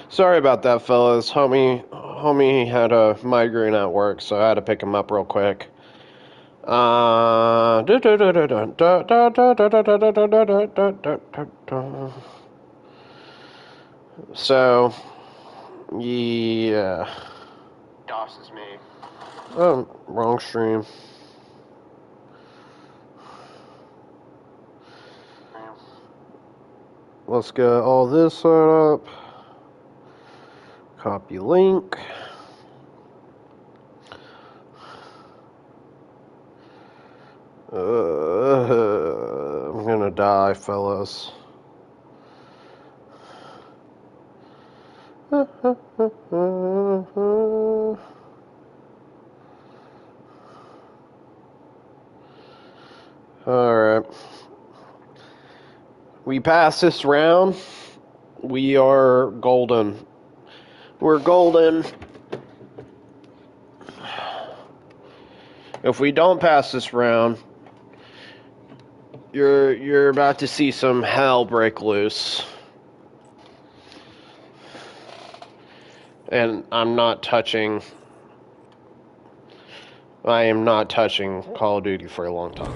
Sorry about that, fellas. Homie had a migraine at work, so I had to pick him up real quick. So, yeah. DOS is me. Oh, wrong stream. Let's get all this set up. Copy link. I'm gonna die, fellas. Alright. We pass this round. We are golden. We're golden. If we don't pass this round, you're about to see some hell break loose. And I am not touching Call of Duty for a long time.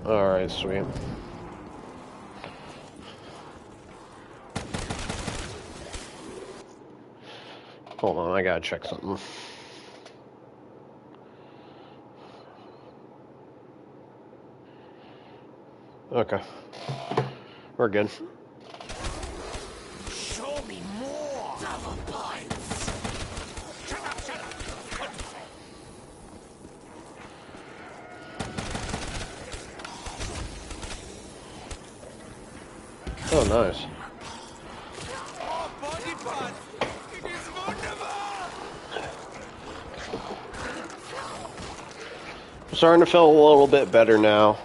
Alright, sweet. Hold on, I gotta check something. Okay. We're good. Show me more! Double points! Shut up, shut up! Oh, nice. Oh, body parts! It is wonderful! I'm starting to feel a little bit better now.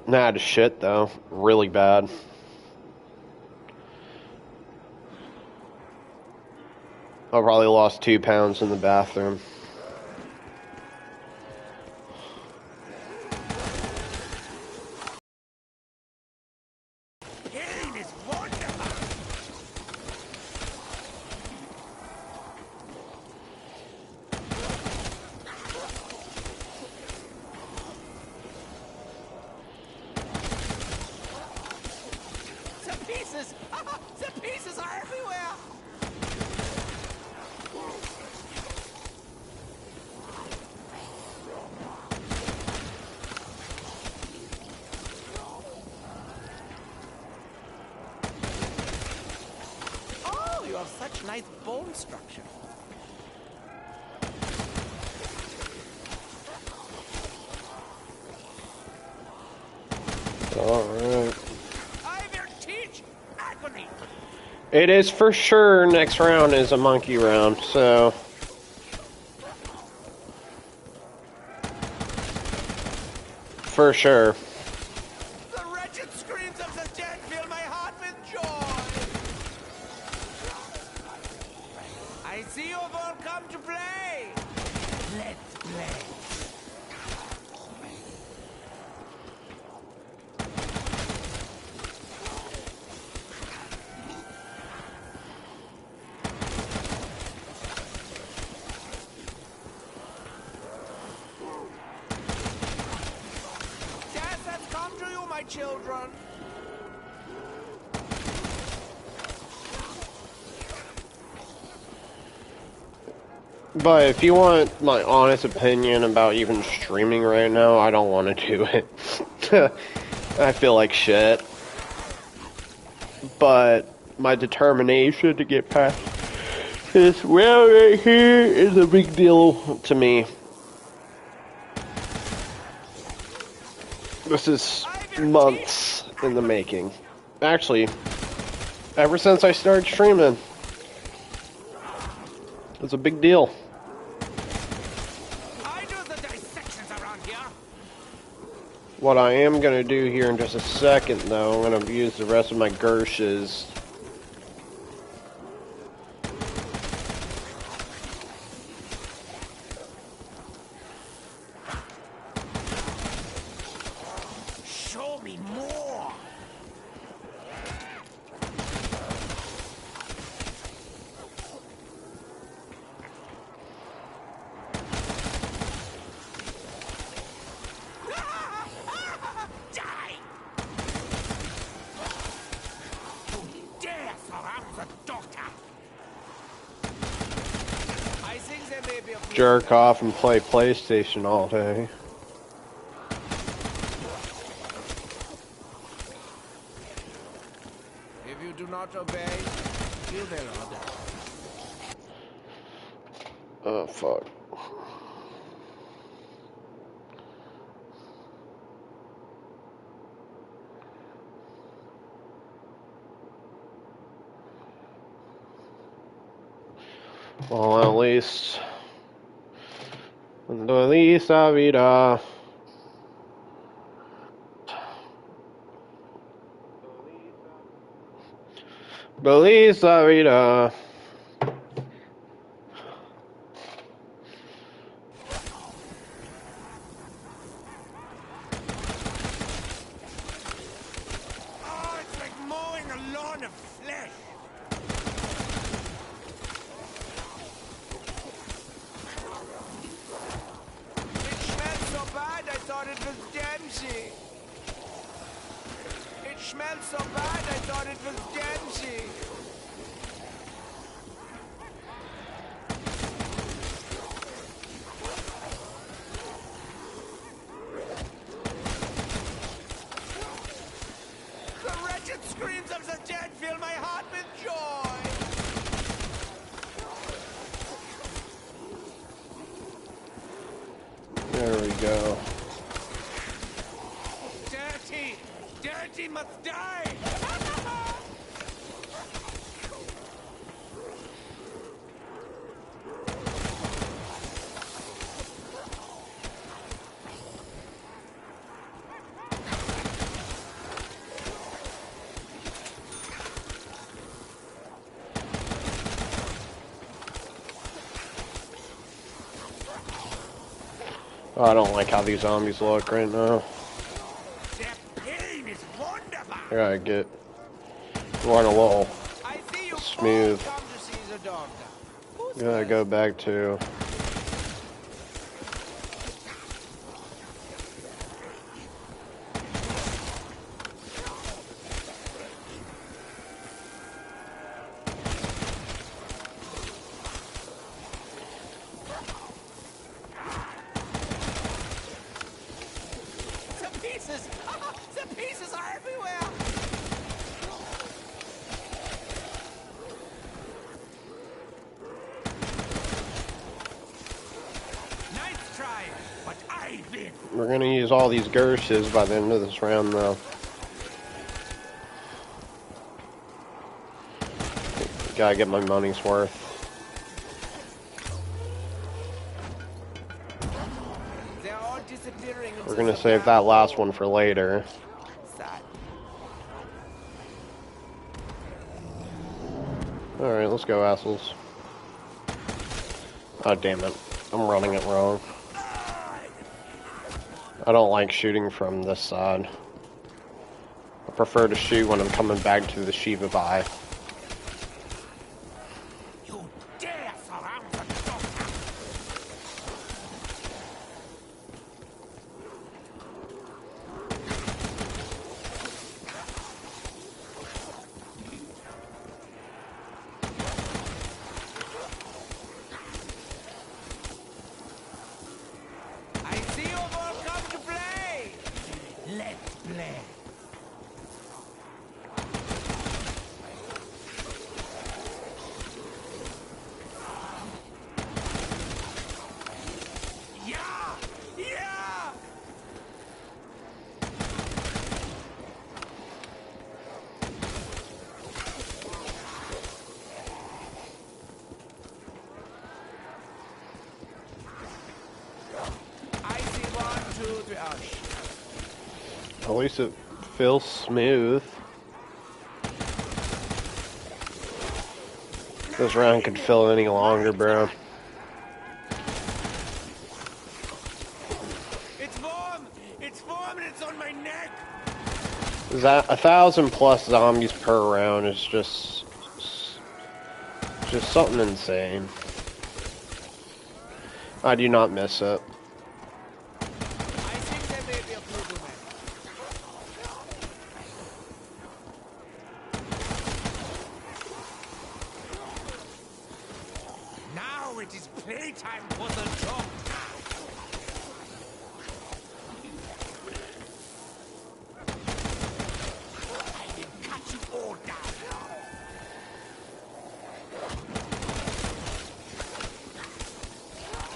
Nah, to shit though. Really bad. I probably lost 2 pounds in the bathroom. Pain is wonderful! The pieces! The pieces are everywhere! Oh, you have such nice bone structure. Alright. I will teach agony! It is for sure next round is a monkey round, so... For sure. The wretched screams of the dead fill my heart with joy! I see you've all come to play! Let's play! Death has come to you, my children! But if you want my honest opinion about even streaming right now, I don't want to do it. I feel like shit. But my determination to get past this round right here is a big deal to me. This is months in the making. Actually, ever since I started streaming. It's a big deal. I do the dissections around here! What I am going to do here in just a second, though, I'm going to use the rest of my Gershes. be more. Die! You dare surround the doctor! I think there may be a few. Jerk off and play PlayStation all day. If you do not obey, you will order. Oh, fuck. Well, at least la vida. Feliz la vida. Oh, it's like mowing a lawn of flesh. It smells so bad, I thought it was Dempsey. It smelled so bad, I thought it was Dempsey. The wretched screams of the dead fill my heart with joy. There we go. Dirty! Dirty must die! Oh, I don't like how these zombies look right now. Their pain is wonderful! I gotta get run a little I see you smooth. both come to see the doctor. Who's Gotta go back to The pieces! The pieces are everywhere! Nice try, but I win. We're gonna use all these Gershes by the end of this round, though. Gotta get my money's worth. They're all disappearing. We're gonna save that last one for later. Sad. Alright, let's go, assholes. Oh, damn it. I'm running it wrong. I don't like shooting from this side. I prefer to shoot when I'm coming back to the Shiva Bai. You dare surround the doctor! I see you've all come to play! Let's play. Yeah! Yeah! I see 1, 2, 3, At least it feels smooth. This round could feel any longer, bro. It's warm! It's warm! vomits on my neck! That 1,000 plus zombies per round is just something insane. I do not miss it. I think there may be a voodoo man. Now it is playtime for the dog. I will cut you all down.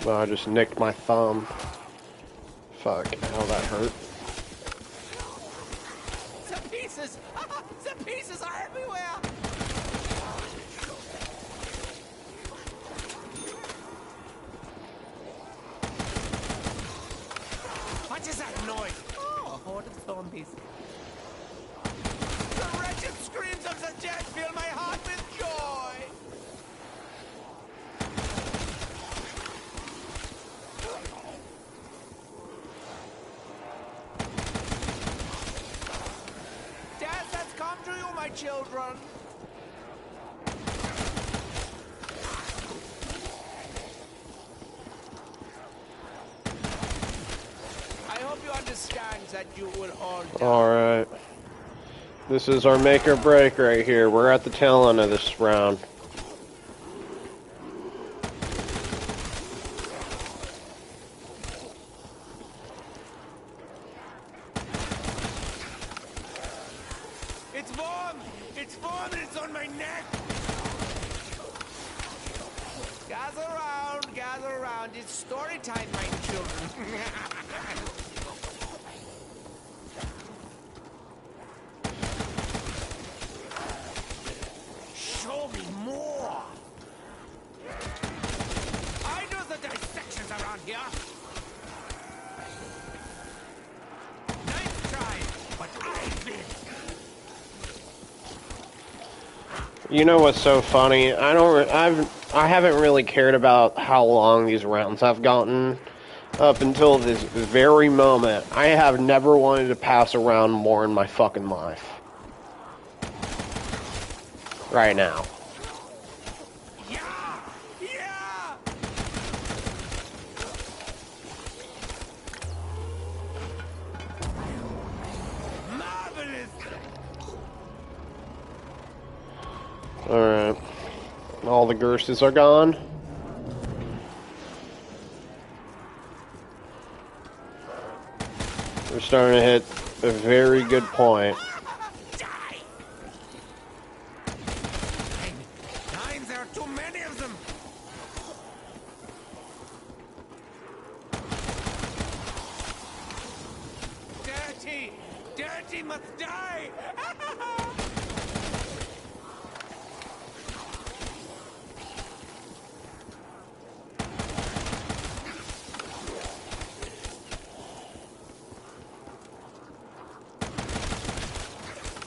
Well, I just nicked my thumb. Fuck, how that hurt. The pieces! The pieces are everywhere! What is that noise? Oh, a horde of zombies. The wretched screams of the dead fill my heart with joy! Death has come to you, my children! I hope you understand that you will all die. Alright. This is our make or break right here. We're at the tail end of this round. It's warm! It's warm and it's on my neck! Gather around. It's story time, my children. Show me more! I know the dissections around here! Nice try, but I win! You know what's so funny? I haven't really cared about how long these rounds have gotten up until this very moment. I have never wanted to pass a round more in my fucking life. Right now. Yeah! Yeah! Marvelous! Alright. All the Gerses are gone. We're starting to hit a very good point. Die! Nine, there are too many of them! Dirty must die!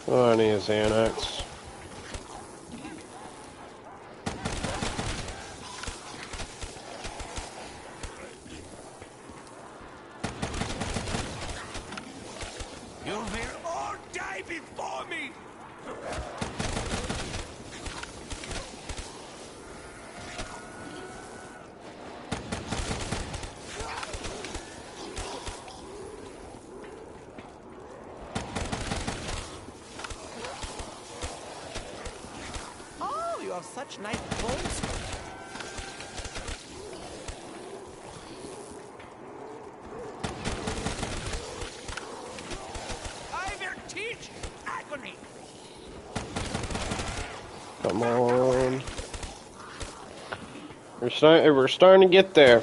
Oh, I need a Xanax. You will all die before me! Oh, you have such nice bones. I will teach agony. Come on. We're starting to get there.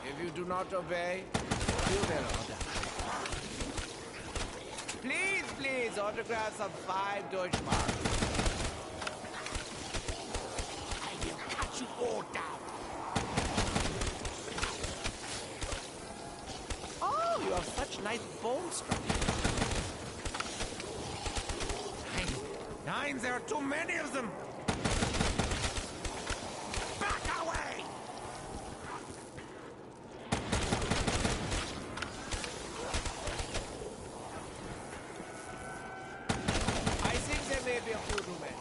If you do not obey, you will order. Please, autographs of 5 Deutschmark. I will cut you all down. Oh, you have such nice bone structure. Nine, mines, there are too many of them. Back away! I think there may be a few too many.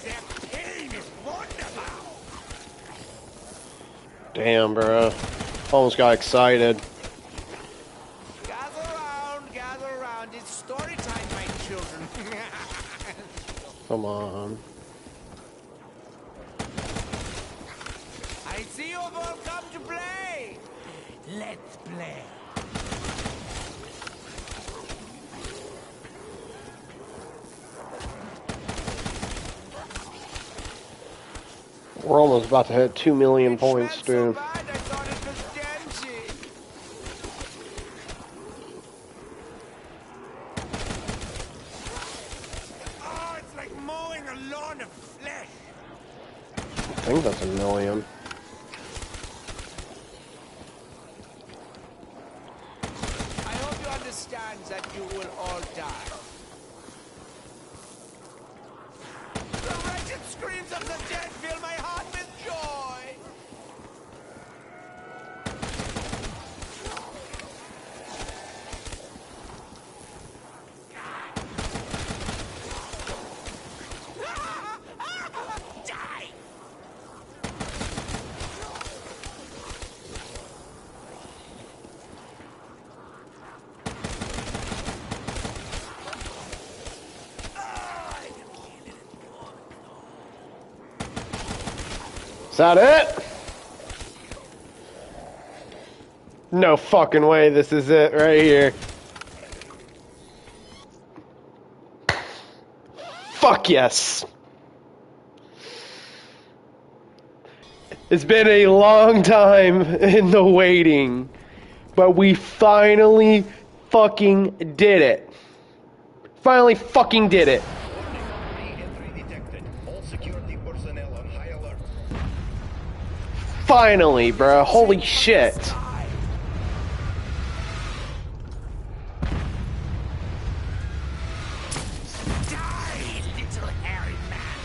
Their pain is wonderful. Damn, bro. Almost got excited. Gather around. It's story time, my children. Come on. I see you've all come to play. Let's play. We're almost about to hit 2 million It points, smelled so dude. bad, I thought it was dancing. Oh, it's like mowing a lawn of flesh. I think that's 1 million. I hope you understand that you will all die. The wretched screams of the dead fill my heart with joy. Die! Is that it? No fucking way this is it right here. Fuck yes. It's been a long time in the waiting, but we finally fucking did it. Finally fucking did it. Re-entry detected. All security personnel on high alert. Finally, bruh. Holy shit. Die, little hairy man.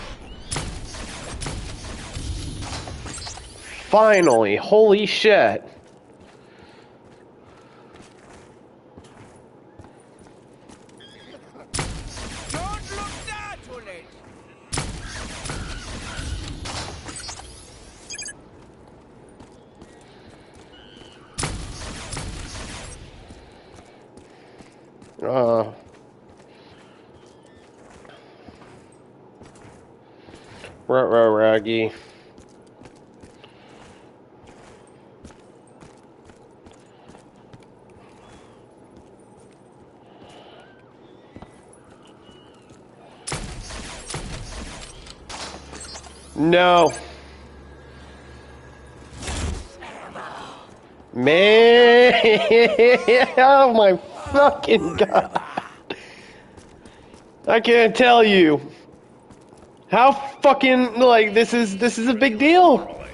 Finally. Holy shit. Don't look that way. Raggy. No. Man. Oh my fucking god. I can't tell you how fucking, like, this is a big deal.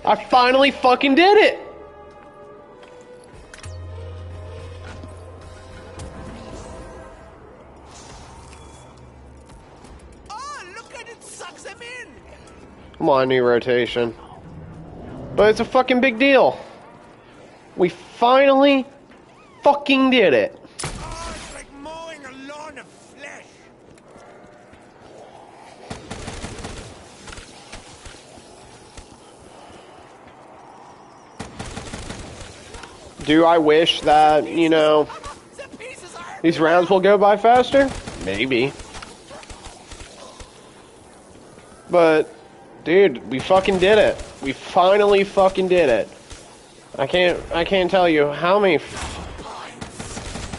I finally fucking did it. Oh, look at it, sucks them in. Come on, new rotation. But it's a fucking big deal. We finally fucking did it. Oh, it's like mowing a lawn of flesh. Do I wish that, you know, The pieces are these rounds will go by faster? Maybe. But, dude, we fucking did it. We finally fucking did it. I can't tell you how many.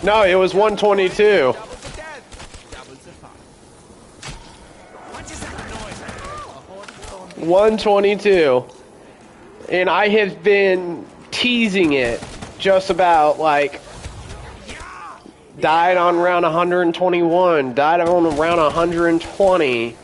No, it was 122. double the death, double the fun. What is that noise? 122. And I have been teasing it just about, like, died on round 121, died on round 120,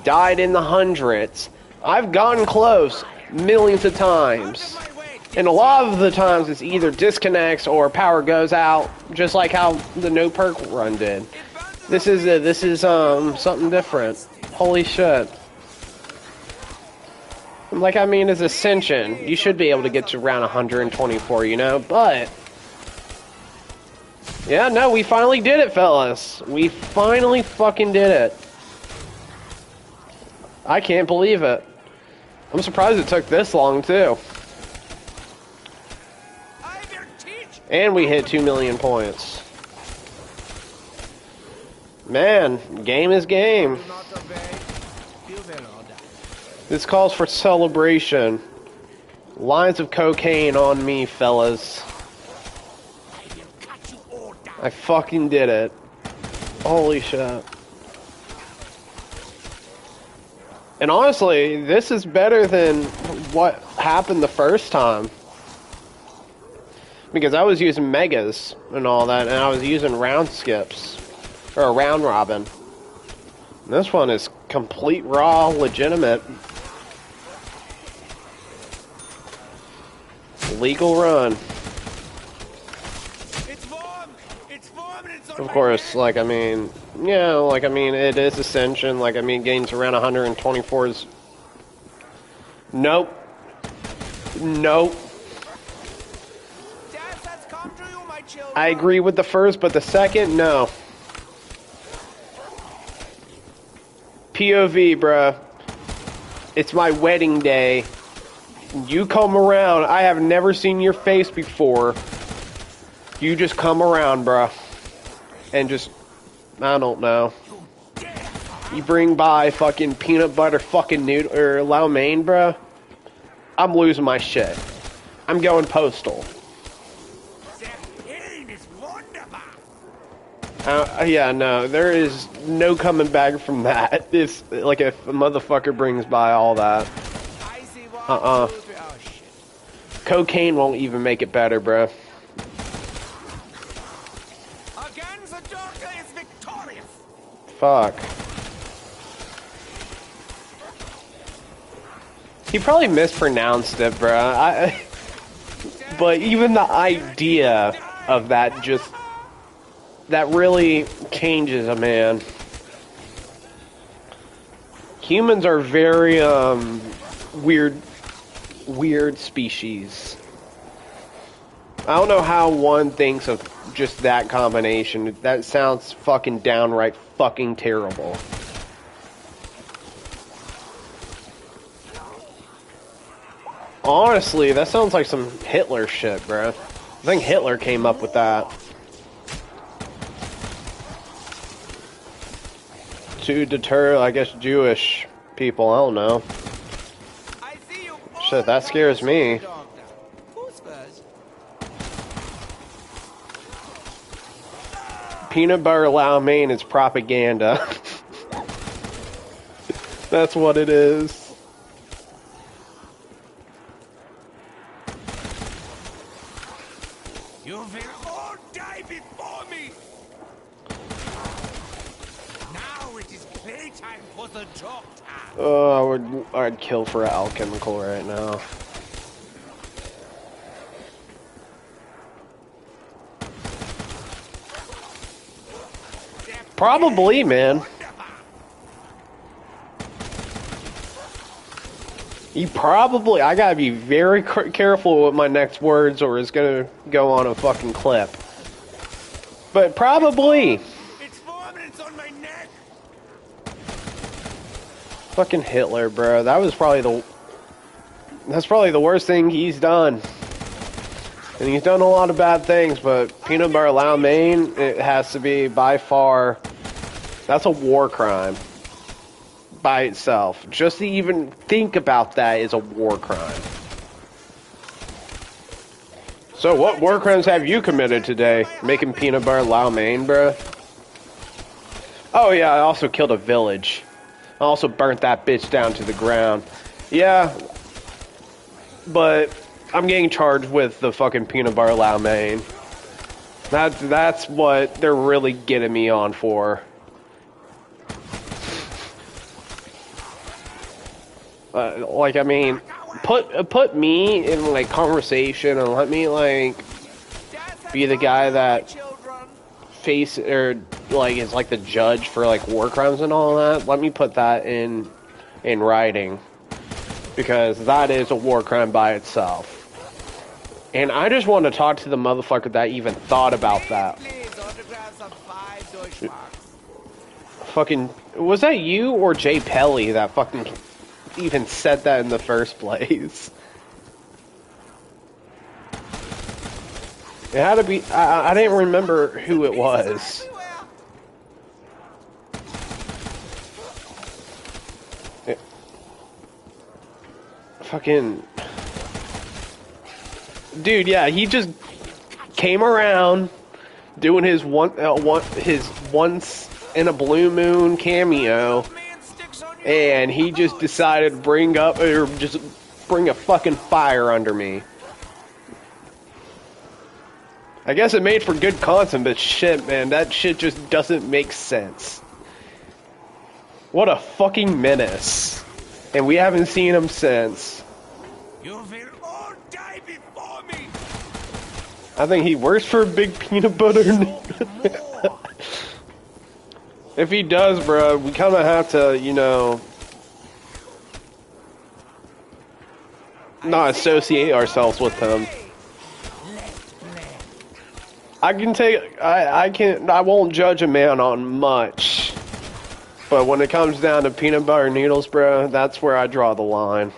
died in the hundreds. I've gotten close millions of times. Out of my way, And a lot of the times it's either disconnects or power goes out, just like how the no perk run did. This is something different. Holy shit. Like, I mean, as Ascension, you should be able to get to around 124, you know, but... Yeah, no, we finally did it, fellas. We finally fucking did it. I can't believe it. I'm surprised it took this long, too. And we hit 2 million points. Man, game is game. This calls for celebration. Lines of cocaine on me, fellas. I fucking did it. Holy shit. And honestly, this is better than what happened the first time. Because I was using megas and all that, and I was using round skips. Or a round robin. This one is complete raw, legitimate. Legal run. Of course, like, I mean, yeah, like, I mean, it is Ascension, like, I mean, gains around 124s. Nope. Nope. I agree with the first, but the second, no. POV, bruh. It's my wedding day. You come around. I have never seen your face before. You just come around, bruh. And just, I don't know. You bring by fucking peanut butter fucking noodle or lau mein, bruh. I'm losing my shit. I'm going postal. Yeah, no, there is no coming back from that. It's like if a motherfucker brings by all that. Cocaine won't even make it better, bruh. Fuck. He probably mispronounced it, bruh. But even the idea of that just... That really changes a man. Humans are very, weird species. I don't know how one thinks of just that combination. That sounds fucking downright fucking terrible. Honestly, that sounds like some Hitler shit, bro. I think Hitler came up with that. To deter, I guess, Jewish people. I don't know. Shit, that scares me. Peanut butter lau mein is propaganda. That's what it is. You will all die before me. Now it is playtime for the doctor. Oh, I'd kill for an alchemical right now. Probably, man. You probably... I gotta be very careful with my next words or it's gonna go on a fucking clip. But probably. It's 4 minutes on my neck. Fucking Hitler, bro. That was probably the... That's probably the worst thing he's done. And he's done a lot of bad things, but peanut butter lau mein, it has to be by far... That's a war crime. By itself. Just to even think about that is a war crime. So what war crimes have you committed today? Making peanut butter lau mein, bruh? Oh yeah, I also killed a village. I also burnt that bitch down to the ground. Yeah. But I'm getting charged with the fucking peanut butter lau mein. That's what they're really getting me on for. Like, I mean, put me in like conversation and let me like be the guy that face or like is like the judge for like war crimes and all that. Let me put that in writing, because that is a war crime by itself. And I just want to talk to the motherfucker that even thought about that. Fucking, was that you or Jay Pelly that fucking even said that in the first place? It had to be, I didn't remember who it was. Fucking... Dude, yeah, he just came around doing his once in a blue moon cameo, and he just decided to bring a fucking fire under me. I guess it made for good content, but shit, man, that shit just doesn't make sense. What a fucking menace. And we haven't seen him since. You will all die before me. I think he works for Big Peanut Butter. If he does, bro, we kind of have to, you know, not associate ourselves with him. I won't judge a man on much, but when it comes down to peanut butter noodles, bro, that's where I draw the line.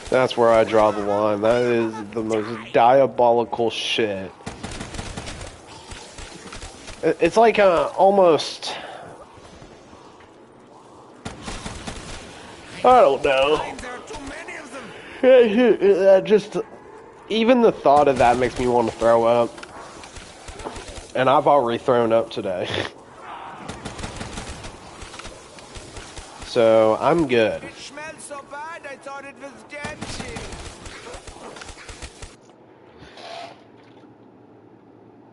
That's where I draw the line. That is the most diabolical shit. It's like almost... I don't know. Just... Even the thought of that makes me want to throw up. And I've already thrown up today. So, I'm good. It smelled so bad, I thought it was dancing.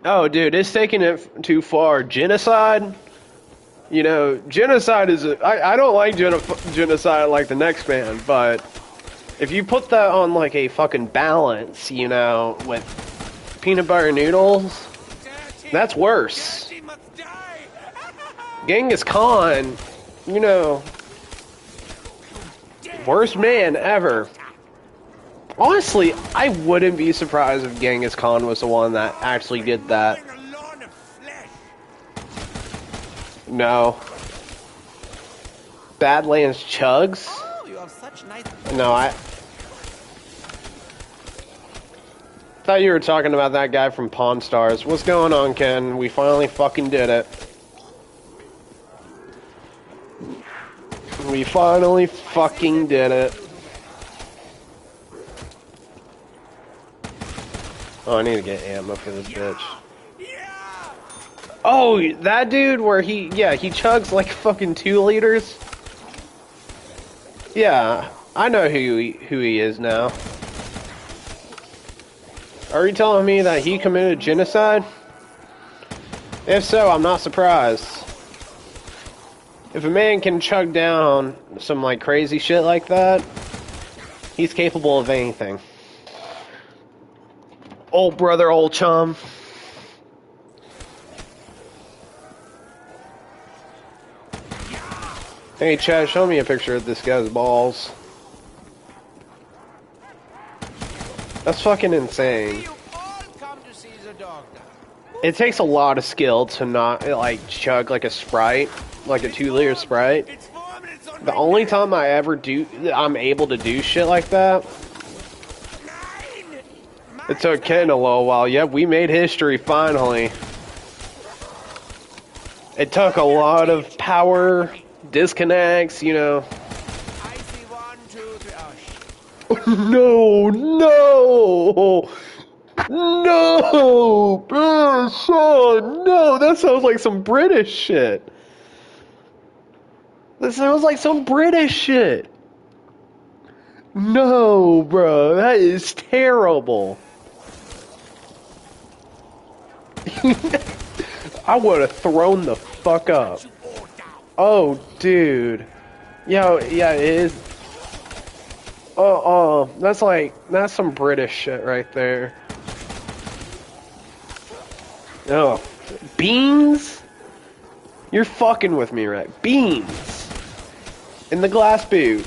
Oh, dude, it's taking it too far. Genocide? You know, genocide is... I don't like genocide like the next man, but... If you put that on, like, a fucking balance, you know, with peanut butter noodles, that's worse. Genghis Khan, you know, worst man ever. Honestly, I wouldn't be surprised if Genghis Khan was the one that actually did that. No. Badlands Chugs? No, I thought you were talking about that guy from Pawn Stars. What's going on, Ken? We finally fucking did it. We finally fucking did it. Oh, I need to get ammo for this bitch. Oh, that dude where he chugs like fucking 2 liters? Yeah, I know who he is now. Are you telling me that he committed genocide? If so, I'm not surprised. If a man can chug down some like crazy shit like that, he's capable of anything. Old brother, old chum. Hey Chad, show me a picture of this guy's balls. That's fucking insane. It takes a lot of skill to not, like, chug like a Sprite, like a 2-liter Sprite. The only time I'm able to do shit like that, it took Ken a little while. Yep, we made history, finally. It took a lot of power disconnects, you know. No, no, no, son, no, that sounds like some British shit. That sounds like some British shit. No, bro, that is terrible. I would have thrown the fuck up. Oh, dude. Yo, yeah, it is. That's some British shit right there. Oh, beans? You're fucking with me, right? Beans in the glass boot,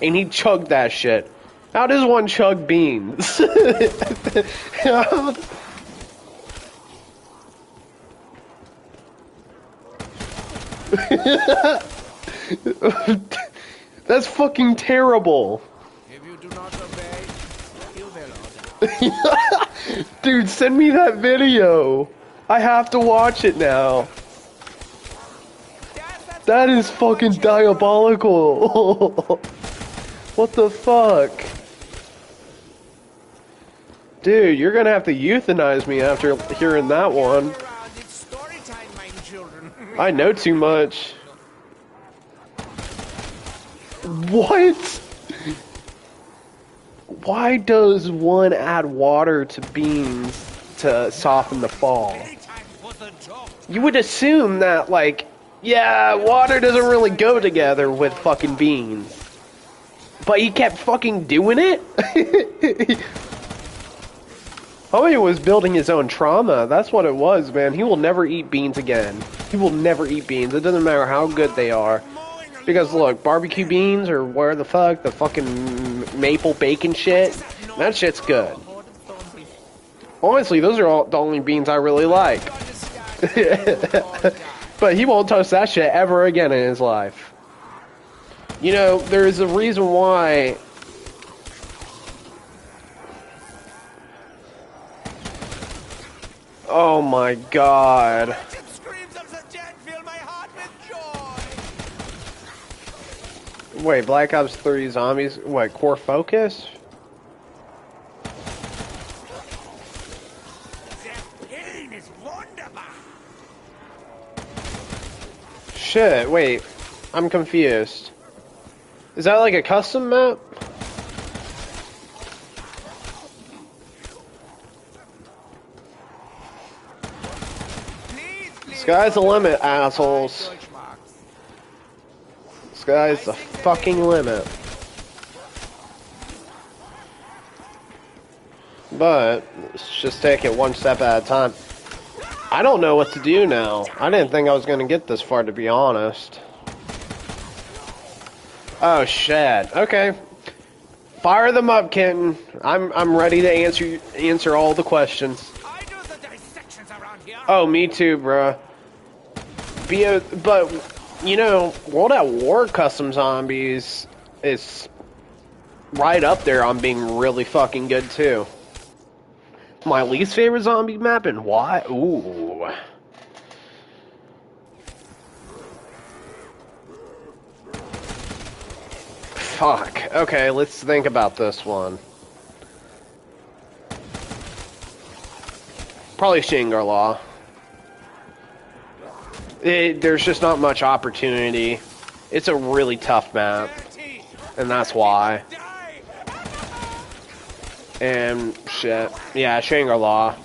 and he chugged that shit. How does one chug beans? That's fucking terrible. If you do not obey, you will order. Dude, send me that video. I have to watch it now. That is fucking diabolical. What the fuck? Dude, you're gonna have to euthanize me after hearing that one. It's story time, my children. I know too much. What? Why does one add water to beans to soften the fall? You would assume that, like, yeah, water doesn't really go together with fucking beans. But he kept fucking doing it? Homie was building his own trauma. That's what it was, man. He will never eat beans again. He will never eat beans. It doesn't matter how good they are. Because look, barbecue beans or where the fuck, the fucking maple bacon shit, that shit's good. Honestly, those are all the only beans I really like. But he won't touch that shit ever again in his life. You know, there's a reason why. Oh my god. Wait, Black Ops 3 Zombies, what, core focus? Shit, wait, I'm confused. Is that like a custom map? Sky's the limit, assholes. Sky's the fucking limit. But let's just take it one step at a time. I don't know what to do now. I didn't think I was gonna get this far, to be honest. Oh shit. Okay. Fire them up, kitten. I'm ready to answer all the questions. I do the dissections around here. Oh, me too, bruh. But you know, World at War Custom Zombies is right up there on being really fucking good too. My least favorite zombie map and why? Ooh. Fuck. Okay, let's think about this one. Probably Shangri-La. There's just not much opportunity. It's a really tough map. And that's why. And shit. Yeah, Shangri-La.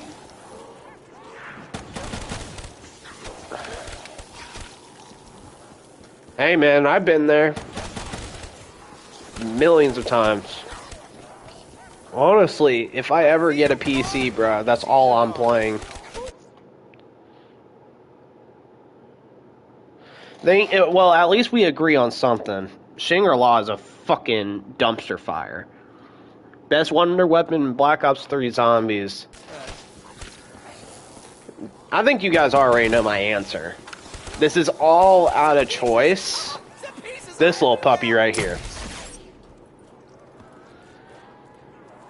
Hey man, I've been there. Millions of times. Honestly, if I ever get a PC, bro, that's all I'm playing. Well, at least we agree on something. Shangri-La is a fucking dumpster fire. Best wonder weapon in Black Ops 3 Zombies. I think you guys already know my answer. This is all out of choice. This little puppy right here.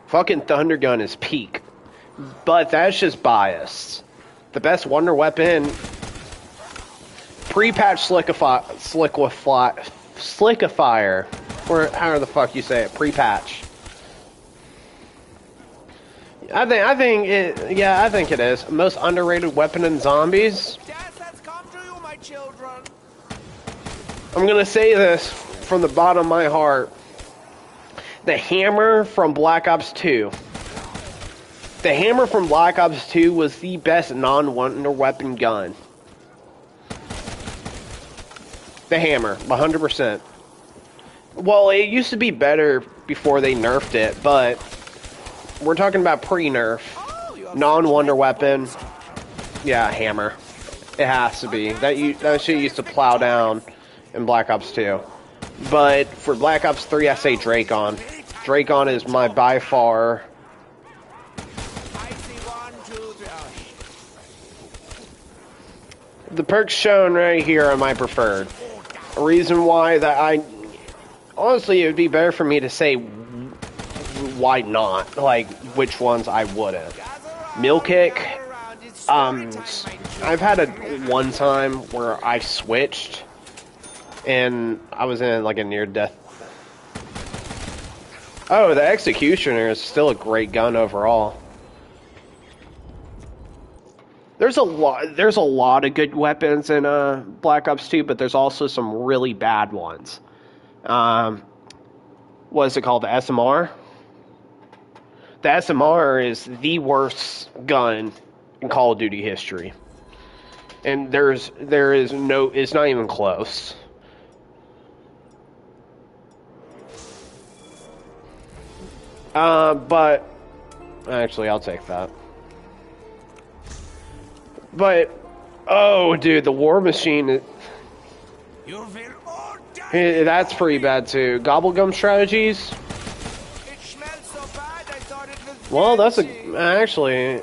Fucking Thunder Gun is peak. But that's just biased. The best wonder weapon... Pre-patch Slickifier. Or however the fuck you say it. Pre-patch. I think it is. Most underrated weapon in zombies. Death has come to you, my children. I'm gonna say this from the bottom of my heart. The hammer from Black Ops 2. The hammer from Black Ops 2 was the best non-wonder weapon gun. The hammer, 100%. Well, it used to be better before they nerfed it, but we're talking about pre-nerf. Non-wonder weapon. Yeah, hammer. It has to be. That shit used to plow down in Black Ops 2. But for Black Ops 3, I say Dracon. Dracon is my by far. I see 1, 2, 3. The perks shown right here are my preferred. A reason why that honestly, it would be better for me to say why not, like which ones I wouldn't. Meal kick. I've had one time where I switched, and I was in like a near death. Oh, the Executioner is still a great gun overall. There's a lot of good weapons in Black Ops 2, but there's also some really bad ones. What is it called? The SMR? The SMR is the worst gun in Call of Duty history. And it's not even close. But actually, I'll take that. But, oh, dude, the War Machine, that's pretty bad, too. Gobblegum strategies? Well, that's actually,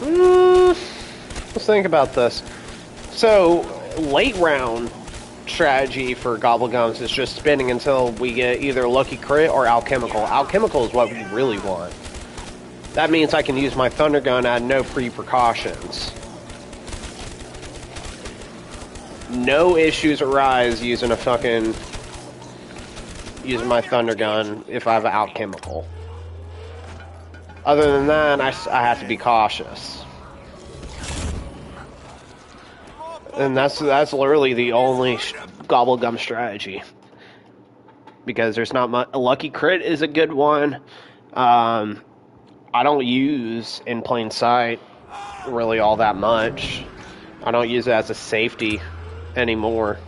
let's think about this. So, late round strategy for Gobblegums is just spinning until we get either Lucky Crit or Alchemical. Alchemical is what we really want. That means I can use my Thunder Gun at no pre-precautions. No issues arise using my Thunder Gun if I have an Alchemical. Other than that, I have to be cautious. And that's literally the only Gobblegum strategy. Because there's not much. Lucky Crit is a good one. I don't use in plain sight really all that much. I don't use it as a safety anymore.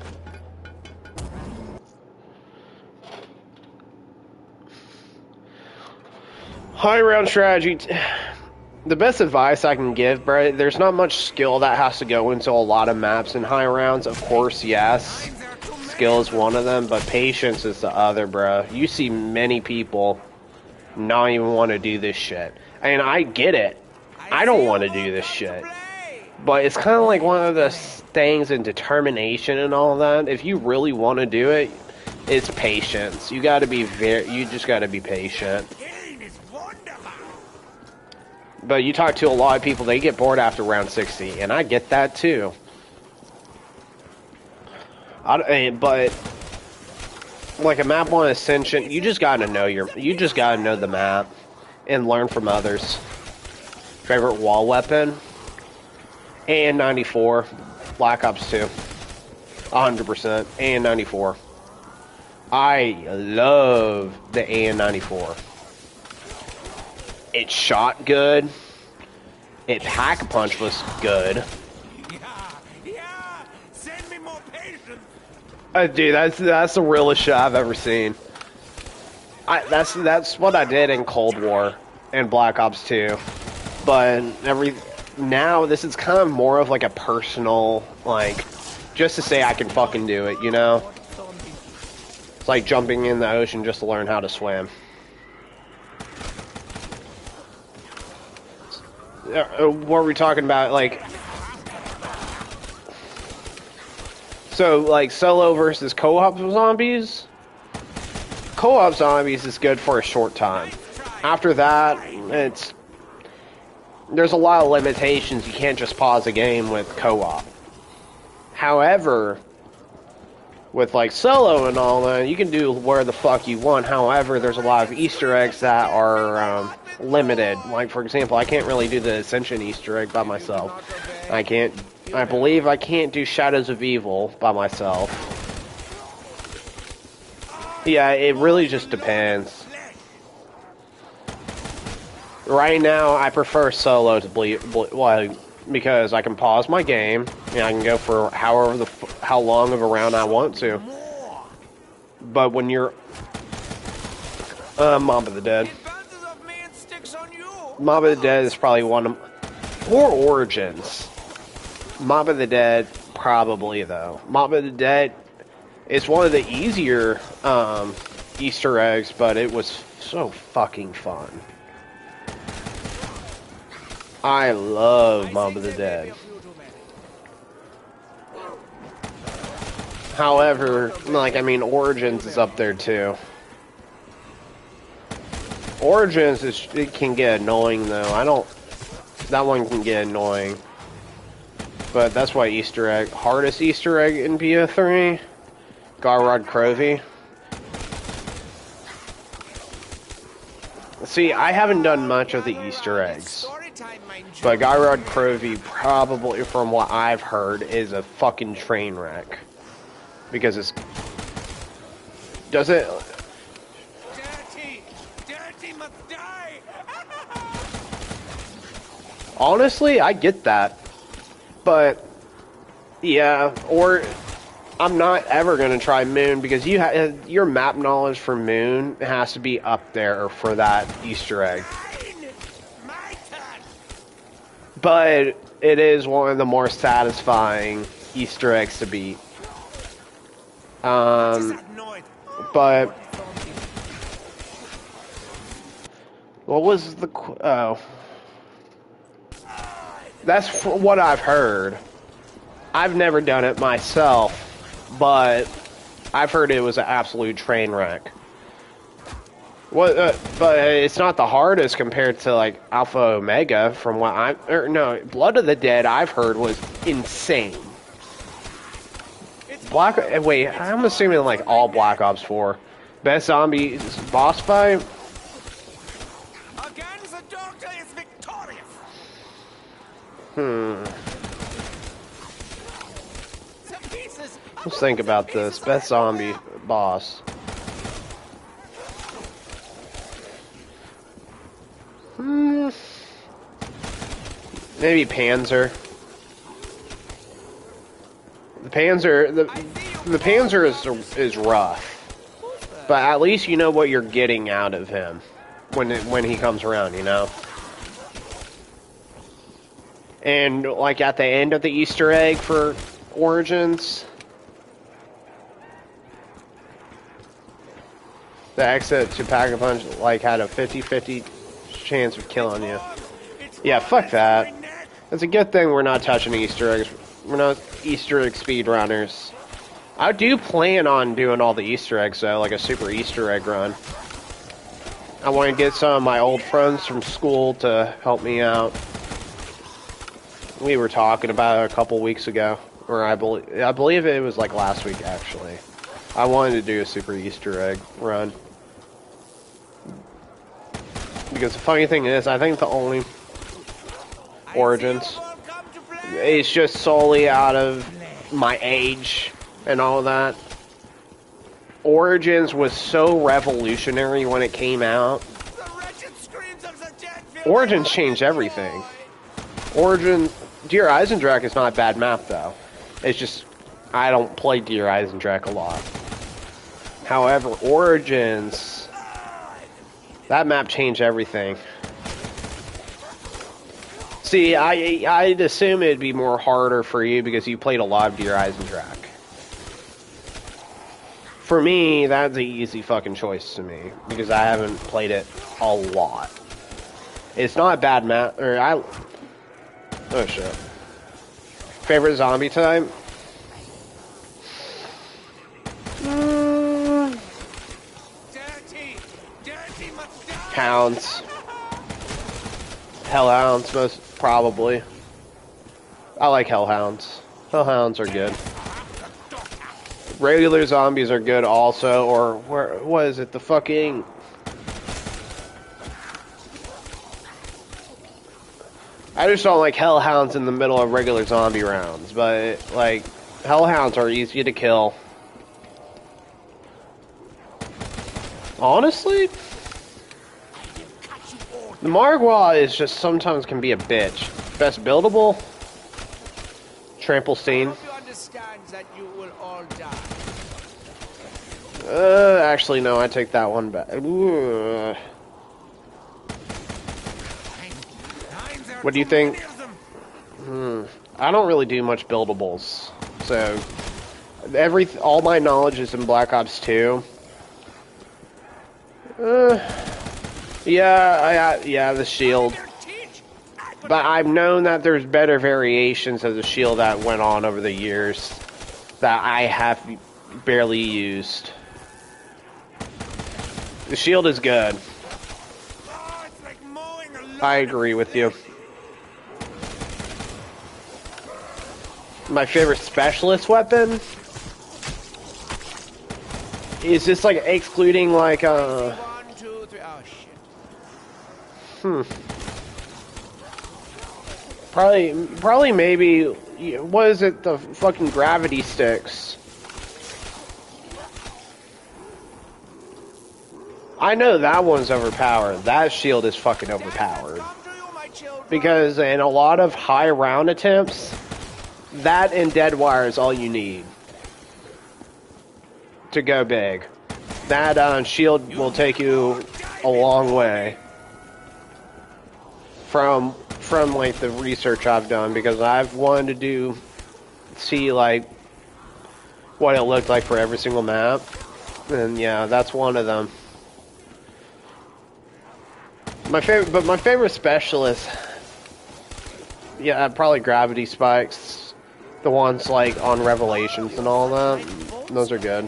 High round strategy. The best advice I can give, bro, there's not much skill that has to go into a lot of maps in high rounds. Of course, yes. Skill is one of them, but patience is the other, bro. You see many people not even want to do this shit. And I get it. I don't want to do this shit. But it's kind of like one of the things in determination and all that. If you really want to do it, it's patience. You got to be you just got to be patient. But you talk to a lot of people, they get bored after round 60, and I get that too. But like a map 1 Ascension, you just gotta know the map and learn from others. Favorite wall weapon? AN-94, Black Ops 2, 100%. AN-94. I love the AN-94. It shot good. It pack-a-punch was good. Yeah. Send me more patience. Dude, that's the realest shit I've ever seen. That's what I did in Cold War and Black Ops 2. But now this is kind of more of like a personal, like, just to say I can fucking do it, you know? It's like jumping in the ocean just to learn how to swim. What are we talking about? Like, so like solo versus co-op zombies? Co-op zombies is good for a short time. After that, there's a lot of limitations. You can't just pause a game with co-op. However, with like solo and all that, you can do where the fuck you want. However, there's a lot of Easter eggs that are limited. Like, for example, I can't really do the Ascension Easter egg by myself. I believe I can't do Shadows of Evil by myself. Yeah, it really just depends. Right now, I prefer solo to because I can pause my game and I can go for how long of a round I want to. But when you're Mob of the Dead. Advances of me and sticks on you. Mob of the Dead is probably one of... Or Origins. Mob of the Dead, probably, though. Mob of the Dead is one of the easier Easter eggs, but it was so fucking fun. I love Mob of the Dead. However, like, I mean, Origins is up there, too. Origins, it can get annoying, though. That one can get annoying. But that's why Easter egg... Hardest Easter egg in BO3? Garrod Crovey. See, I haven't done much of the Easter eggs. But Garrod Crovey, probably, from what I've heard, is a fucking train wreck. Because it's... Does it... Dirty must die. Honestly, I get that. But, yeah, or I'm not ever going to try Moon because your map knowledge for Moon has to be up there for that Easter egg. My turn. But it is one of the more satisfying Easter eggs to beat. But what was the... Oh. That's what I've heard. I've never done it myself, but I've heard it was an absolute train wreck. But it's not the hardest compared to like Alpha Omega. From what no, Blood of the Dead I've heard was insane. Wait, I'm assuming like all Black Ops 4. Best zombie boss fight. Again, the doctor is victorious. Let's think about this. Best zombie boss. Maybe Panzer. The Panzer is rough, but at least you know what you're getting out of him when he comes around, you know. And like at the end of the Easter egg for Origins, the exit to Pack-a-Punch like had a 50-50 chance of killing you. Yeah, fuck that. It's a good thing we're not touching Easter eggs. We're not Easter egg speedrunners. I do plan on doing all the Easter eggs, though, like a super Easter egg run. I want to get some of my old friends from school to help me out. We were talking about it a couple weeks ago, or I believe it was like last week, actually. I wanted to do a super Easter egg run. Because the funny thing is, I think the only Origins... It's just solely out of my age and all of that. Origins was so revolutionary when it came out. Origins changed everything. Dear Eisendrache is not a bad map, though. It's just, I don't play Dear Eisendrache a lot. However, Origins, that map changed everything. See, I'd assume it'd be more harder for you because you played a lot of Dear Eisendrache. For me, that's an easy fucking choice to me because I haven't played it a lot. It's not a bad map, oh shit. Favorite zombie type? Hounds. Hellhounds, most probably. I like Hellhounds. Hellhounds are good. Regular zombies are good also, or what is it? The fucking... I just don't like Hellhounds in the middle of regular zombie rounds, but like Hellhounds are easy to kill. Honestly, the Margwa is just sometimes can be a bitch. Best buildable, Tramplestein. You understand that you will all die. Actually, no, I take that one back. Ooh. What do you think? I don't really do much buildables, so all my knowledge is in Black Ops 2. Yeah, the shield. But I've known that there's better variations of the shield that went on over the years that I have barely used. The shield is good. I agree with you. My favorite specialist weapon is just like excluding like Probably maybe, what is it, the fucking gravity sticks. I know that one's overpowered. That shield is fucking overpowered. Because in a lot of high round attempts, that and dead wire is all you need to go big. That shield will take you a long way. From like the research I've done, because I've wanted to see like what it looked like for every single map, and yeah, that's one of them. My favorite specialist, yeah, probably gravity spikes, the ones like on Revelations and all that. Those are good.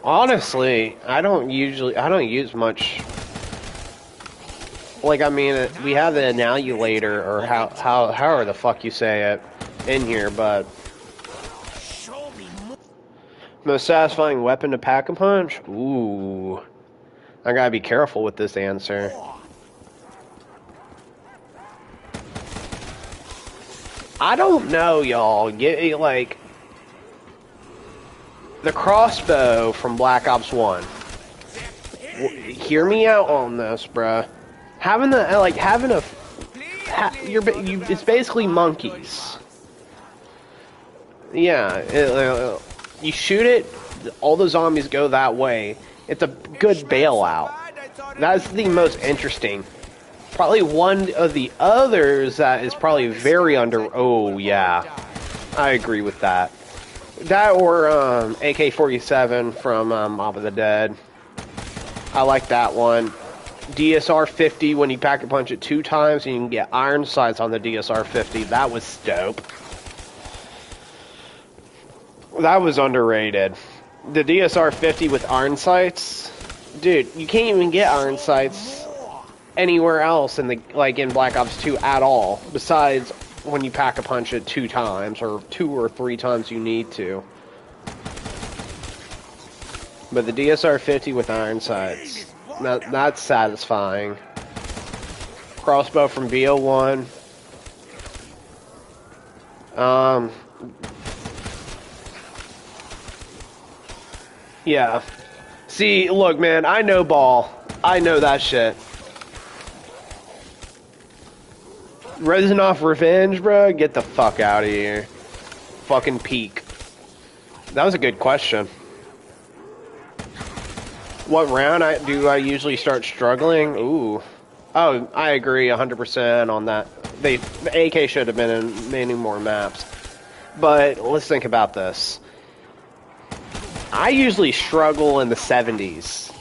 Honestly, I don't use much. Like, I mean, we have the annihulator, or however the fuck you say it, in here, but most satisfying weapon to pack a punch? Ooh, I gotta be careful with this answer. I don't know, y'all. Like, the crossbow from Black Ops 1. Hear me out on this, bruh. It's basically monkeys. Yeah, you shoot it, all the zombies go that way. It's a good bailout. That's the most interesting. Probably one of the others that is probably very under... Oh, yeah. I agree with that. That or AK-47 from Mob of the Dead. I like that one. DSR-50, when you pack a punch it 2 times and you can get iron sights on the DSR-50. That was dope. That was underrated. The DSR-50 with iron sights, dude, you can't even get iron sights anywhere else in Black Ops 2 at all, besides when you pack a punch it 2 times, or 2 or 3 times you need to. But the DSR-50 with iron sights, that's satisfying. Crossbow from BO1. Yeah. See, look, man, I know ball. I know that shit. Reznov Revenge, bro? Get the fuck out of here. Fucking peak. That was a good question. What round do I usually start struggling? Ooh. Oh, I agree 100% on that. The AK should have been in many more maps. But let's think about this. I usually struggle in the 70s.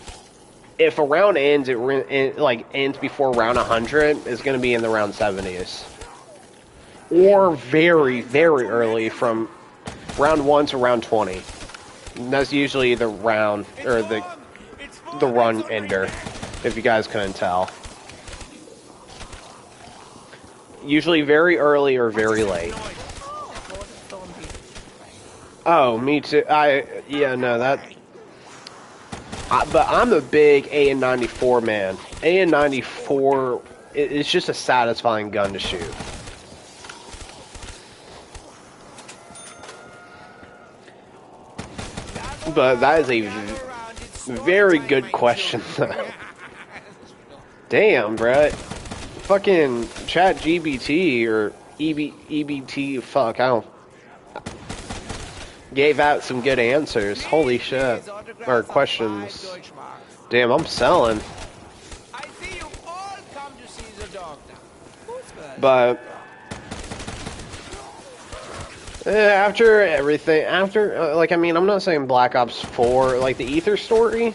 If a round ends, ends before round 100, it's going to be in the round 70s. Or very, very early from round 1 to round 20. And that's usually the round, or the run ender, if you guys couldn't tell. Usually very early or very late. Oh, me too. Yeah, no, that... but I'm a big AN-94 man. AN-94, it's just a satisfying gun to shoot. But that is a very good question, though. Damn, bruh. Fucking ChatGPT or EBT, fuck, I don't... Gave out some good answers. Holy shit. Or questions. Damn, I'm selling. I see you all come to see the doctor. Who's first? But... after everything, like, I mean, I'm not saying Black Ops 4, like, the Ether story...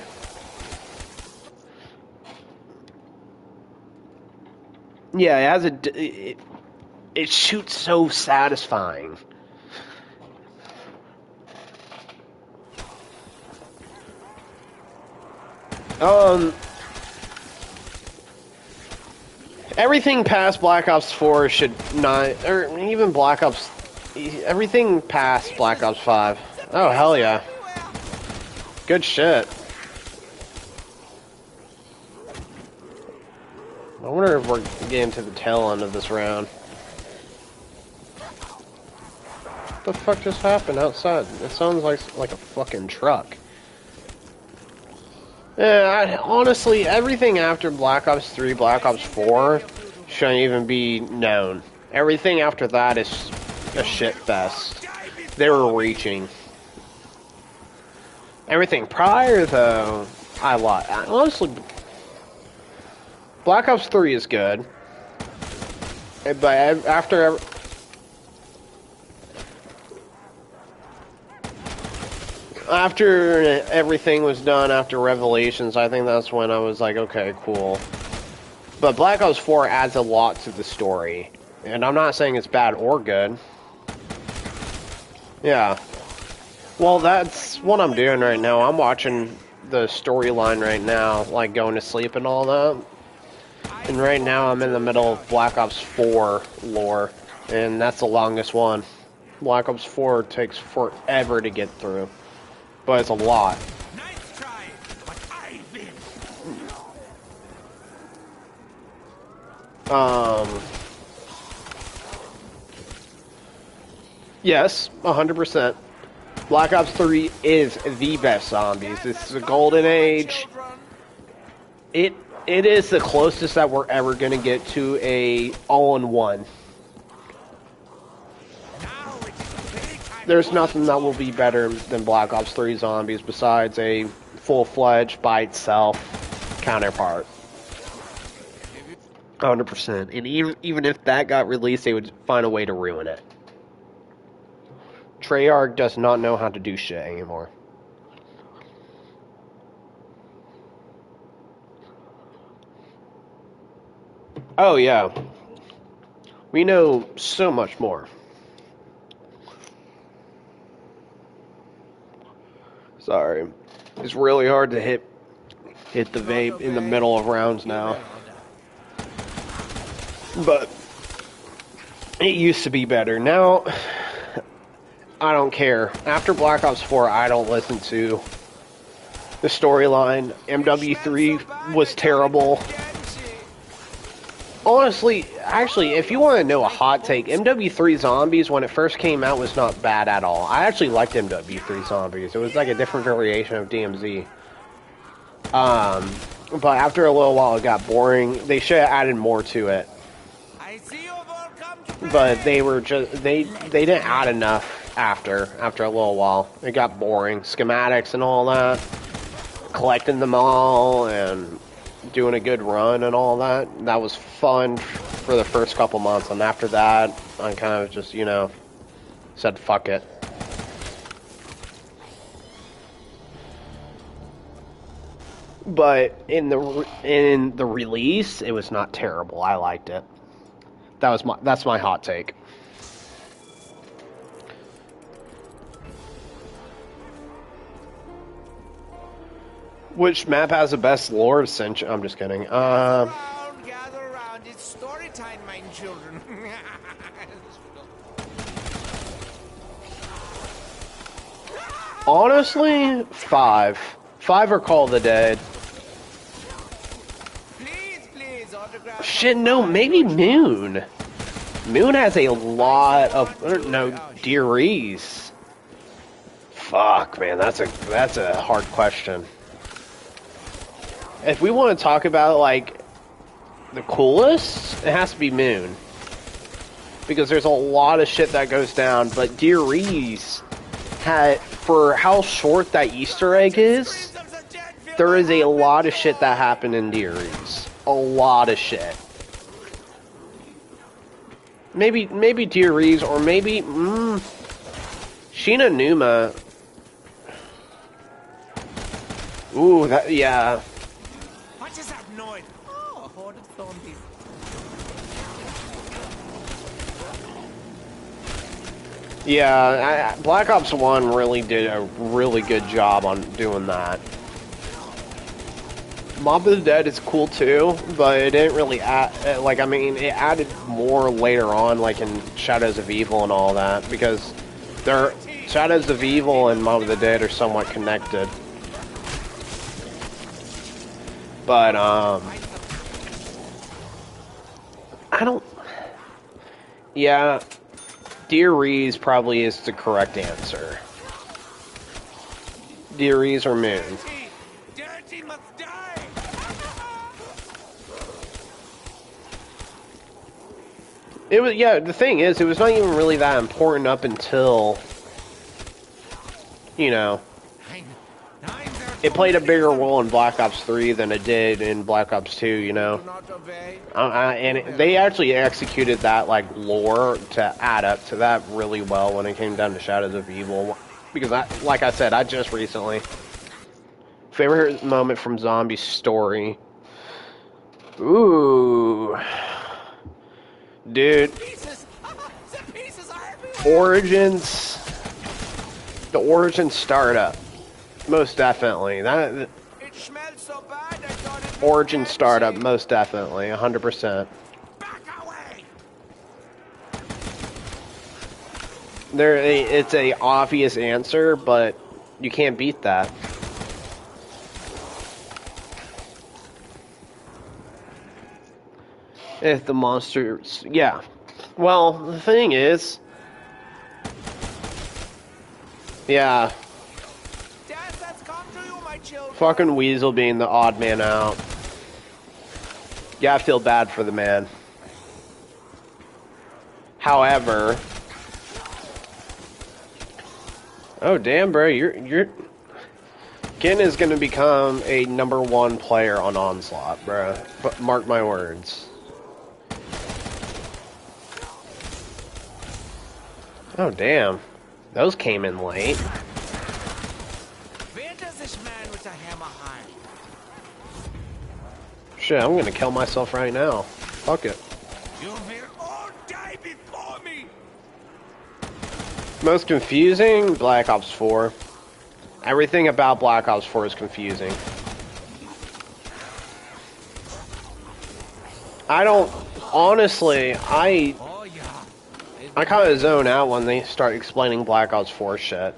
Yeah, it has it shoots so satisfying. Everything past Black Ops 4 should not, or even Black Ops, everything past Black Ops 5. Oh, hell yeah. Good shit. I wonder if we're getting to the tail end of this round. What the fuck just happened outside? It sounds like a fucking truck. Yeah, honestly, everything after Black Ops 3, Black Ops 4 shouldn't even be known. Everything after that is a shit fest. They were reaching. Everything prior, though, I like. Honestly, Black Ops 3 is good. But after... After everything was done, after Revelations, I think that's when I was like, okay, cool. But Black Ops 4 adds a lot to the story. And I'm not saying it's bad or good. Yeah. Well, that's what I'm doing right now. I'm watching the storyline right now, like going to sleep and all that. And right now I'm in the middle of Black Ops 4 lore. And that's the longest one. Black Ops 4 takes forever to get through. But it's a lot. Nice try, but I win. Yes, 100%. Black Ops 3 is the best zombies. It's the golden age. It is the closest that we're ever gonna get to a all-in-one. There's nothing that will be better than Black Ops 3 zombies besides a full-fledged, by itself counterpart. 100%. And even if that got released, they would find a way to ruin it. Treyarch does not know how to do shit anymore. Oh, yeah. We know so much more. Sorry. It's really hard to hit the vape in the middle of rounds now. But it used to be better. Now, I don't care. After Black Ops 4, I don't listen to the storyline. MW3 was terrible. Honestly, actually, if you want to know a hot take, MW3 Zombies, when it first came out, was not bad at all. I actually liked MW3 Zombies. It was like a different variation of DMZ. But after a little while, it got boring. They should have added more to it. But they were just, they didn't add enough after a little while. It got boring. Schematics and all that. Collecting them all and doing a good run and all that. That was fun for the first couple months, and after that, I kind of just, you know, said fuck it. But in the release, it was not terrible. I liked it. That's my hot take. Which map has the best lore? Ascension. I'm just kidding. Gather around. It's story time, my children. Honestly, 5. 5 are Call of the Dead. Please, autograph. Shit, no, maybe Moon. Moon has a lot of DREs. Fuck, man, that's a hard question. If we want to talk about, like, the coolest, it has to be Moon. because there's a lot of shit that goes down, but Dear Reese had, for how short that Easter egg is, there is a lot of shit that happened in Dear Reese. A lot of shit. Maybe Dear Reese, or maybe, Sheena Numa. Ooh, that, yeah. What is that noise? Oh, a horde of zombies. Yeah, Black Ops 1 really did a really good job on doing that. Mob of the Dead is cool too, but it didn't really add, like, I mean, it added more later on, like in Shadows of Evil and all that, because Shadows of Evil and Mob of the Dead are somewhat connected. But, I don't, yeah, Dear Reese probably is the correct answer. Dear Reese or Moon. Dirty must die. It was, yeah, the thing is, it was not even really that important up until, you know, it played a bigger role in Black Ops 3 than it did in Black Ops 2, you know. They actually executed that, like, lore to add up to that really well when it came down to Shadows of Evil. Because, like I said, I just recently... Favorite moment from Zombie Story. Ooh. Dude. Origins. The Origins startup. Most definitely. That It smelled so bad I thought it Origin startup, most definitely, 100%. back away. It's a obvious answer, but you can't beat that. If the monsters, yeah. Well, the thing is, yeah. Death has come to you, my children. Fucking Weasel being the odd man out. Yeah, I feel bad for the man. However, oh damn, bro, you're Ken is gonna become a #1 player on Onslaught, bro. But mark my words. Oh damn, those came in late. Where does this man with a hammer hide? Shit, I'm gonna kill myself right now. Fuck it. You will all die before me. Most confusing? Black Ops 4. Everything about Black Ops 4 is confusing. I don't... Honestly, I kind of zone out when they start explaining Black Ops 4 shit.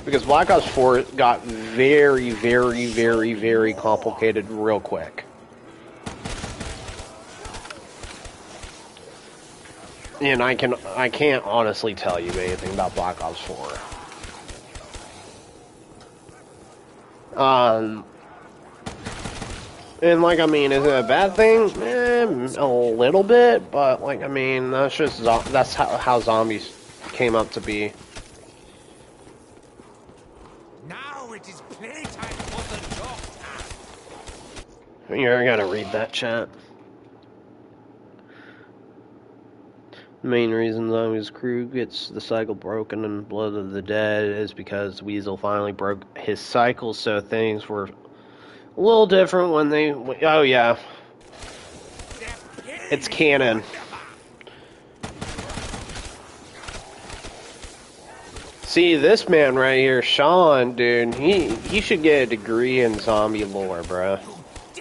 Because Black Ops 4 got very, very, very, very complicated real quick. And I can't honestly tell you anything about Black Ops 4. And like, I mean, is it a bad thing? A little bit, but like, I mean, that's just that's how zombies came up to be. Now it is playtime for the doctor. You're gonna read that chat. The main reason Zombie's crew gets the cycle broken in Blood of the Dead is because Weasel finally broke his cycle, so things were a little different when they... Oh, yeah. It's canon. See, this man right here, Sean, dude, he should get a degree in zombie lore, bro.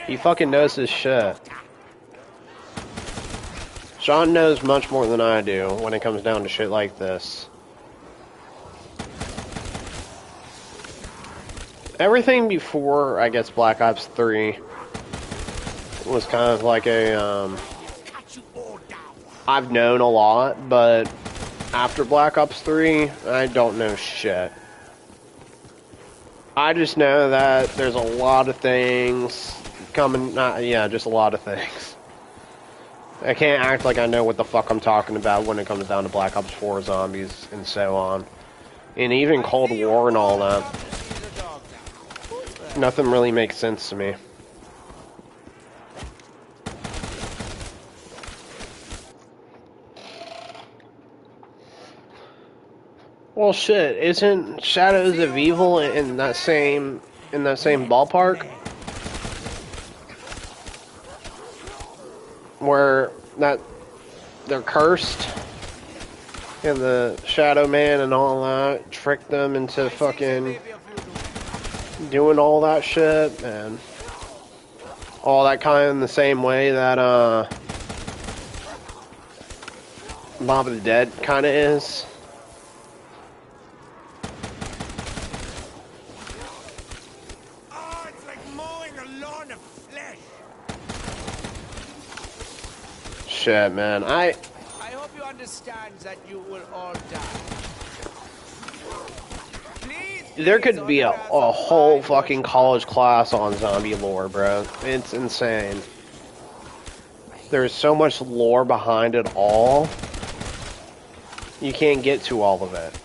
He fucking knows his shit. Sean knows much more than I do when it comes down to shit like this. Everything before, I guess, Black Ops 3 was kind of like a, I've known a lot, but after Black Ops 3, I don't know shit. I just know that there's a lot of things coming, yeah, just a lot of things. I can't act like I know what the fuck I'm talking about when it comes down to Black Ops 4 zombies and so on. And even Cold War and all that. Nothing really makes sense to me. Well, shit, isn't Shadows of Evil in that same ballpark? Where they're cursed, and the Shadow Man and all that tricked them into fucking doing all that shit, and all that kind of in the same way that Mob of the Dead kind of is. Shit, man. I hope you understand that you will all die. Please, there could be a whole fucking college class on zombie lore, bro. It's insane. There's so much lore behind it all. You can't get to all of it.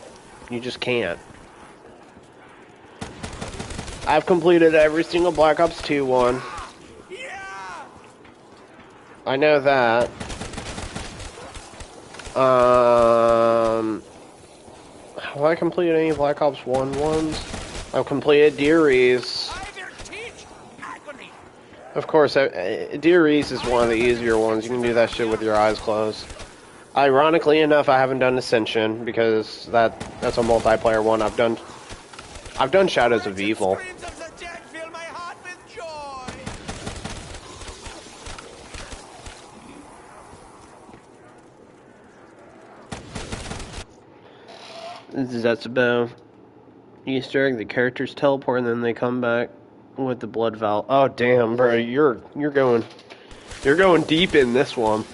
You just can't. I've completed every single Black Ops 2 one. I know that. Have I completed any Black Ops 1 ones? I've completed Deer East. Of course, Deer East is one of the easier ones. You can do that shit with your eyes closed. Ironically enough, I haven't done Ascension because that's a multiplayer one. I've done Shadows of Evil. That's about Easter egg. The characters teleport and then they come back with the blood valve. Oh damn, bro, you're going deep in this one.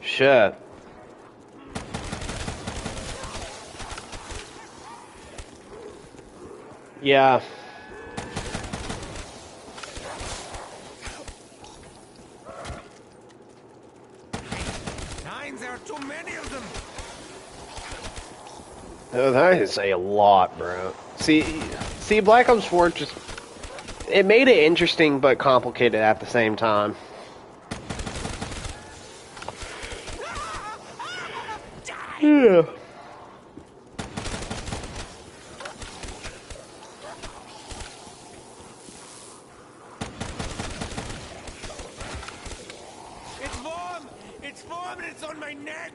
Shit. Yeah. There are too many of them. Oh, that is a lot, bro. See, Black Ops 4 just... It made it interesting but complicated at the same time. Yeah. It's warm! It's warm and it's on my neck!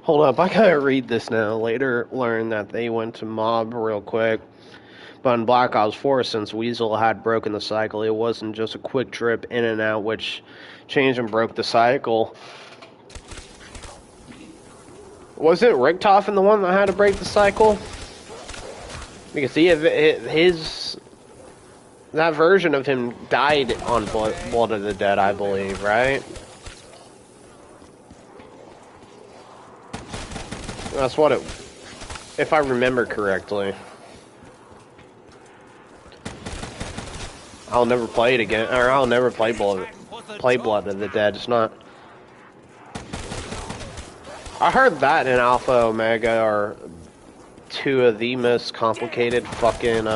Hold up, I gotta read this now. Later learned that they went to mob real quick. But in Black Ops 4, since Weasel had broken the cycle, it wasn't just a quick trip in and out, which changed and broke the cycle. Wasn't Richtofen the one that had to break the cycle? Because that version of him died on Blood of the Dead, I believe, right? That's what if I remember correctly. I'll never play it again, or I'll never play Blood of the Dead. It's not. I heard that and Alpha Omega are two of the most complicated fucking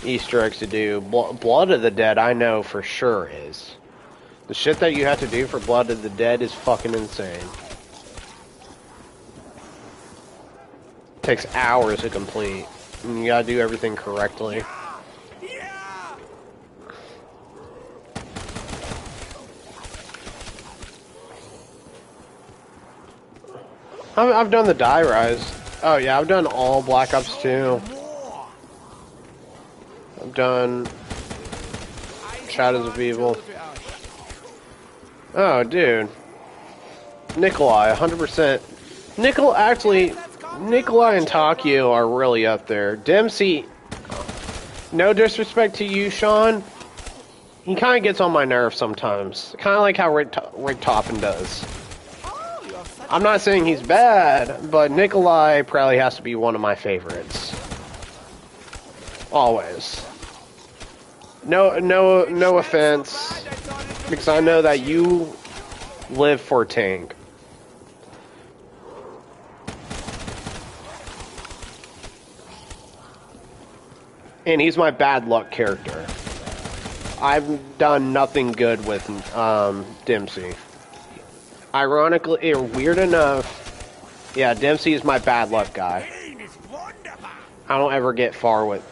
Easter eggs to do. Blood of the Dead, I know for sure is. The shit that you have to do for Blood of the Dead is fucking insane. Takes hours to complete, and you gotta do everything correctly. I've done the Die Rise. Oh yeah, I've done all Black Ops 2. I've done Shadows of Evil. Oh, dude. Nikolai, 100%. Nikolai and Takio are really up there. Dempsey, no disrespect to you, Sean. He kind of gets on my nerves sometimes. Kind of like how Richtofen does. I'm not saying he's bad, but Nikolai probably has to be one of my favorites. Always. No offense, because I know that you live for tank. And he's my bad luck character. I've done nothing good with Dempsey. Ironically, or weird enough, yeah, Dempsey is my bad luck guy. I don't ever get far with...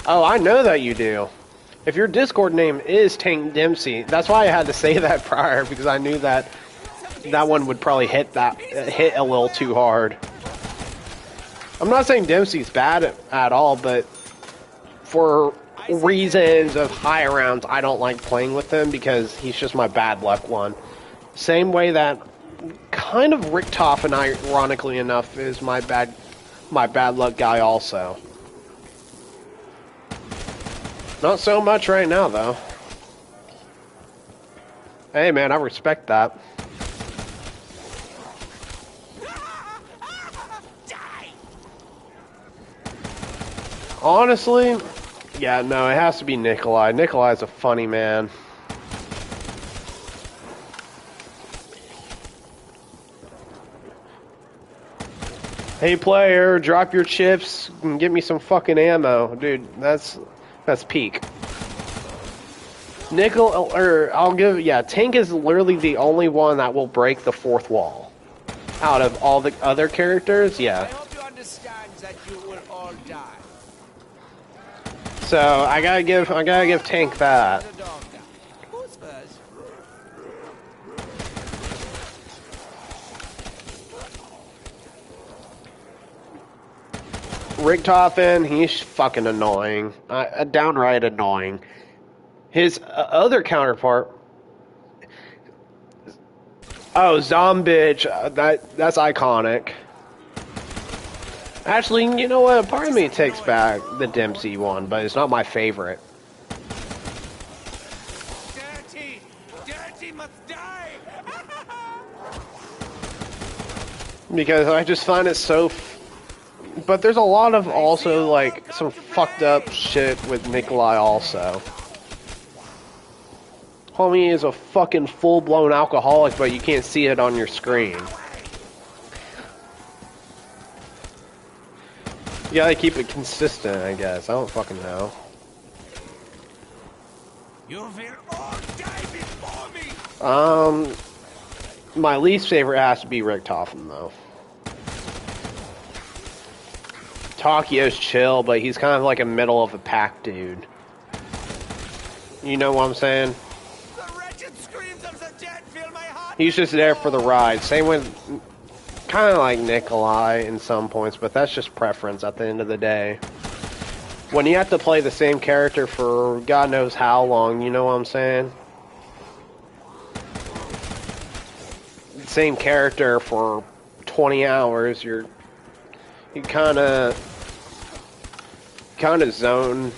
Oh, I know that you do. If your Discord name is Tank Dempsey, that's why I had to say that prior, because I knew that that one would probably hit a little too hard. I'm not saying Dempsey's bad at all, but for reasons of high rounds, I don't like playing with him because he's just my bad luck one. Same way that kind of Richtofen, ironically enough, is my bad luck guy also. Not so much right now, though. Hey, man, I respect that. Honestly, yeah, no, it has to be Nikolai. Nikolai's a funny man. Hey, player, drop your chips and get me some fucking ammo. Dude, that's peak. Tank is literally the only one that will break the fourth wall. Out of all the other characters, yeah. I hope you understand that you will all die. So I gotta give Tank that. Who's first? Richtofen, he's fucking annoying. Downright annoying. His other counterpart... Oh, Zombitch, that's iconic. Actually, you know what? Part of me takes back the Dempsey one, but it's not my favorite. Dirty must die. Because I just find it so... But there's a lot of also, like, some fucked up shit with Nikolai also. Homie is a fucking full-blown alcoholic, but you can't see it on your screen. You gotta keep it consistent, I guess. I don't fucking know. You will all die before me. My least favorite has to be Richtofen, though. Takio's chill, but he's kind of like a middle of the pack dude. You know what I'm saying? The wretched screams of the dead fill my heart. He's just there for the ride. Same with, kind of like Nikolai in some points, but that's just preference at the end of the day. When you have to play the same character for God knows how long, you know what I'm saying? Same character for 20 hours, you kind of zone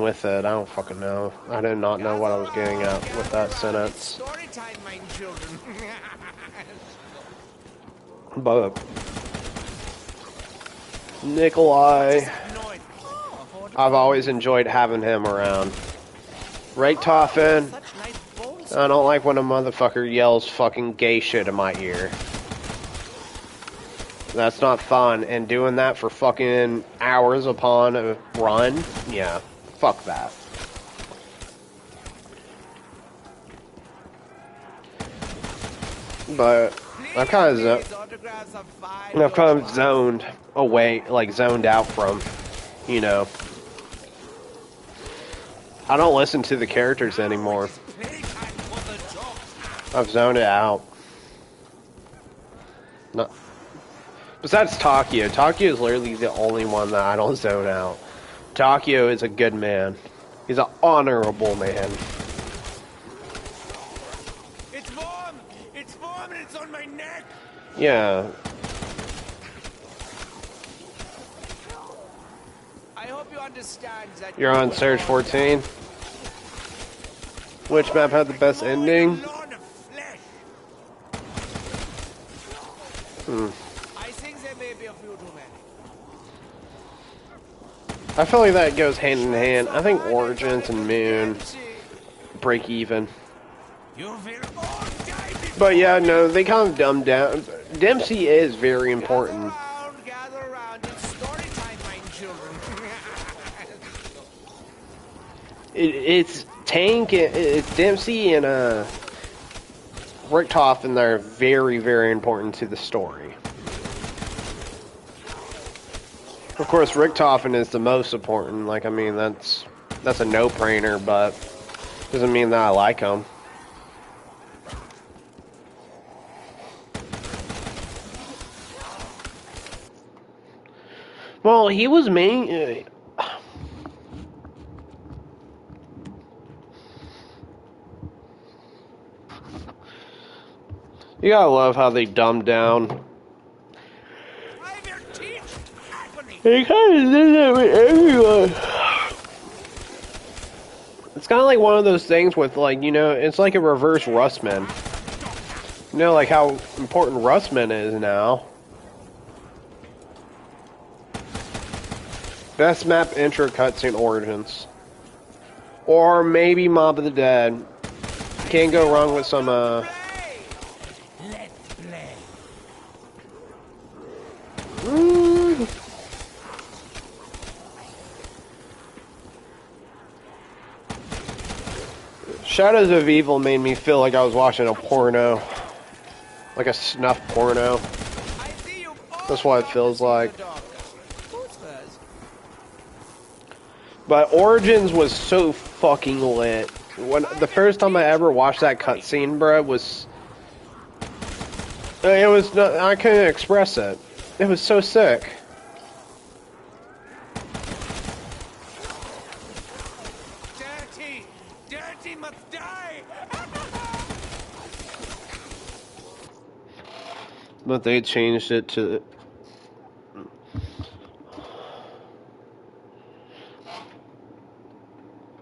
with it. I don't fucking know. I did not know what I was getting at with that sentence. Story time, my children. But Nikolai, I've always enjoyed having him around. Richtofen, I don't like when a motherfucker yells fucking gay shit in my ear. That's not fun, and doing that for fucking hours upon a run, yeah, fuck that. But I've kind of zoned away, like zoned out from, you know. I don't listen to the characters anymore. I've zoned it out. No. Besides Takio. Takio is literally the only one that I don't zone out. Takio is a good man. He's an honorable man. It's warm! It's warm and it's on my neck! Yeah. I hope you understand that You're on Surge 14. Which map had the best ending? I think there may be a few too many. I feel like that goes hand in hand. I think Origins and Moon break even. But yeah, no, they kind of dumbed down. Dempsey is very important. Gather around. It's story time, my children. It's Tank, it's Dempsey and Richtofen. They're very, very important to the story. Of course, Richtofen is the most important. Like, I mean, that's a no-brainer, but doesn't mean that I like him. Well, he was main. You gotta love how they dumbed down. They kind of did that with everyone. It's kind of like one of those things with, like, you know, it's like a reverse Rustman. You know, like how important Rustman is now. Best map intro cutscene Origins. Or maybe Mob of the Dead. Can't go wrong with some, Let's play. Shadows of Evil made me feel like I was watching a porno. Like a snuff porno. That's what it feels like. But Origins was so fucking lit. When the first time I ever watched that cutscene, bro, was... It was not, I couldn't express it. It was so sick. Dirty must die. But they changed it to...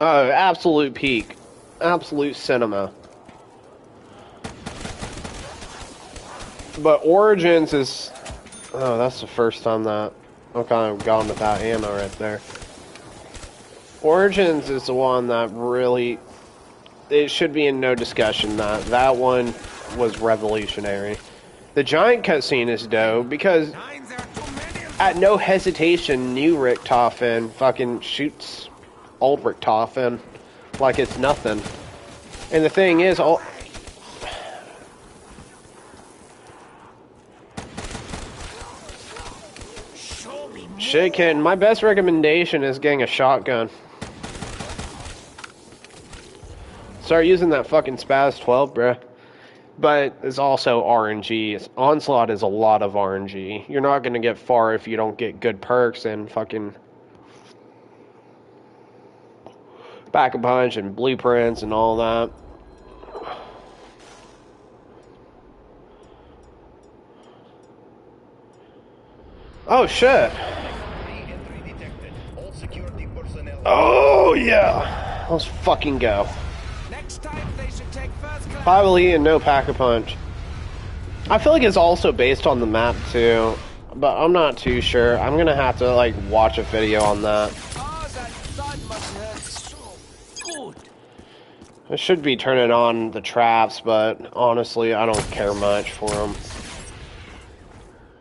Oh, absolute peak. Absolute cinema. But Origins is... Oh, that's the first time that I've kind of gone with that ammo right there. Origins is the one that really... It should be in no discussion that that one was revolutionary. The giant cutscene is dope because at no hesitation, new Richtofen fucking shoots old Richtofen like it's nothing. And the thing is, all... Shit, kid, my best recommendation is getting a shotgun. Start using that fucking Spaz 12, bruh. But it's also RNG. Onslaught is a lot of RNG. You're not gonna get far if you don't get good perks and fucking Pack-a-Punch and blueprints and all that. Oh shit. Oh yeah. Let's fucking go. Next time they should take first class. 5 elite and no Pack-a-Punch. I feel like it's also based on the map too, but I'm not too sure. I'm gonna have to like watch a video on that. Oh, that thud must hurt so good. I should be turning on the traps, but honestly, I don't care much for them.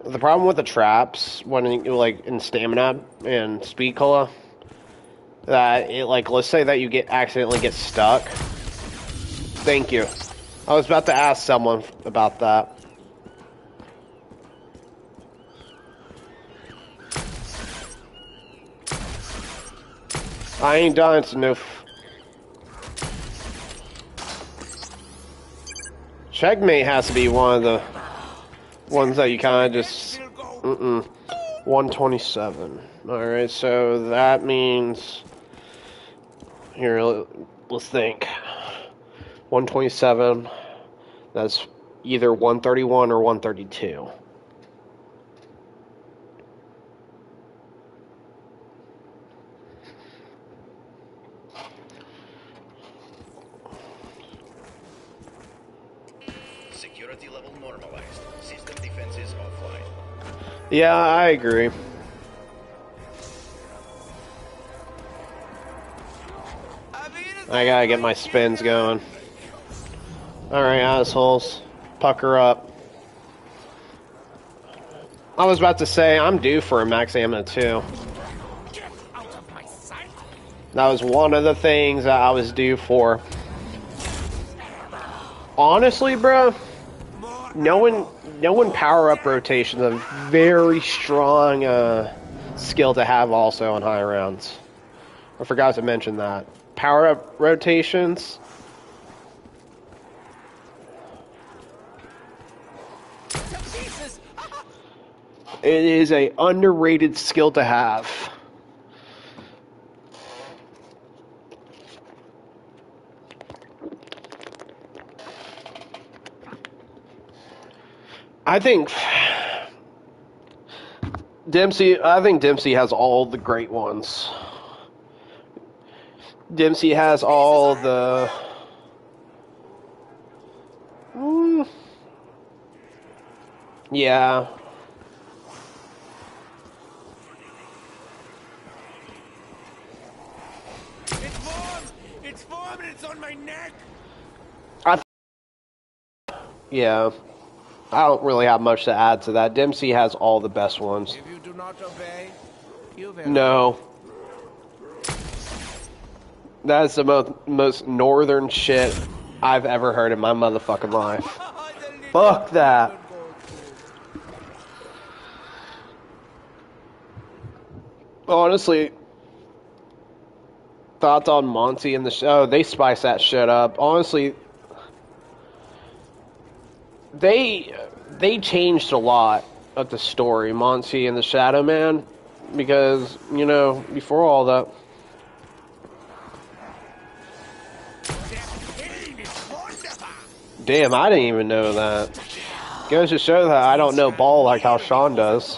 The problem with the traps, when you, like, in stamina and speed cola, that it, like, let's say that you accidentally get stuck. Thank you. I was about to ask someone about that. I ain't done. It's no. Checkmate has to be one of the ones that you kind of just... 127. Alright, so that means... Here, let's think. 127. That's either 131 or 132. Security level normalized. System defenses offline. Yeah, I agree. I gotta get my spins going. Alright, assholes. Pucker up. I was about to say, I'm due for a max ammo too. Get out of my sight! That was one of the things that I was due for. Honestly, bro, knowing power-up rotation is a very strong skill to have also on high rounds. I forgot to mention that. Power-up rotations. It is a underrated skill to have. I think Dempsey has all the great ones. Dempsey has all the yeah. It's warm and it's on my neck! Yeah. I don't really have much to add to that. Dempsey has all the best ones. If you do not obey, you will. No. That is the most northern shit I've ever heard in my motherfucking life. Fuck that. Honestly, thoughts on Monty and the show? They spice that shit up. Honestly, they changed a lot of the story, Monty and the Shadow Man, because, you know, before all that. Damn, I didn't even know that. Goes to show that I don't know ball like how Sean does.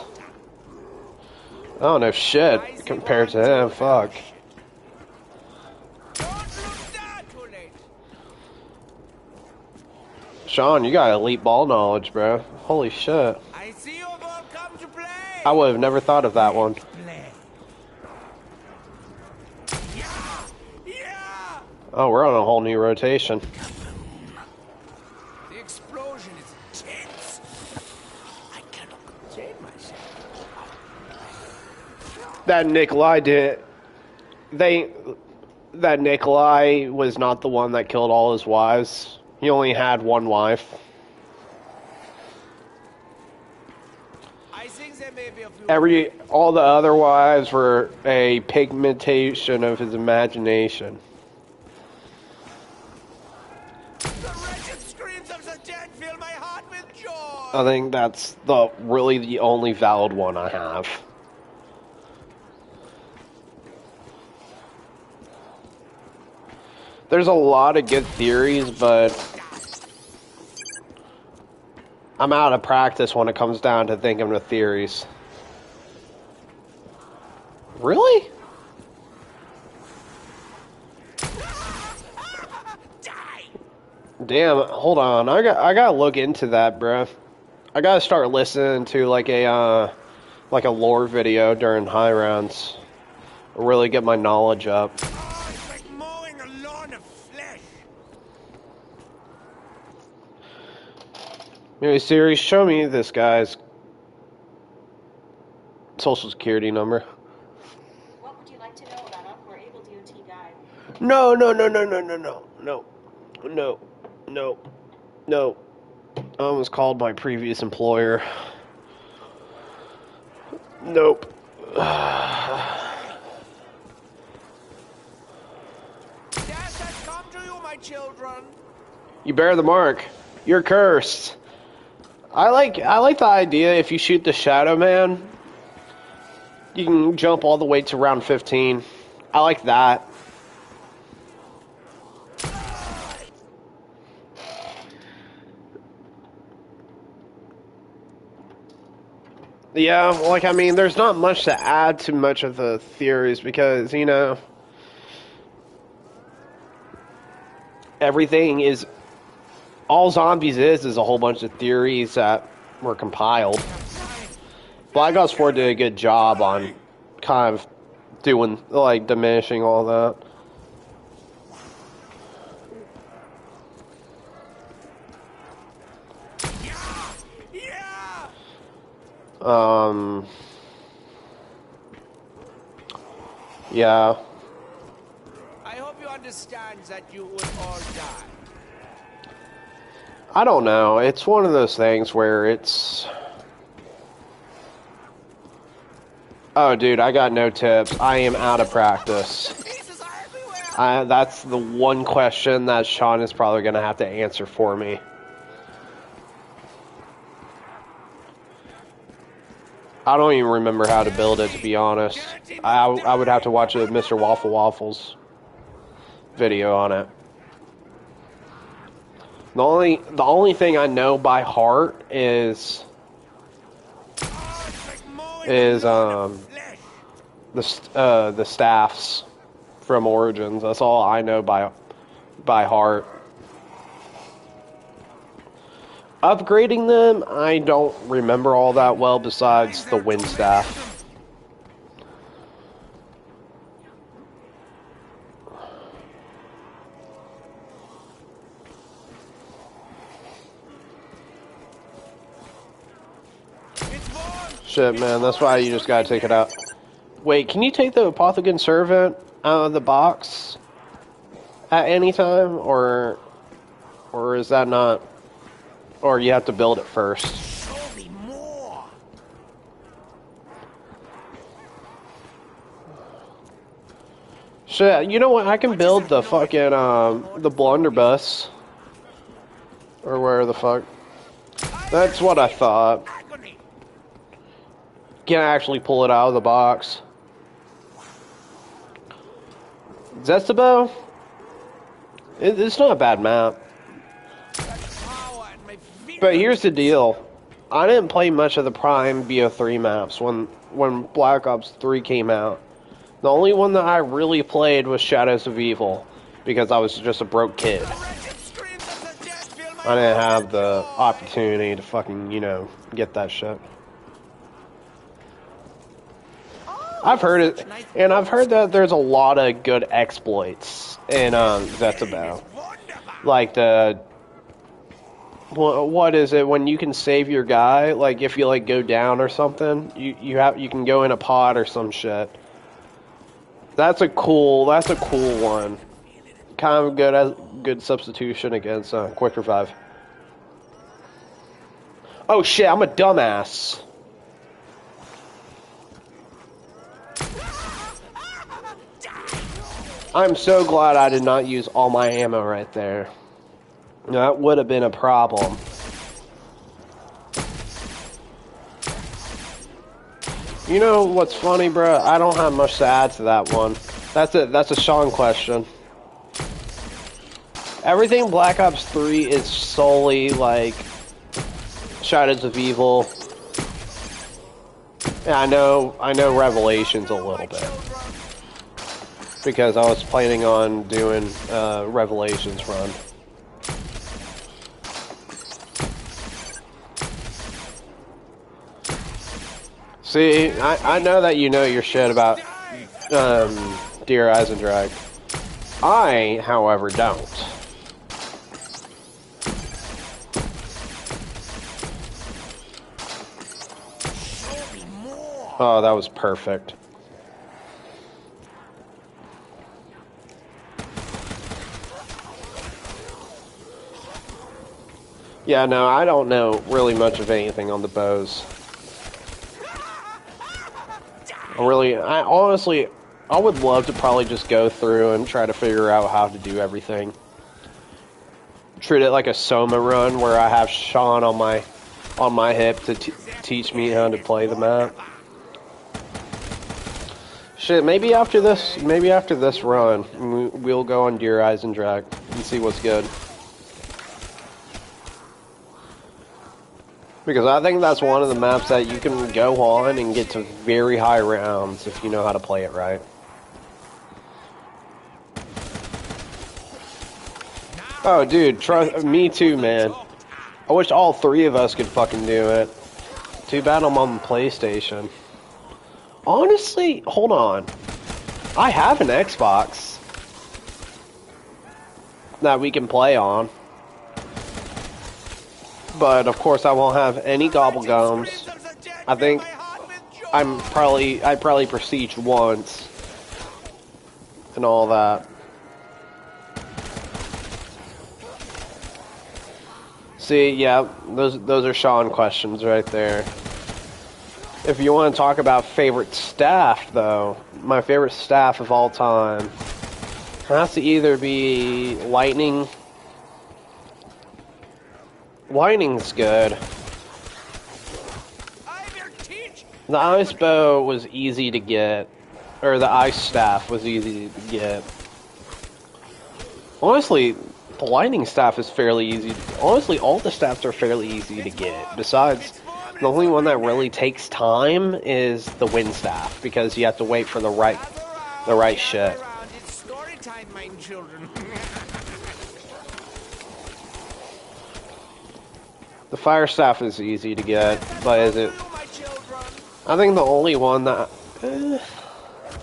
I don't know shit compared to him, fuck. Sean, you got elite ball knowledge, bro. Holy shit. I see you all come to play. I would have never thought of that one. Yeah. Oh, we're on a whole new rotation. The explosion is intense. I cannot contain myself. That Nikolai was not the one that killed all his wives. He only had one wife. I think there may be a few All the other wives were a pigmentation of his imagination. The wretched screams of the dead fill my heart with joy. I think that's really the only valid one I have. There's a lot of good theories, but I'm out of practice when it comes down to thinking of theories. Really? Damn, hold on. I gotta look into that, bruh. I gotta start listening to like a lore video during high rounds. Really get my knowledge up. Maybe Siri, show me this guy's social security number. What would you like to know about our We're Able DOT guide? No. I almost called my previous employer. Nope. Death has come to you, my children. You bear the mark. You're cursed. I like the idea if you shoot the Shadow Man, you can jump all the way to round 15. I like that. Yeah, like, I mean, there's not much to add to much of the theories because, you know, everything is... All Zombies is a whole bunch of theories that were compiled. Black Ops 4 did a good job on kind of doing, like, diminishing all that. Um, yeah. I hope you understand that you will all die. I don't know. It's one of those things where it's... Oh, dude, I got no tips. I am out of practice. Pieces are everywhere. That's the one question that Sean is probably going to have to answer for me. I don't even remember how to build it, to be honest. I would have to watch a Mr. Waffle Waffles video on it. The only thing I know by heart is the staffs from Origins. That's all I know by heart. Upgrading them, I don't remember all that well besides the wind staff. Shit, man, that's why you just gotta take it out. Wait, can you take the Apothegm Servant out of the box at any time, or is that not... Or you have to build it first? Show me more. Shit, you know what? I can build the fucking, the blunderbuss. Or where the fuck. That's what I thought. Can I actually pull it out of the box? Zestabo? It's not a bad map. But here's the deal. I didn't play much of the Prime BO3 maps when Black Ops 3 came out. The only one that I really played was Shadows of Evil, because I was just a broke kid. I didn't have the opportunity to fucking, you know, get that shit. I've heard it, and I've heard that there's a lot of good exploits in Zestabo. Like the... What is it when you can save your guy? Like if you like go down or something, you can go in a pod or some shit. That's a cool one. Kind of good substitution against quick revive. Oh shit! I'm a dumbass. I'm so glad I did not use all my ammo right there. That would have been a problem. You know what's funny, bro? I don't have much to add to that one. That's a Sean question. Everything Black Ops 3 is solely like Shadows of Evil. Yeah, I know Revelations a little bit. Because I was planning on doing Revelations run. See, I know that you know your shit about Dear Eisendrag. I, however, don't. Oh, that was perfect. Yeah, no, I don't know really much of anything on the bows. Honestly, I would love to probably just go through and try to figure out how to do everything. Treat it like a Soma run where I have Sean on my hip to teach me how to play the map. Shit, maybe after this run, we'll go on Dear Eisendrag and see what's good. Because I think that's one of the maps that you can go on and get to very high rounds if you know how to play it right. Oh, dude, me too, man. I wish all three of us could fucking do it. Too bad I'm on the PlayStation. Honestly, hold on. I have an Xbox that we can play on. But, of course, I won't have any gobblegums. I think I probably prestiged once and all that. See, yeah, those are Sean questions right there. If you want to talk about favorite staff, though, my favorite staff of all time has to either be Lightning. Lightning's good. The ice bow was easy to get, or the ice staff was easy to get. Honestly, the lightning staff is fairly easy. Honestly, all the staffs are fairly easy to get. Besides, the only one that really takes time is the wind staff, because you have to wait for the right shit. It's story time, my children. The fire staff is easy to get, but is it? I think the only one that. You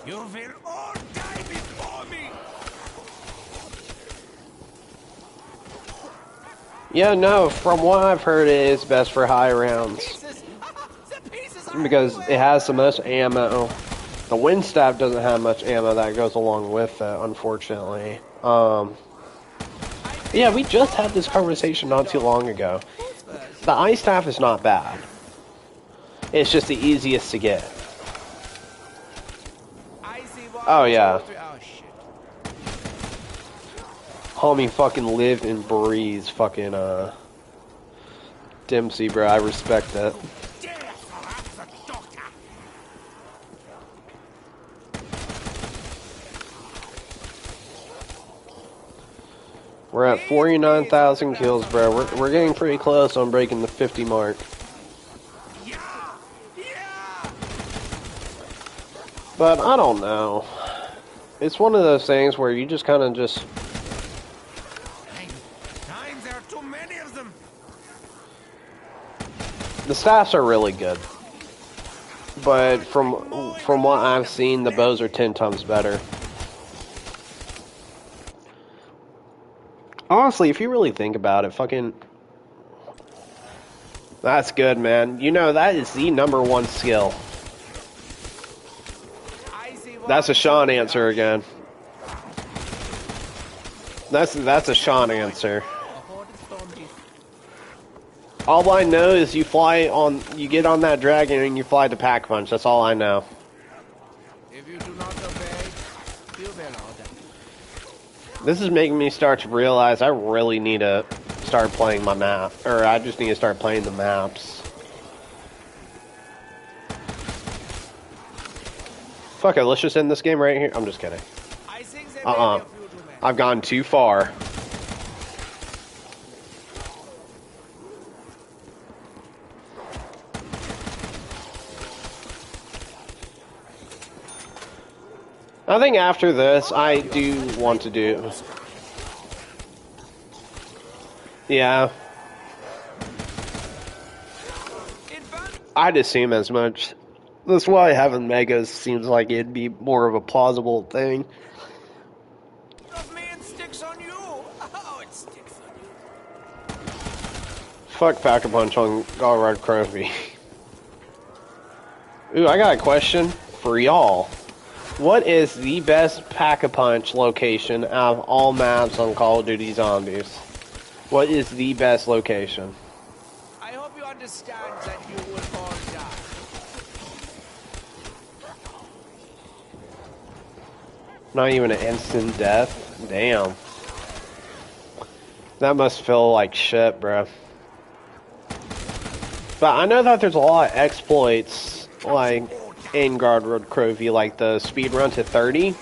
will all die before me. Yeah, no, from what I've heard, it is best for high rounds. Because it has the most ammo. The wind staff doesn't have much ammo that goes along with it, unfortunately. Yeah, we just had this conversation not too long ago. The ice staff is not bad. It's just the easiest to get. Oh, yeah. Homie fucking lived and breathes fucking, Dempsey, bro. I respect that. We're at 49,000 kills, bro. We're getting pretty close on breaking the 50 mark. But I don't know. It's one of those things where you just kind of just. Times there are too many of them. The staffs are really good, but from what I've seen, the bows are 10 times better. Honestly, if you really think about it, fucking. That's good, man. You know, that is the #1 skill. That's a Sean answer again. That's a Sean answer. All I know is you get on that dragon and you fly to Pack Punch. That's all I know. If you do not obey, you will not. This is making me start to realize I really need to start playing my map, or I just need to start playing the maps. Fuck it, let's just end this game right here. I'm just kidding. I've gone too far. I think after this, I do want to do. Yeah. I'd assume as much. That's why having megas seems like it'd be more of a plausible thing. Fuck Pack-a-Punch on Galrod Croby. Ooh, I got a question for y'all. What is the best Pack-a-Punch location out of all maps on Call of Duty Zombies? What is the best location? I hope you understand that you will all die. Not even an instant death? Damn. That must feel like shit, bro. But I know that there's a lot of exploits, like, in Guard Road Crovi, like the speed run to 30.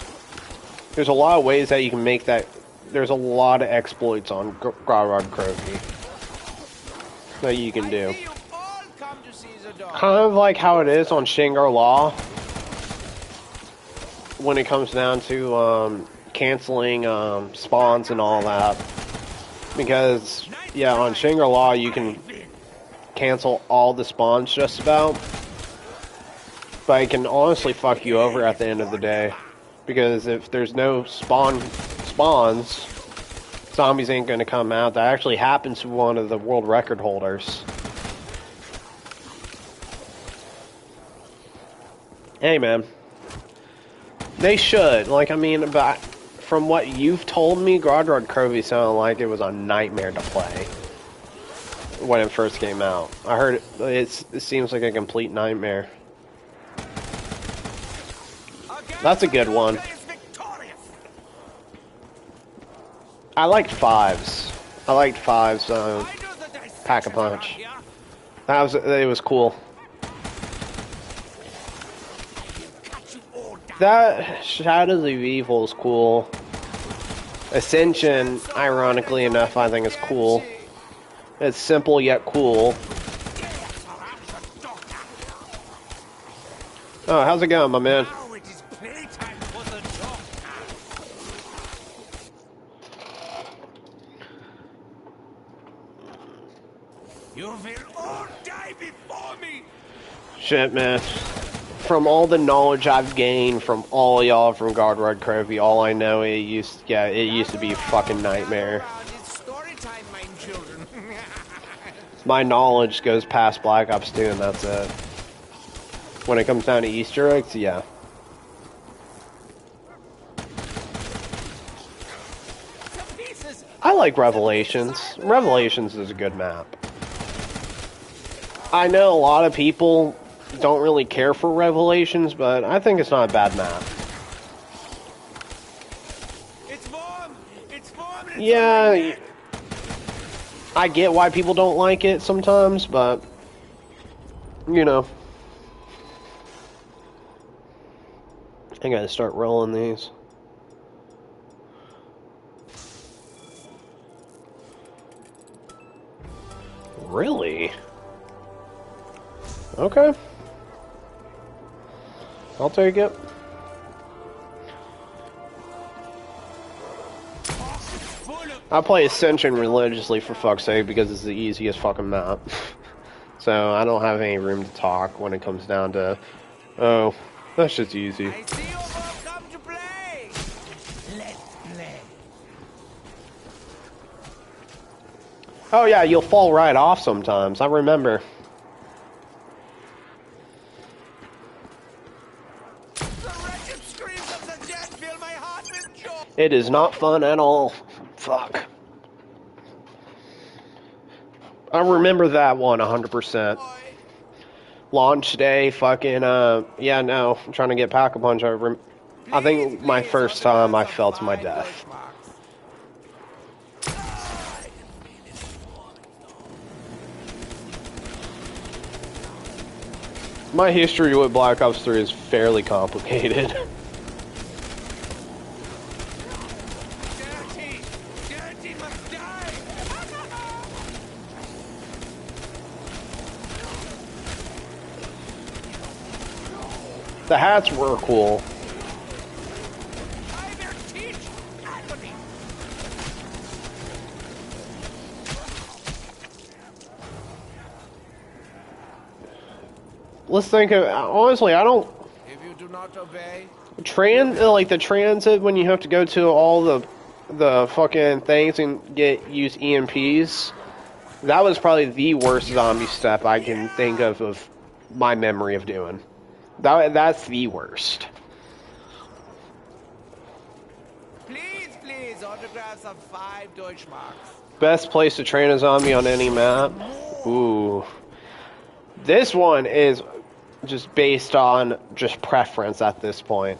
There's a lot of ways that you can make that. There's a lot of exploits on Guard Road Crovi that you can do. Kind of like how it is on Shangri-La when it comes down to canceling spawns and all that. Because, yeah, on Shangri-La you can cancel all the spawns just about. But it can honestly fuck you over at the end of the day. Because if there's no spawns, zombies ain't gonna come out. That actually happens to one of the world record holders. Hey, man. They should. Like, I mean, but from what you've told me, Godrod Crovey sounded like it was a nightmare to play when it first came out. I heard it seems like a complete nightmare. That's a good one. I liked Fives. I liked Fives, Pack-a-Punch. It was cool. That Shadows of Evil is cool. Ascension, ironically enough, I think is cool. It's simple yet cool. Oh, how's it going, my man? You will all die before me. Shit, man. From all the knowledge I've gained from all y'all from Godrod Crovey, all I know it used to be a fucking nightmare. It's story time, my children. My knowledge goes past Black Ops 2 and that's it. When it comes down to Easter eggs, yeah. I like Revelations. Revelations is a good map. I know a lot of people don't really care for Revelations, but I think it's not a bad map. It's warm. It's warm. It's Yeah, I get why people don't like it sometimes, but you know, I gotta start rolling these. Really? Okay. I'll take it. I play Ascension religiously for fuck's sake because it's the easiest fucking map. So I don't have any room to talk when it comes down to, oh, that's just easy. I see you all come to play. Let's play. Oh yeah, you'll fall right off sometimes. I remember. It is not fun at all. Fuck. I remember that one 100%. Launch day, fucking, yeah, no. I'm trying to get Pack-a-Punch. I think my first time I fell to my death. My history with Black Ops 3 is fairly complicated. The hats were cool. Let's think of, honestly, I don't, If you do not obey, like the transit when you have to go to all the fucking things and use EMPs, that was probably the worst zombie step I can think of my memory of doing. That's the worst. please, autographs of 5 Deutschmarks. Best place to train a zombie on any map? Ooh. This one is just based on just preference at this point.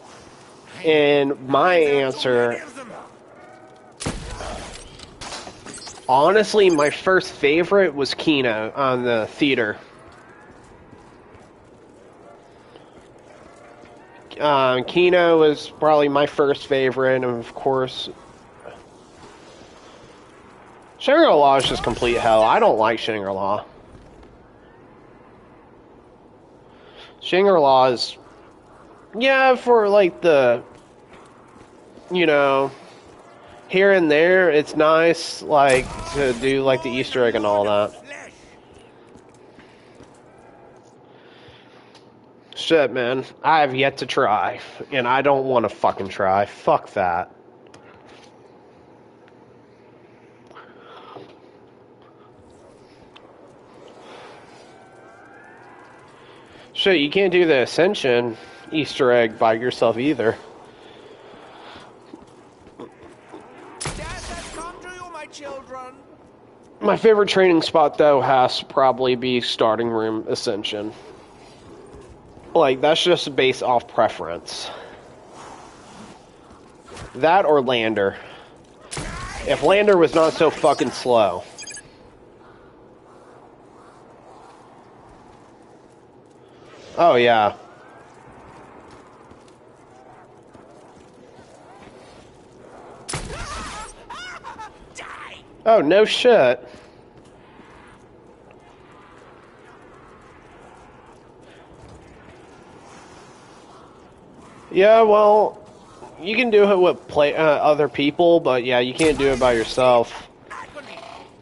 And my answer, honestly, my first favorite was Kino on the theater. Kino was probably my first favorite, and of course, Shangri-La is just complete hell. I don't like Shangri-La. Shangri-La is, yeah, for like the, you know, here and there, it's nice, like, to do like the Easter egg and all that. Shit, man. I have yet to try, and I don't want to fucking try. Fuck that. Shit, you can't do the Ascension. Easter egg by yourself either. Death has come to you, my children. My favorite training spot, though, has to probably be starting room Ascension. Like, that's just based off preference. That or Lander. If Lander was not so fucking slow. Oh, yeah. Oh, no shit. Yeah, well, you can do it with other people, but yeah, you can't do it by yourself.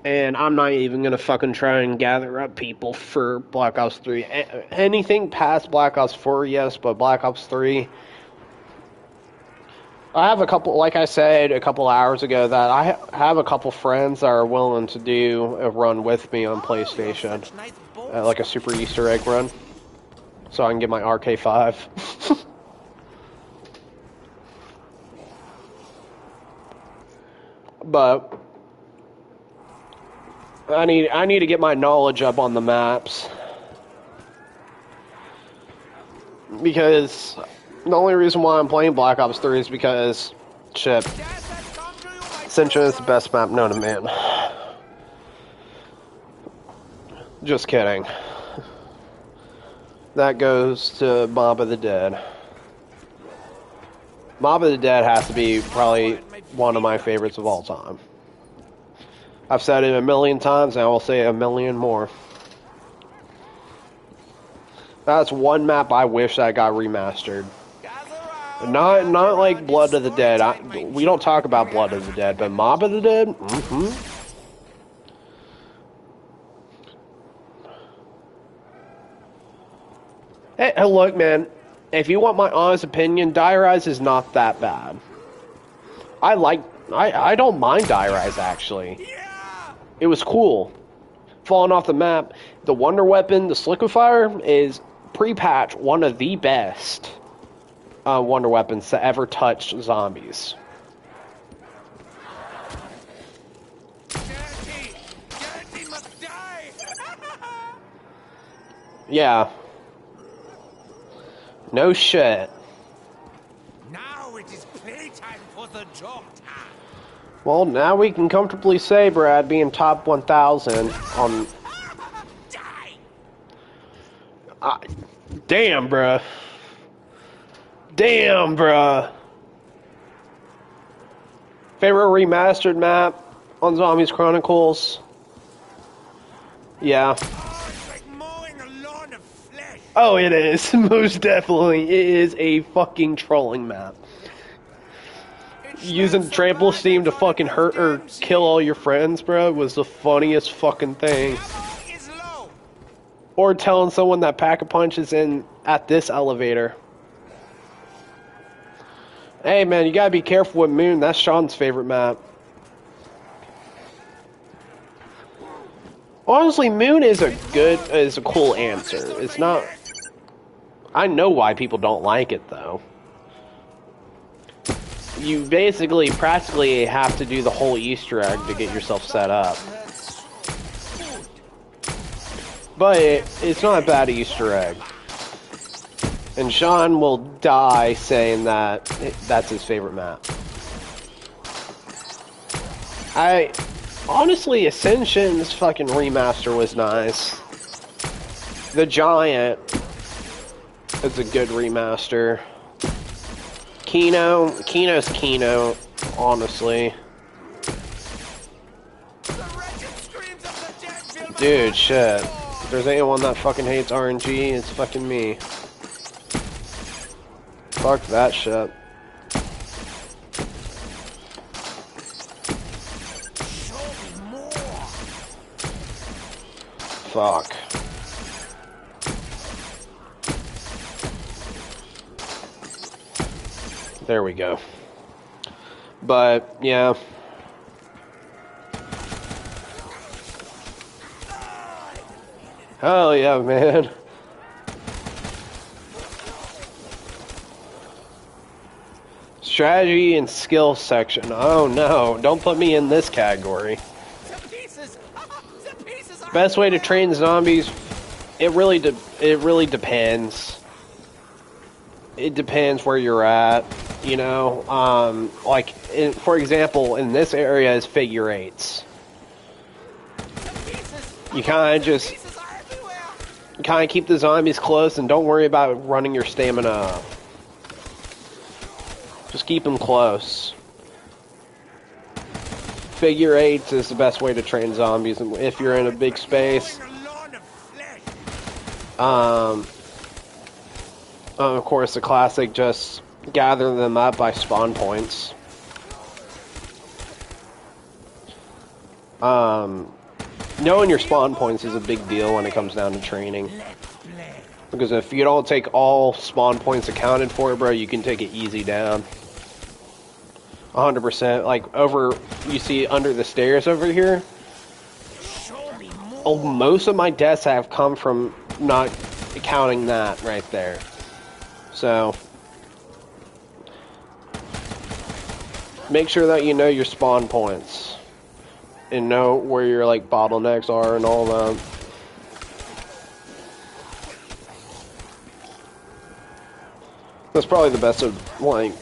And I'm not even gonna fucking try and gather up people for Black Ops 3. Anything past Black Ops 4, yes, but Black Ops 3... I have a couple, like I said a couple hours ago, that I have a couple friends that are willing to do a run with me on PlayStation. Like a super Easter egg run. So I can get my RK5. But I need to get my knowledge up on the maps. Because the only reason why I'm playing Black Ops 3 is because, shit, Ascension is the best map known to man. Just kidding. That goes to Mob of the Dead. Mob of the Dead has to be probably one of my favorites of all time. I've said it a million times, and I will say it a million more. That's one map I wish that got remastered. Not like Blood of the Dead. We don't talk about Blood of the Dead, but Mob of the Dead? Mm-hmm. Hey, look, man. If you want my honest opinion, Die Rise is not that bad. I don't mind Die Rise, actually. It was cool. Falling off the map. The Wonder Weapon, the Sliquifier, is pre-patch one of the best Wonder Weapons to ever touch zombies. Dirty must die. Yeah. No shit. Now it is playtime for the Jota. Well, now we can comfortably say, Brad, being top 1,000 on... damn, bruh. Damn, bruh. Favorite remastered map on Zombies Chronicles? Yeah. Oh, it's like mowing a lawn of flesh. Oh, it is. Most definitely. It is a fucking trolling map. Using trample steam to fucking hurt or kill all your friends, bro, was the funniest fucking thing. Or telling someone that Pack-a-Punch is in at this elevator. Hey man, you gotta be careful with Moon. That's Sean's favorite map. Honestly, Moon is a cool answer. It's not... I know why people don't like it though. You basically, practically have to do the whole Easter egg to get yourself set up. But it's not a bad Easter egg. And Sean will die saying that that's his favorite map. Honestly, Ascension's fucking remaster was nice. The Giant is a good remaster. Kino's Kino, honestly. Dude, shit. If there's anyone that fucking hates RNG, it's fucking me. Fuck that shit. Fuck. There we go. But, yeah. Hell yeah, man. Strategy and skill section. Oh no, don't put me in this category. The pieces! The pieces are Best way to everywhere! train zombies, it really depends. It depends where you're at, you know. For example, in this area is figure eights. The pieces! You kind of The just pieces are everywhere! kind of keep the zombies close and don't worry about running your stamina up. Just keep them close. Figure eights is the best way to train zombies if you're in a big space. Growing a lawn of flesh. Of course, the classic, just gather them up by spawn points. Knowing your spawn points is a big deal when it comes down to training. Because if you don't take all spawn points accounted for, bro, you can take it easy down. 100%. Like, you see under the stairs over here? Show me more. Oh, most of my deaths have come from not counting that right there. So, make sure that you know your spawn points. And know where your, like, bottlenecks are and all that. That's probably the best of, like...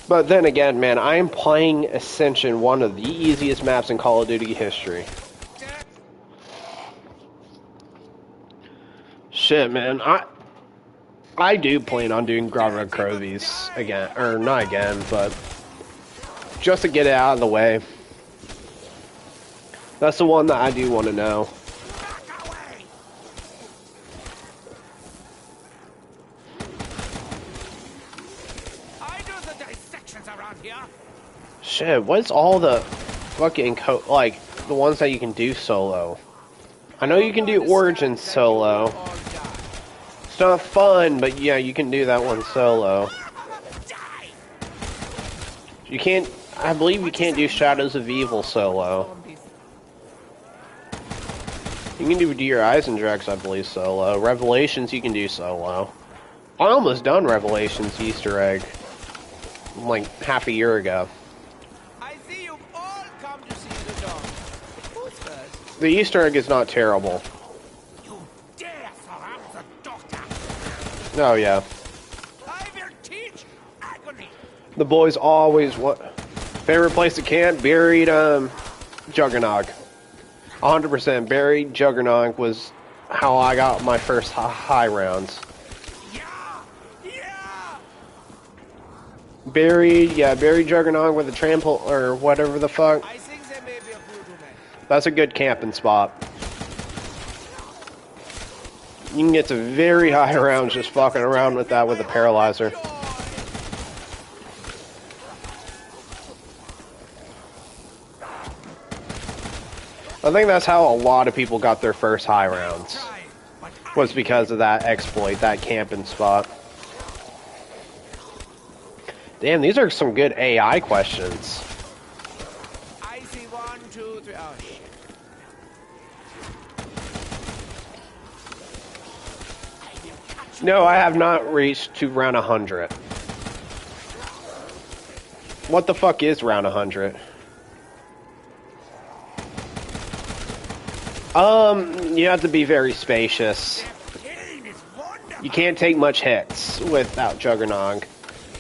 But then again, man, I am playing Ascension, one of the easiest maps in Call of Duty history. Shit, man, I do plan on doing Grotto Crovies again, or not again, but just to get it out of the way. That's the one that I do want to know. I do the dissections around here. Shit, what's all the fucking like the ones that you can do solo? I know you can do Origins solo. It's not fun, but yeah, you can do that one solo. You can't. I believe you can't do Shadows of Evil solo. You can do Dear Eisendrax, I believe, solo. Revelations, you can do solo. I almost done Revelations Easter egg, like, half a year ago. I see you've all come to see the dog. Who's first? The Easter egg is not terrible. You dare surround the doctor. Oh, yeah. I will teach agony. The boys always want... Favorite place to camp? Buried, Juggernog. 100% buried Juggernog was how I got my first high rounds. Yeah. Buried Juggernog with a trample or whatever the fuck. I think there may be a few too many. That's a good camping spot. You can get to very high rounds just fucking around with that with a paralyzer. I think that's how a lot of people got their first high rounds. Was because of that exploit, that camping spot. Damn, these are some good AI questions. I see 1, 2, 3. Oh shit. No, I have not reached to round 100. What the fuck is round 100? You have to be very spacious. You can't take much hits without Juggernog.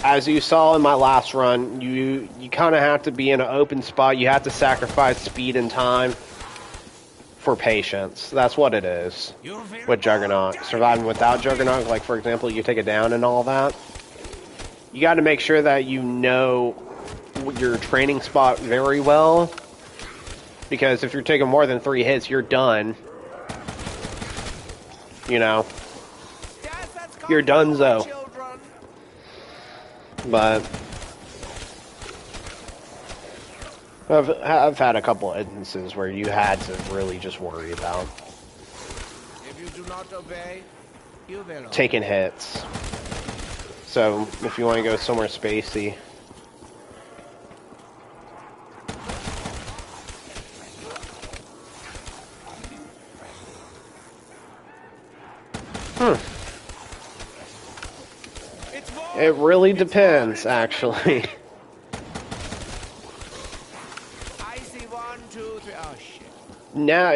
As you saw in my last run, you kind of have to be in an open spot. You have to sacrifice speed and time for patience. That's what it is with Juggernog. Surviving without Juggernog, like for example, you take it down and all that. You got to make sure that you know your training spot very well. Because if you're taking more than 3 hits, you're done. You know. You're donezo. But I've had a couple of instances where you had to really just worry about If you do not obey, you will taking hits. So if you want to go somewhere spacey. It really depends, actually. I see 1, 2, 3. Oh shit. Now,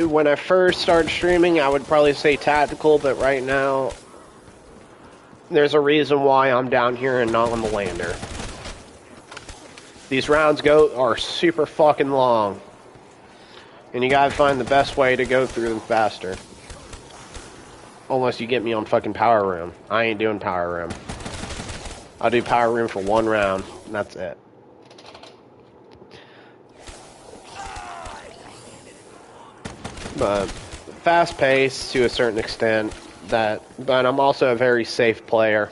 when I first started streaming, I would probably say tactical, but right now, there's a reason why I'm down here and not on the lander. These rounds are super fucking long. And you gotta find the best way to go through them faster. Unless you get me on fucking power room. I ain't doing power room. I'll do power room for 1 round, and that's it. But fast pace to a certain extent. But I'm also a very safe player.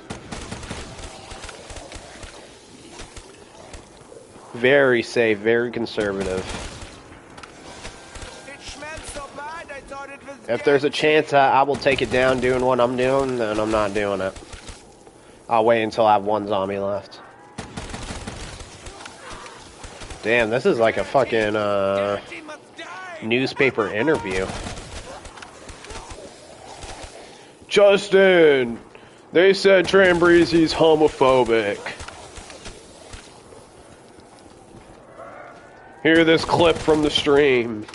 Very safe, very conservative. If there's a chance I will take it down doing what I'm doing, then I'm not doing it. I'll wait until I have 1 zombie left. Damn, this is like a fucking newspaper interview. Justin, they said Trambreezy's homophobic. Hear this clip from the stream.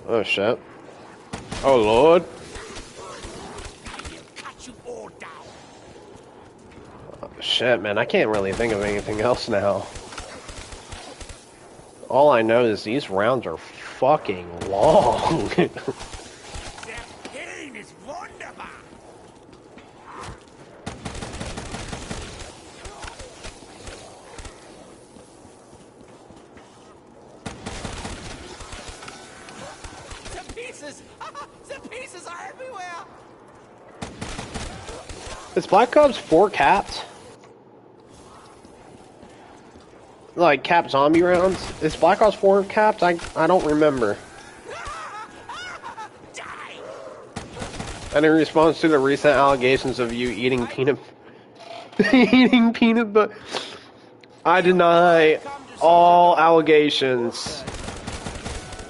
Oh shit. Oh lord. Oh, shit, man, I can't really think of anything else now. All I know is these rounds are fucking long. Is Black Ops 4 capped? Like, capped zombie rounds? Is Black Ops 4 capped? I don't remember. And in response to the recent allegations of you eating peanut... eating peanut butter... I deny all allegations.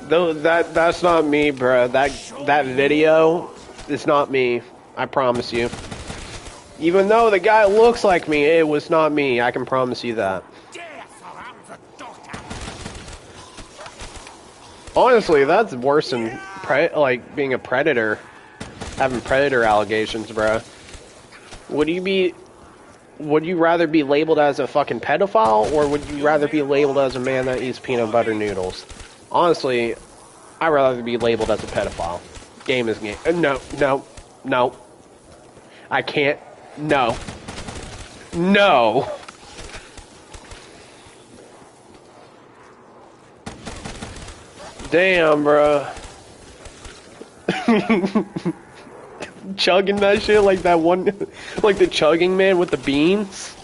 Though that's not me, bro. That video is not me. I promise you. Even though the guy looks like me, it was not me. I can promise you that. Honestly, that's worse than like being a predator, having predator allegations, bro. Would you rather be labeled as a fucking pedophile, or would you rather be labeled as a man that eats peanut butter noodles? Honestly, I'd rather be labeled as a pedophile. Game is game. No. I can't. No. No. Damn, bro. Chugging that shit like that one, like the chugging man with the beans.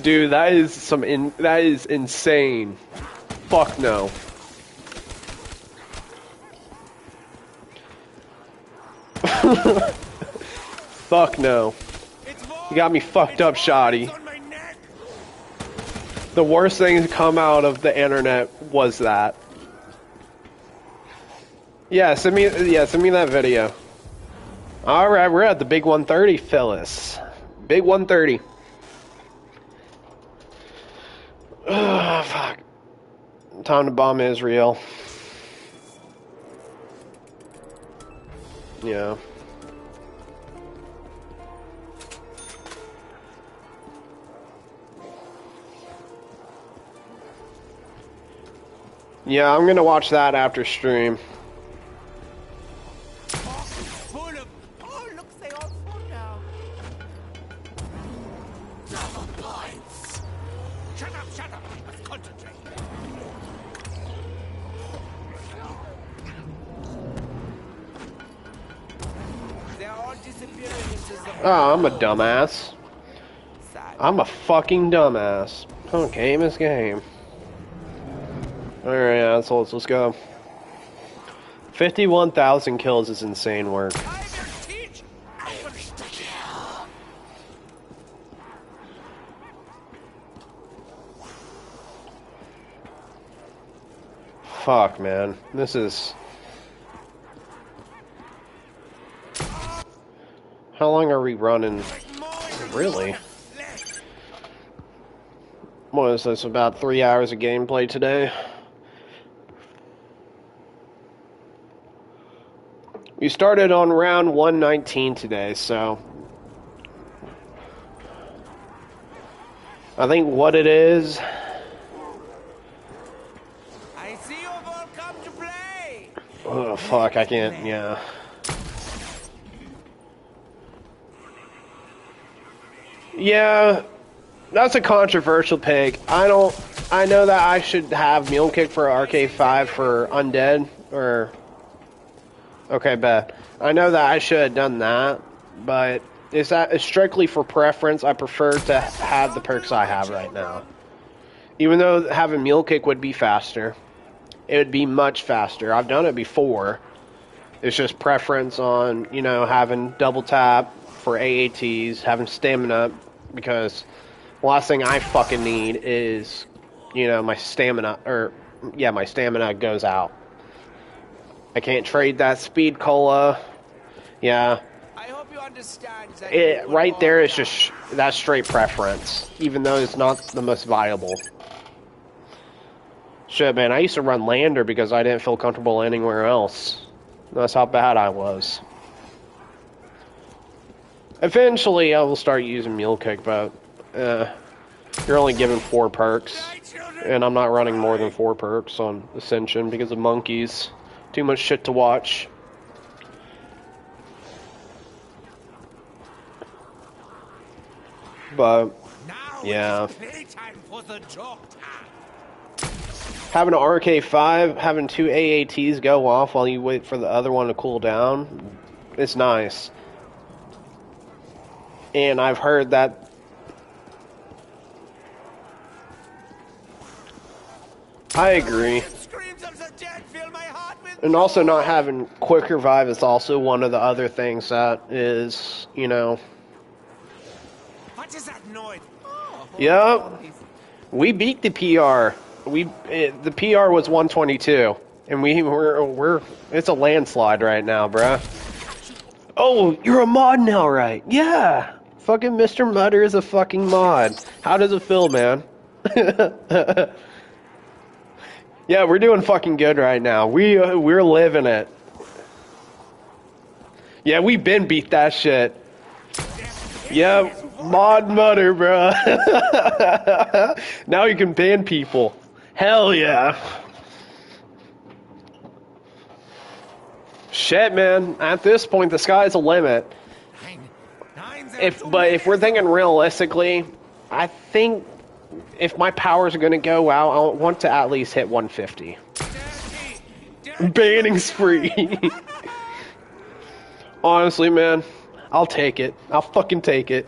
Dude, that is insane. Fuck no. Fuck no. You got me fucked up, shoddy. The worst thing to come out of the internet was that. Yeah, send me that video. Alright, we're at the big 130, Phyllis. Big 130. Ugh, fuck. Time to bomb Israel. Yeah. Yeah, I'm gonna watch that after stream. Oh, I'm a dumbass. I'm a fucking dumbass. Oh, game is game. Alright, assholes, let's go. 51,000 kills is insane work. fuck, man. This is... How long are we running? Really? What is this, about 3 hours of gameplay today? We started on round 119 today, so... I think what it is... I see you've all come to play. Oh, fuck, I can't, yeah. Yeah, that's a controversial pick. I know that I should have Mule Kick for RK5 for Undead, or... Okay, bet. I know that I should have done that, but it's strictly for preference. I prefer to have the perks I have right now. Even though having Mule Kick would be faster. It would be much faster. I've done it before. It's just preference on, you know, having double tap for AATs, having stamina, because the last thing I fucking need is, you know, my stamina, my stamina goes out. I can't trade that speed cola. Yeah. I hope you understand that Right there is just, that's straight preference, even though it's not the most viable. Shit, man, I used to run Lander because I didn't feel comfortable anywhere else. That's how bad I was. Eventually, I will start using Mule Kick, but you're only given 4 perks, and I'm not running more than 4 perks on Ascension because of monkeys. Too much shit to watch. But, yeah. Having an RK5, having 2 AATs go off while you wait for the other one to cool down, it's nice. And I've heard that... I agree. And also not having quick revive is also one of the other things that is, you know... What is that noise? Yep. We beat the PR. The PR was 122. And we're it's a landslide right now, bruh. Oh, you're a mod now, right? Yeah. Fucking Mr. Mutter is a fucking mod. How does it feel, man? Yeah, we're doing fucking good right now. We're living it. Yeah, we been beat that shit. Yeah, mod Mutter, bro. Now you can ban people. Hell yeah. Shit, man. At this point, the sky's the limit. But if we're thinking realistically, I think if my powers are going to go out, I want to at least hit 150. Banning spree. Honestly, man, I'll take it. I'll fucking take it.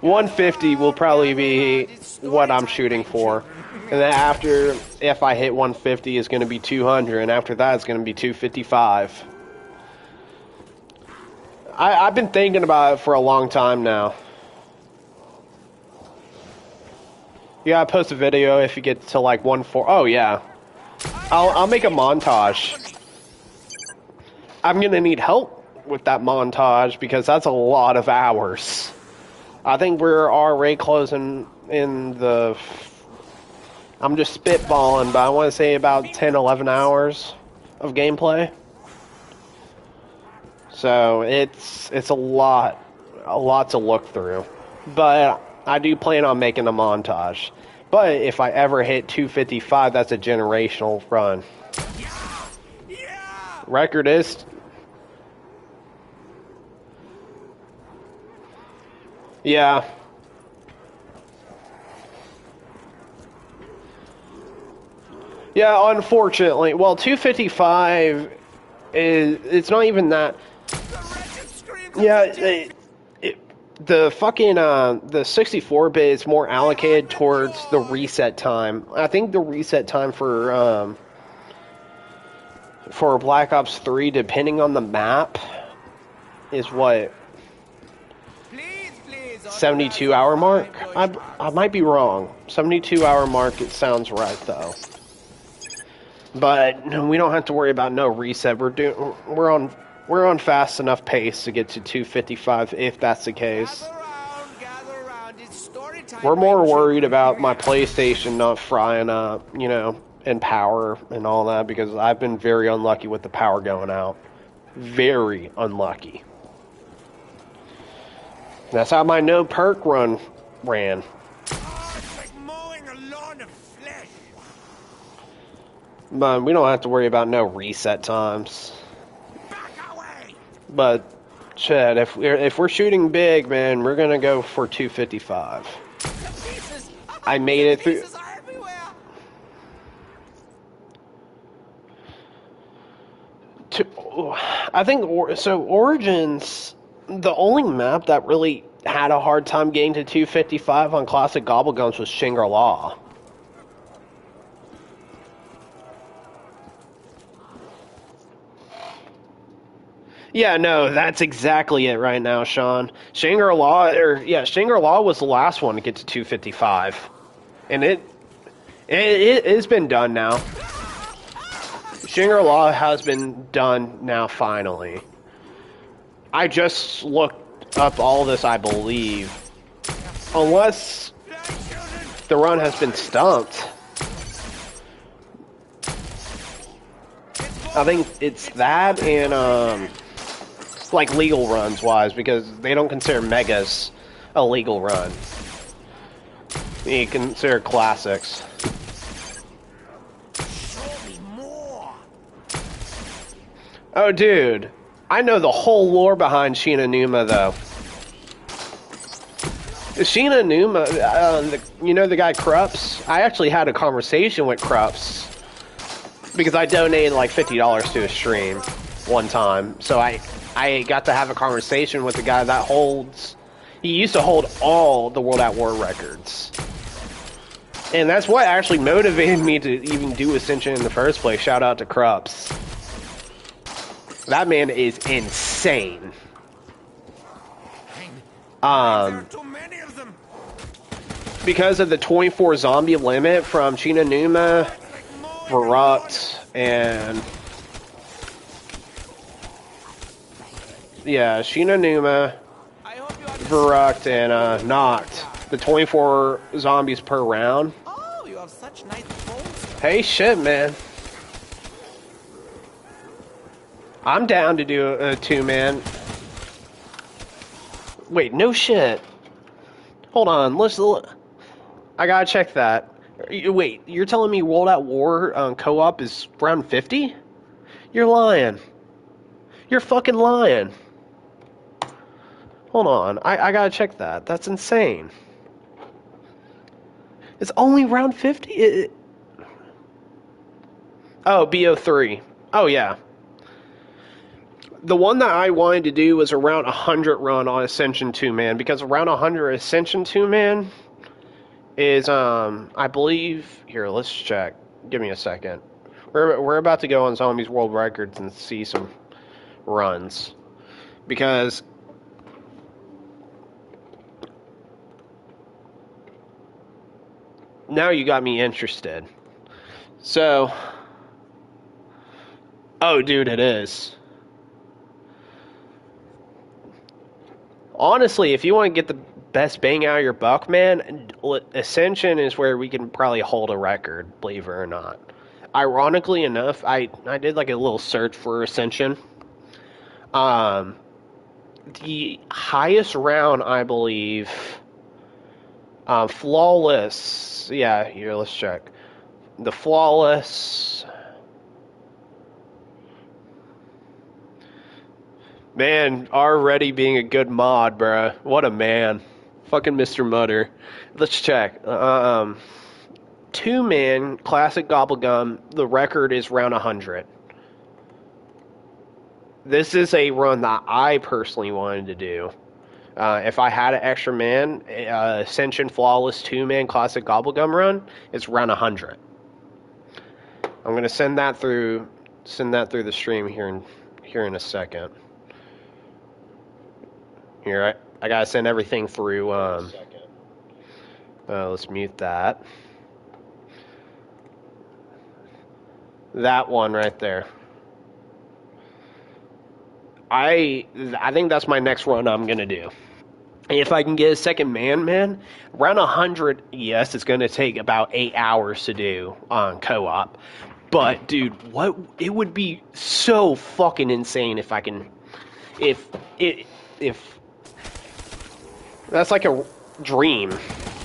150 will probably be what I'm shooting for. And then after, if I hit 150, it's going to be 200. And after that, it's going to be 255. I've been thinking about it for a long time now. Yeah, I post a video if you get to like 140. Oh yeah, I'll make a montage. I'm gonna need help with that montage because that's a lot of hours. I think we're already closing in the... I'm just spitballing, but I want to say about 10, 11 hours of gameplay. So it's a lot to look through. But I do plan on making a montage. But if I ever hit 255, that's a generational run. Record is... Yeah. Yeah, unfortunately. Well, 255 is... It's not even that... Yeah, the fucking, the 64-bit is more allocated towards the reset time. I think the reset time for Black Ops 3, depending on the map, is what? 72-hour mark? I might be wrong. 72-hour mark, it sounds right, though. But no, we don't have to worry about no reset. We're on fast enough pace to get to 255 if that's the case. Gather around. It's story time. We're more my worried children. about my PlayStation not frying up, you know, and power and all that because I've been very unlucky with the power going out. Very unlucky. That's how my no perk run ran. Oh, it's like mowing a lawn of flesh. But we don't have to worry about no reset times. Back away. But Chad, if we're shooting big, man, we're gonna go for 255. The pieces. I made it through. Pieces are everywhere. I think so. Origins, the only map that really had a hard time getting to 255 on classic Gobblegums was Shangri-La. Yeah, no, that's exactly it right now, Sean. Shangri-La was the last one to get to 255, and it's been done now. Shangri-La has been done now, finally. I just looked up all this, I believe. Unless the run has been stumped. I think it's that and, like legal runs wise, because they don't consider megas a legal run. You consider classics. Oh, dude. I know the whole lore behind Sheena Numa, though. Sheena Numa, you know the guy Krups? I actually had a conversation with Krups because I donated like $50 to his stream one time. So I got to have a conversation with the guy that holds... He used to hold all the World at War records. And that's what actually motivated me to even do Ascension in the first place. Shout out to Krups. That man is insane. Because of the 24 zombie limit from Sheena Numa, Verrucht, and... Yeah, Sheena Numa, Verrucht, and Noct. The 24 zombies per round. Oh, you have such nice bones. Hey, shit, man. I'm down to do a two-man. Wait, no shit. Hold on, I gotta check that. Wait, you're telling me World at War co-op is round 50? You're lying. You're fucking lying. Hold on, I gotta check that. That's insane. It's only round 50? Oh, BO3. Oh, yeah. The one that I wanted to do was around 100 run on Ascension 2-man, because around 100 Ascension 2-man is, I believe... Here, let's check. Give me a second. We're about to go on Zombies World Records and see some runs. Because... Now you got me interested. So... Oh, dude, it is. Honestly, if you want to get the best bang out of your buck, man, Ascension is where we can probably hold a record, believe it or not. Ironically enough, I did like a little search for Ascension. The highest round, I believe, flawless. Yeah, here, let's check. The flawless. Man, already being a good mod, bruh. What a man. Fucking Mr. Mutter. Let's check. 2-man, classic Gobblegum, the record is round 100. This is a run that I personally wanted to do. If I had an extra man, Ascension Flawless 2-man classic Gobblegum run, it's round 100. I'm gonna send that through the stream here in a second. Here, I gotta send everything through, let's mute that. That one right there. I think that's my next run I'm gonna do. If I can get a second man, around 100, yes, it's gonna take about 8 hours to do on co-op. But dude, what it would be so fucking insane if I can, if that's like a dream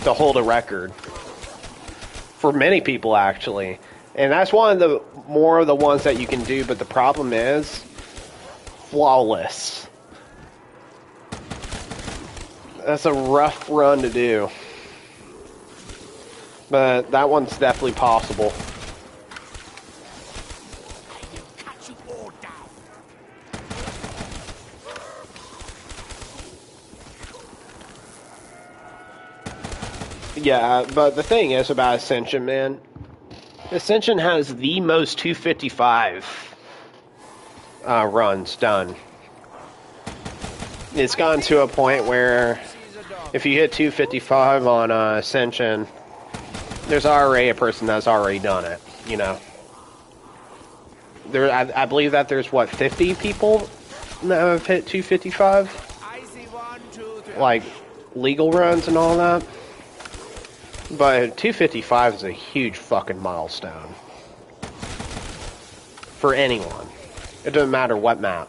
to hold a record for many people actually, and that's one of the more of the ones that you can do. But the problem is flawless. That's a rough run to do, but that one's definitely possible. Cut you all down. Yeah, but the thing is about Ascension, man. Ascension has the most 255 runs done. It's gotten to a point where if you hit 255 on Ascension, there's already a person that's already done it, you know. I believe that there's, what, 50 people that have hit 255? I see 1, 2, 3. Like, legal runs and all that. But 255 is a huge fucking milestone. For anyone. It doesn't matter what map.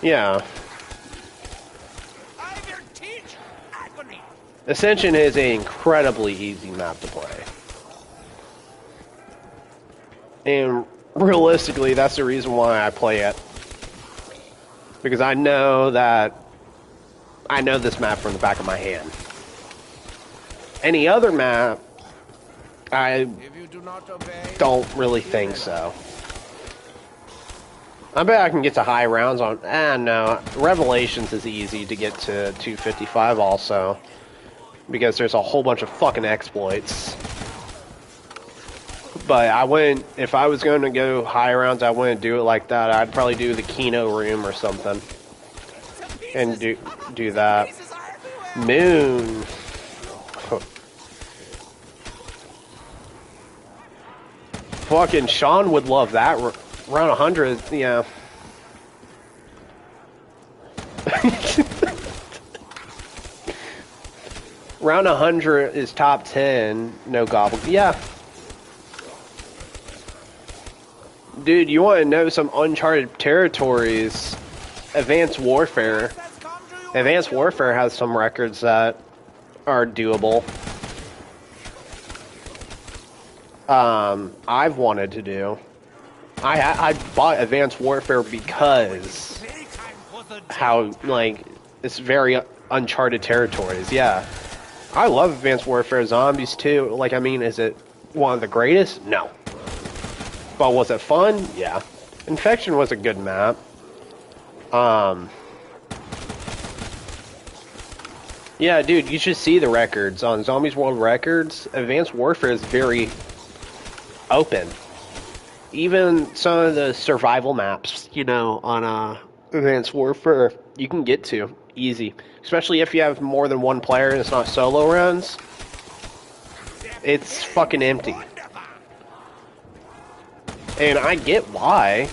Yeah. I'm your teacher, agony. Ascension is an incredibly easy map to play. And realistically, that's the reason why I play it. Because I know this map from the back of my hand. Any other map, I If you do not obey, don't really think so. I bet I can get to high rounds on... no. Revelations is easy to get to 255 also. Because there's a whole bunch of fucking exploits. But I wouldn't... If I was going to go high rounds, I wouldn't do it like that. I'd probably do the Kino room or something. And do that. pieces are everywhere. Moon. Fucking Sean would love that. Around 100, yeah. Round 100 is top 10. No goblins. Yeah. Dude, you want to know some uncharted territories? Advanced Warfare. Advanced Warfare has some records that are doable. I've wanted to do. I bought Advanced Warfare because how, like, it's very uncharted territories. Yeah. I love Advanced Warfare Zombies too. Like, I mean, is it one of the greatest? No. But was it fun? Yeah. Infection was a good map. Yeah, dude, you should see the records on Zombies World Records. Advanced Warfare is very open. Even some of the survival maps, you know, on Advanced Warfare, you can get to easy. Especially if you have more than one player and it's not solo runs. It's fucking empty. And I get why.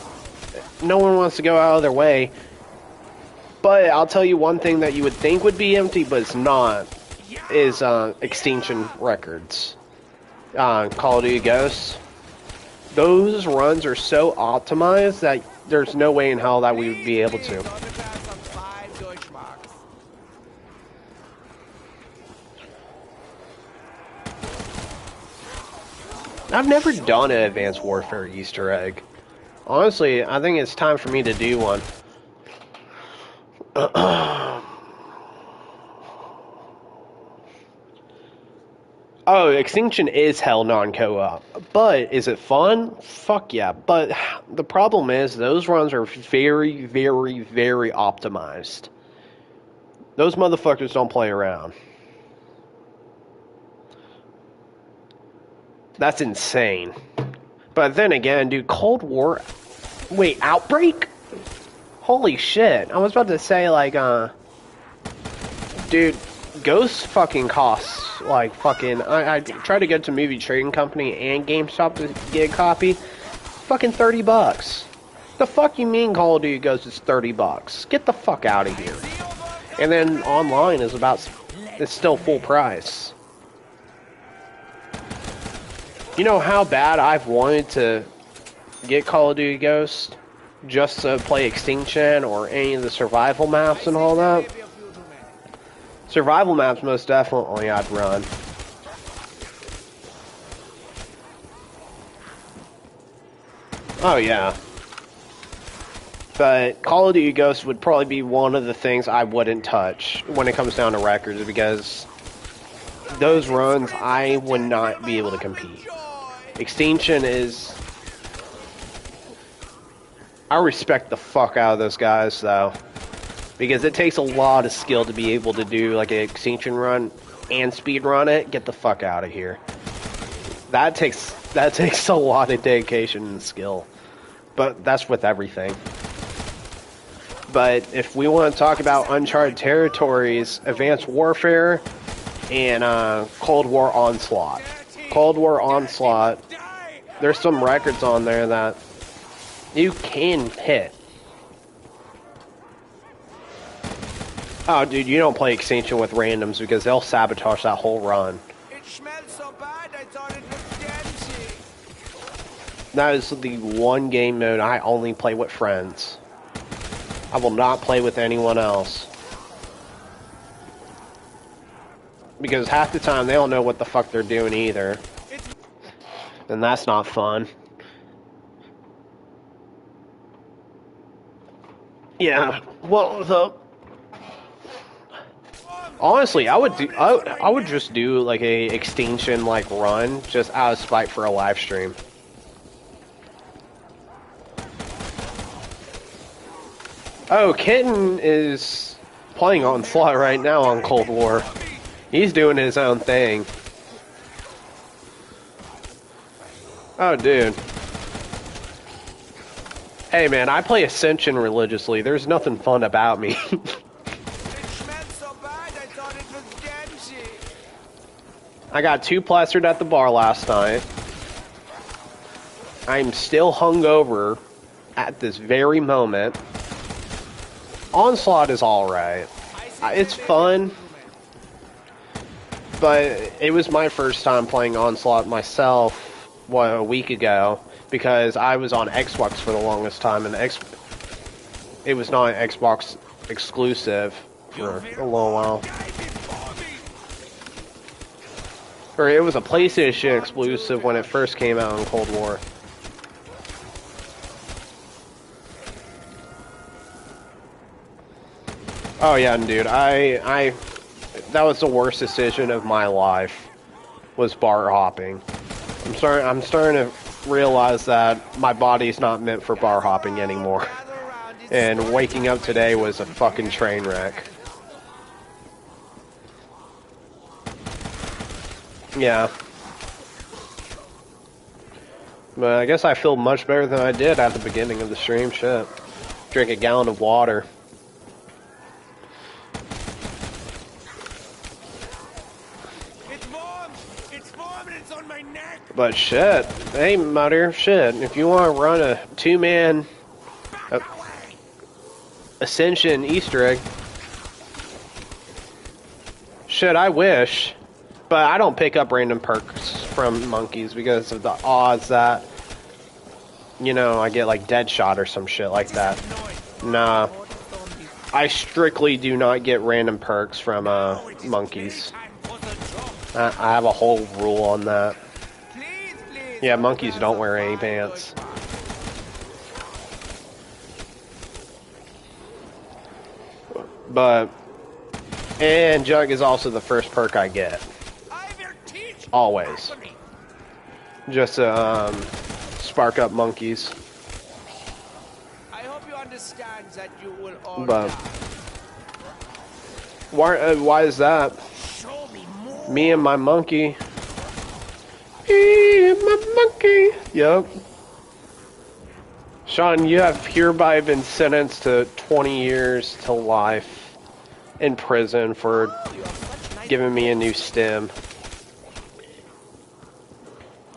No one wants to go out of their way. But I'll tell you one thing that you would think would be empty, but it's not, is Extinction Records. Call of Duty Ghosts. Those runs are so optimized that there's no way in hell that we would be able to. I've never done an Advanced Warfare Easter egg. Honestly, I think it's time for me to do one. Oh, Extinction is hell non-co-op. But is it fun? Fuck yeah. But the problem is those runs are very, very, very optimized. Those motherfuckers don't play around. That's insane. But then again, dude, Cold War... Wait, Outbreak? Holy shit. I was about to say, like, dude, Ghost fucking costs like fucking. I tried to get to Movie Trading Company and GameStop to get a copy. Fucking $30. The fuck you mean Call of Duty Ghost is $30? Get the fuck out of here. And then online is it's still full price. You know how bad I've wanted to get Call of Duty Ghost just to play Extinction or any of the survival maps and all that? Survival maps, most definitely, I'd run. Oh, yeah. But Call of Duty Ghost would probably be one of the things I wouldn't touch when it comes down to records, because those runs, I would not be able to compete. Extinction is... I respect the fuck out of those guys, though. Because it takes a lot of skill to be able to do like an Extinction run and speed run it. Get the fuck out of here. That takes a lot of dedication and skill. But that's with everything. But if we want to talk about Uncharted Territories, Advanced Warfare, and Cold War Onslaught. Cold War Onslaught, there's some records on there that you can hit. Oh, dude, you don't play Ascension with randoms because they'll sabotage that whole run. It smells so bad, I thought it was dancing. That is the one game mode I only play with friends. I will not play with anyone else. Because half the time they don't know what the fuck they're doing either. And that's not fun. Yeah, well, honestly, I would just do like a Extinction like run just out of spite for a live stream. Oh, Kitten is playing Onslaught right now on Cold War. He's doing his own thing. Oh, dude. Hey, man, I play Ascension religiously. There's nothing fun about me. I got 2 plastered at the bar last night. I'm still hungover at this very moment. Onslaught is alright. It's fun. But it was my first time playing Onslaught myself, a week ago, because I was on Xbox for the longest time, and it was not an Xbox exclusive for a little while. Or it was a PlayStation exclusive when it first came out in Cold War. Oh yeah, dude, that was the worst decision of my life, was bar hopping. I'm starting to realize that my body's not meant for bar hopping anymore. And waking up today was a fucking train wreck. Yeah. But I guess I feel much better than I did at the beginning of the stream. Shit. Drink a gallon of water. But shit, hey Mutter, shit, if you want to run a 2-man Ascension Easter egg, shit, I wish, but I don't pick up random perks from monkeys because of the odds that, you know, I get like Deadshot or some shit like that. Nah, I strictly do not get random perks from monkeys. I have a whole rule on that. Yeah, monkeys don't wear any pants. But, and Jug is also the first perk I get. Always. Just to, spark up monkeys. I hope you understand that you will all But, why is that? Me and my monkey. My monkey. Yep. Sean, you have hereby been sentenced to 20 years to life in prison for giving me a new stem.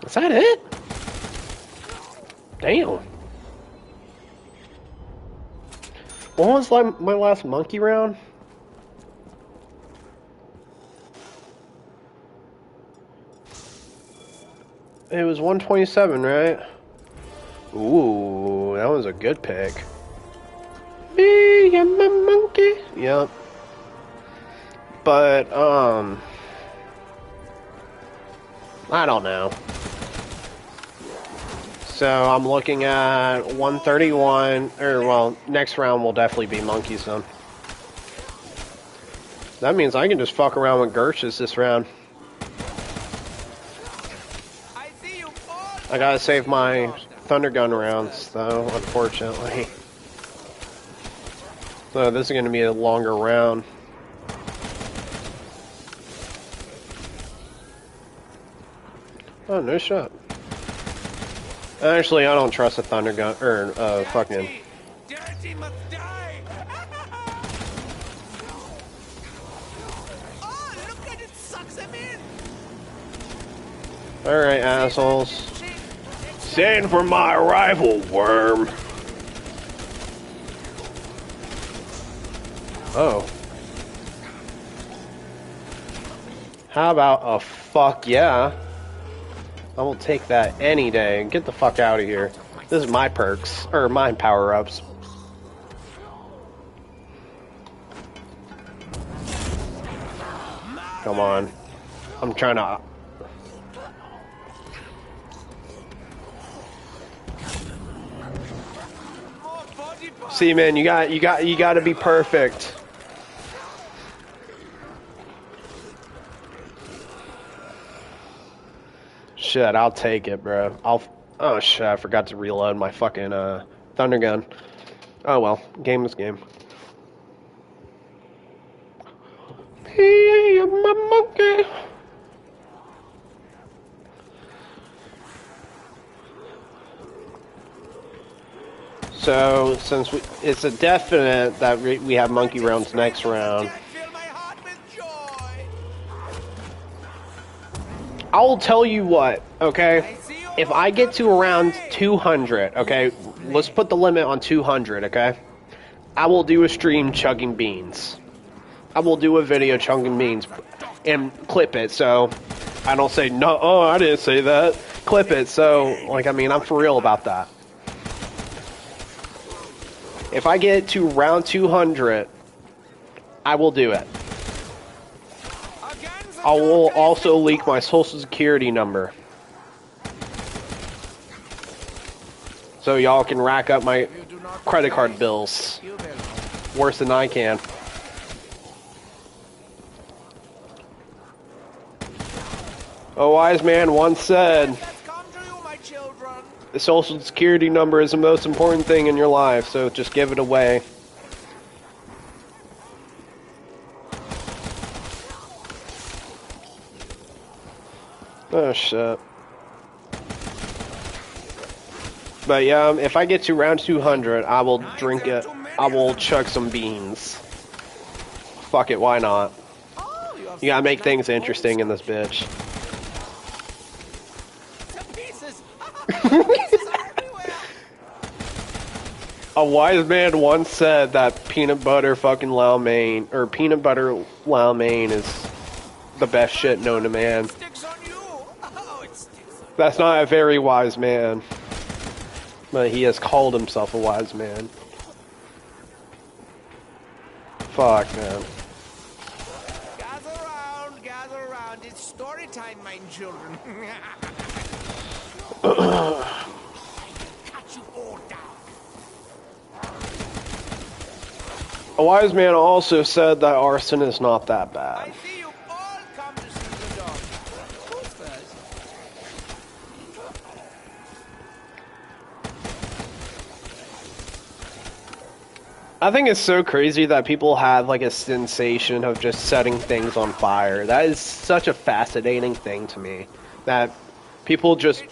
Is that it? Damn. What was like my last monkey round? It was 127, right? Ooh, that was a good pick. Me and my monkey. Yep. But, I don't know. So I'm looking at 131, or well, next round will definitely be monkeys then. That means I can just fuck around with Gershes this round. I gotta save my Thunder Gun rounds though, unfortunately. So this is gonna be a longer round. Oh, no shot. Actually, I don't trust a Thunder Gun, or, fucking... Dirty must die! Oh, look at it, sucks him in! Alright, assholes. Stand for my arrival, worm! Oh. How about a fuck yeah? I will take that any day. Get the fuck out of here. This is my perks, or my power-ups. Come on. I'm trying to... See, man, you got to be perfect. Shit, I'll take it, bro. Oh shit, I forgot to reload my fucking Thunder Gun. Oh well, game is game. Hey, my monkey. So, since it's a definite that we have monkey rounds next round. I'll tell you what, okay? If I get to around 200, okay? Let's put the limit on 200, okay? I will do a stream chugging beans. I will do a video chugging beans and clip it, so I don't say, no, oh, I didn't say that. Clip it, so, like, I mean, I'm for real about that. If I get to round 200, I will do it. I will also leak my social security number. So y'all can rack up my credit card bills. Worse than I can. A wise man once said, the social security number is the most important thing in your life, so just give it away. Oh shit. But yeah, if I get to round 200, I will drink it. I will chug some beans. Fuck it, why not? You gotta make things interesting in this bitch. A wise man once said that peanut butter fucking lao mein, or peanut butter lao mein is the best shit known to man. That's not a very wise man. But he has called himself a wise man. Fuck, man. Gather around. It's story time, my children. Cut you all down. A wise man also said that arson is not that bad. I think it's so crazy that people have like a sensation of just setting things on fire. That is such a fascinating thing to me. That people just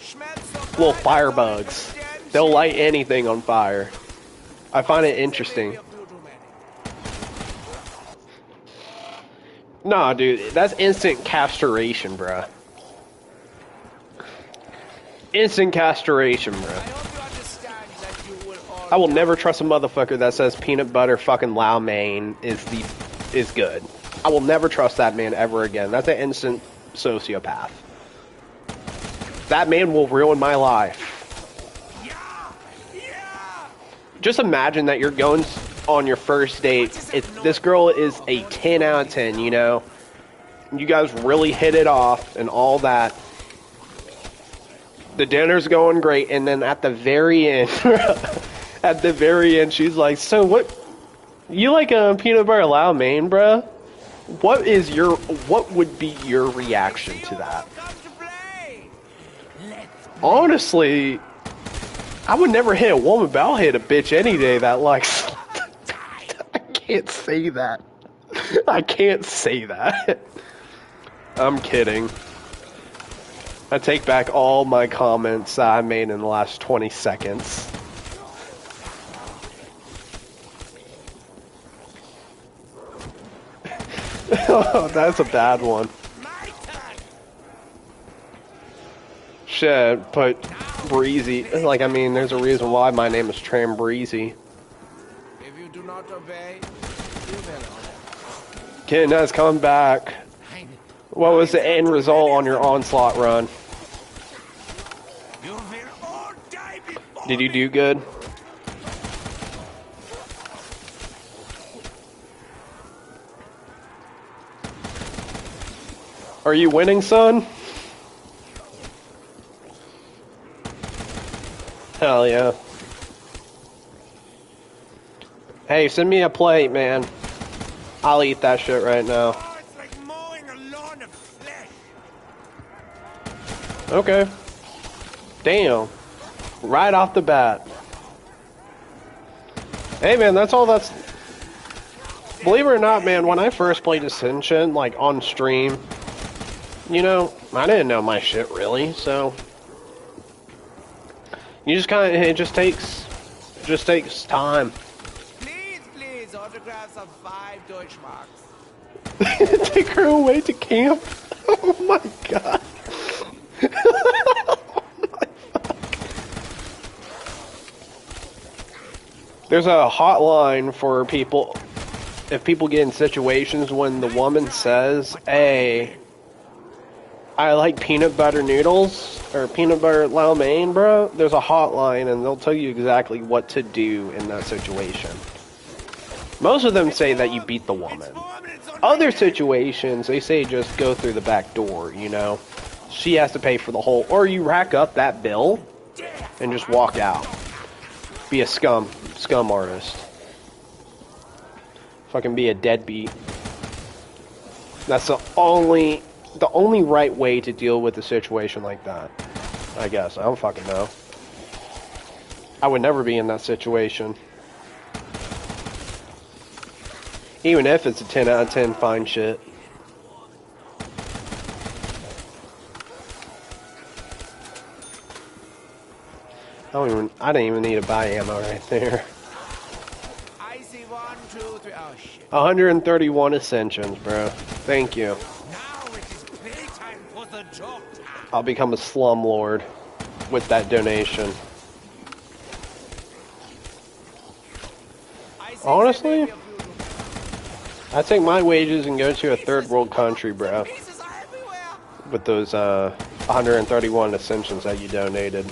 little firebugs. They'll light anything on fire. I find it interesting. Nah, dude, that's instant castration, bruh. Instant castration, I bruh. hope you understand that you will all I will die. never trust a motherfucker that says peanut butter fucking Lao Mein is good. I will never trust that man ever again. That's an instant sociopath. That man will ruin my life. Just imagine that you're going on your first date. This girl is a 10 out of 10, you know? You guys really hit it off and all that. The dinner's going great, and then at the very end, she's like, "So what? You like peanut butter Lao Mein, bruh? What would be your reaction to that?" Honestly, I would never hit a woman, but I'll hit a bitch any day that likes. I can't say that. I can't say that. I'm kidding. I take back all my comments that I made in the last 20 seconds. Oh, that's a bad one. Shit, put Breezy. Like, I mean, there's a reason why my name is Tram Breezy. If you do not obey, you will. Kitten has come back. What was the end result on your onslaught run? Did you do good? Are you winning, son? Hell yeah. Hey, send me a plate, man. I'll eat that shit right now. Okay. Damn. Right off the bat. Hey man, that's all that's... Believe it or not, man, when I first played Ascension, like, on stream, you know, I didn't know my shit really, so... You just kinda... It just takes time. Please, autographs of 5 Deutschmarks. Take her away to camp? Oh my god. There's a hotline for people, if people get in situations when the woman says, "Hey, I like peanut butter noodles, or peanut butter Lao Mein, bro." There's a hotline and they'll tell you exactly what to do in that situation. Most of them say that you beat the woman. Other situations, they say just go through the back door, you know. She has to pay for the whole, or you rack up that bill and just walk out. Be a scum artist. Fucking be a deadbeat. That's the only right way to deal with a situation like that. I guess. I don't fucking know. I would never be in that situation. Even if it's a 10 out of 10 fine shit. I didn't even need to buy ammo right there. I see 1, 2, 3. Oh shit. 131 Ascensions, bro. Thank you. Now it is playtime for the job. I'll become a slumlord with that donation. Honestly, I take my wages and go to a third world country, bro. With those 131 Ascensions that you donated.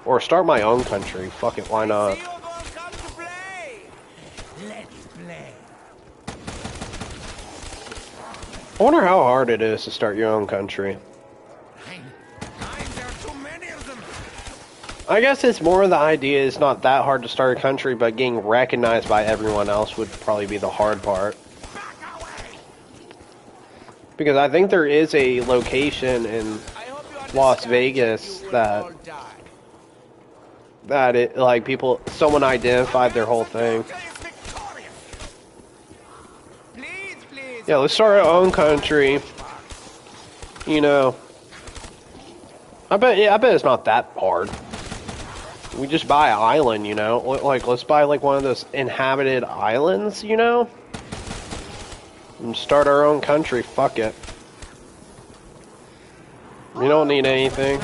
Or start my own country. Fuck it, why not? I wonder how hard it is to start your own country. I guess it's more the idea it's not that hard to start a country, but getting recognized by everyone else would probably be the hard part. Because I think there is a location in Las Vegas that it, like, someone identified their whole thing. Yeah, let's start our own country. You know, I bet it's not that hard. We just buy an island, you know? Like, let's buy, like, one of those inhabited islands, you know? And start our own country. Fuck it. We don't need anything.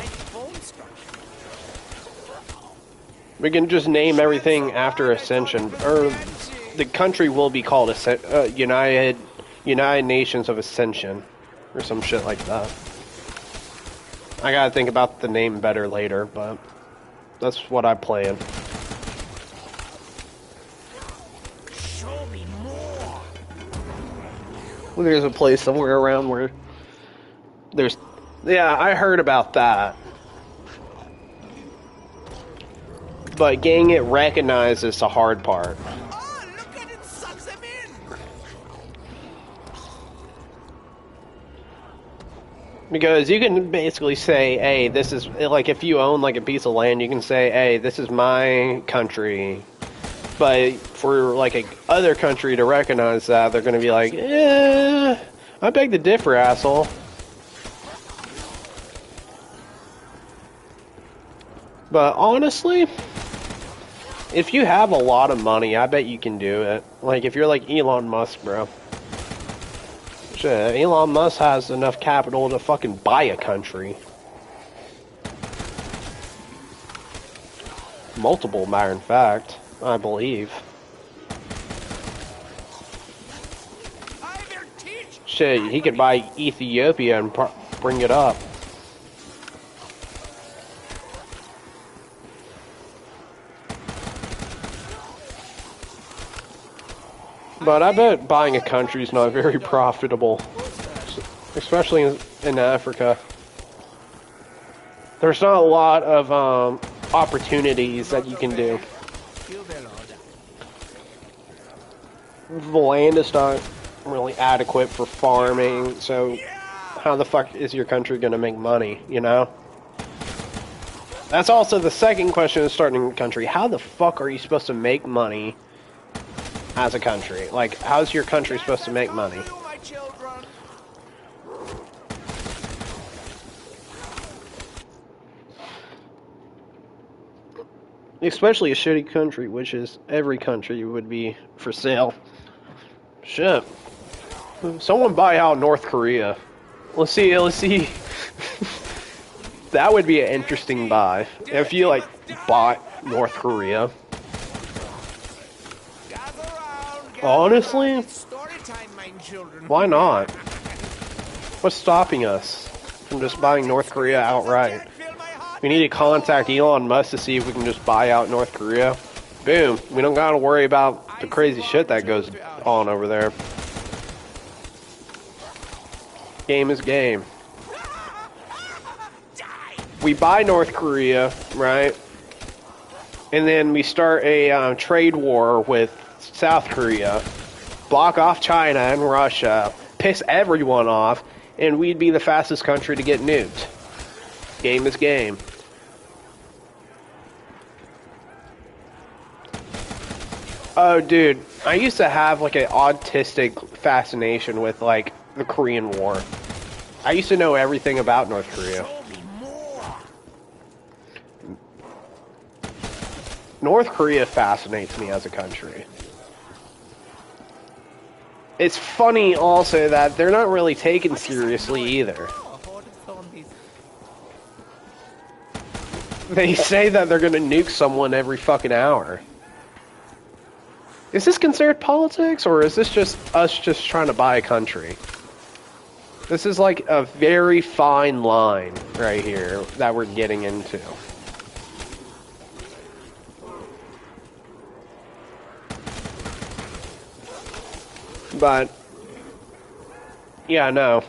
We can just name everything after Ascension, or the country will be called United Nations of Ascension, or some shit like that. I gotta think about the name better later, but that's what I plan. Show me more. There's a place somewhere around where there's... Yeah, I heard about that. But getting it recognized is the hard part. Oh, look at it, sucks them in. Because you can basically say, hey, this is... Like, if you own, like, a piece of land, you can say, hey, this is my country. But for, like, a other country to recognize that, they're going to be like, I beg to differ, asshole. But honestly, if you have a lot of money, I bet you can do it. Like, if you're like Elon Musk, bro. Shit, Elon Musk has enough capital to fucking buy a country. Multiple, matter of fact, I believe. Shit, he could buy Ethiopia and bring it up. But I bet buying a country is not very profitable, especially in Africa. There's not a lot of opportunities that you can do. The land is not really adequate for farming, so how the fuck is your country going to make money, you know? That's also the second question of starting a country. How the fuck are you supposed to make money as a country? Like, how's your country supposed to make money? Especially a shitty country, which is every country would be for sale. Shit. Someone buy out North Korea. Let's see. That would be an interesting buy. If you, like, bought North Korea. Honestly? Why not? What's stopping us from just buying North Korea outright? We need to contact Elon Musk to see if we can just buy out North Korea. Boom. We don't gotta worry about the crazy shit that goes on over there. Game is game. We buy North Korea, right? And then we start a trade war with South Korea. Block off China and Russia. Piss everyone off. And we'd be the fastest country to get nuked. Game is game. Oh, dude. I used to have, like, an autistic fascination with, like, the Korean War. I used to know everything about North Korea. North Korea fascinates me as a country. It's funny also that they're not really taken seriously either. They say that they're gonna nuke someone every fucking hour. Is this considered politics, or is this just us just trying to buy a country? This is like a very fine line right here that we're getting into. But, yeah, no.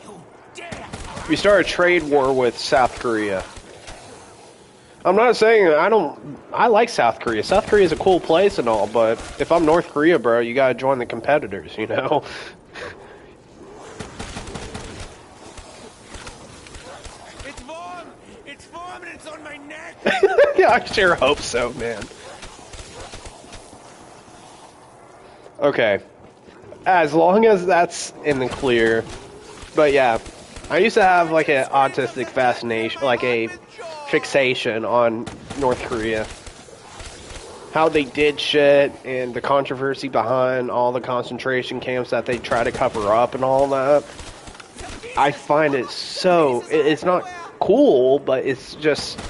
We start a trade war with South Korea. I'm not saying I like South Korea. South Korea is a cool place and all, but if I'm North Korea, bro, you gotta join the competitors, you know? It's warm! It's warm and it's on my neck! Yeah, I sure hope so, man. Okay. As long as that's in the clear. But yeah, I used to have like an autistic fascination, like a fixation on North Korea. how they did shit and the controversy behind all the concentration camps that they try to cover up and all that. I find it so... It's not cool, but it's just...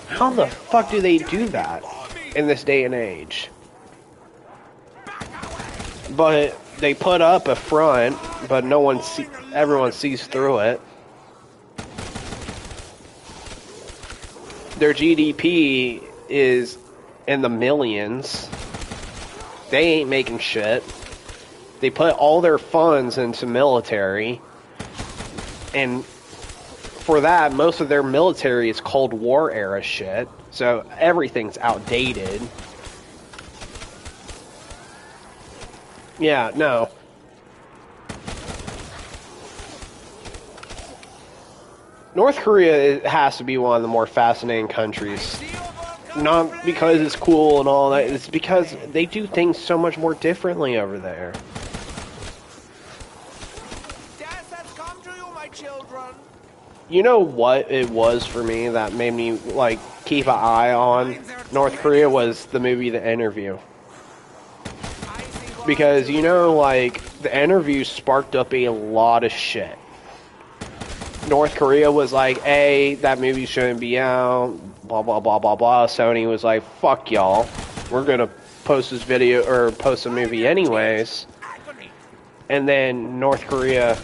How the fuck do they do that in this day and age? But they put up a front, but everyone sees through it. Their GDP is in the millions. They ain't making shit. They put all their funds into military. And for that, most of their military is Cold War era shit. So everything's outdated. Yeah, no. North Korea has to be one of the more fascinating countries. Not because it's cool and all that, it's because they do things so much more differently over there. Death has come to you, my children. You know what it was for me that made me, like, keep an eye on North Korea was the movie The Interview. Because, you know, like, The Interview sparked up a lot of shit. North Korea was like, hey, that movie shouldn't be out, blah, blah, blah, blah, blah. Sony was like, fuck y'all. We're gonna post this video, or post a movie anyways. And then North Korea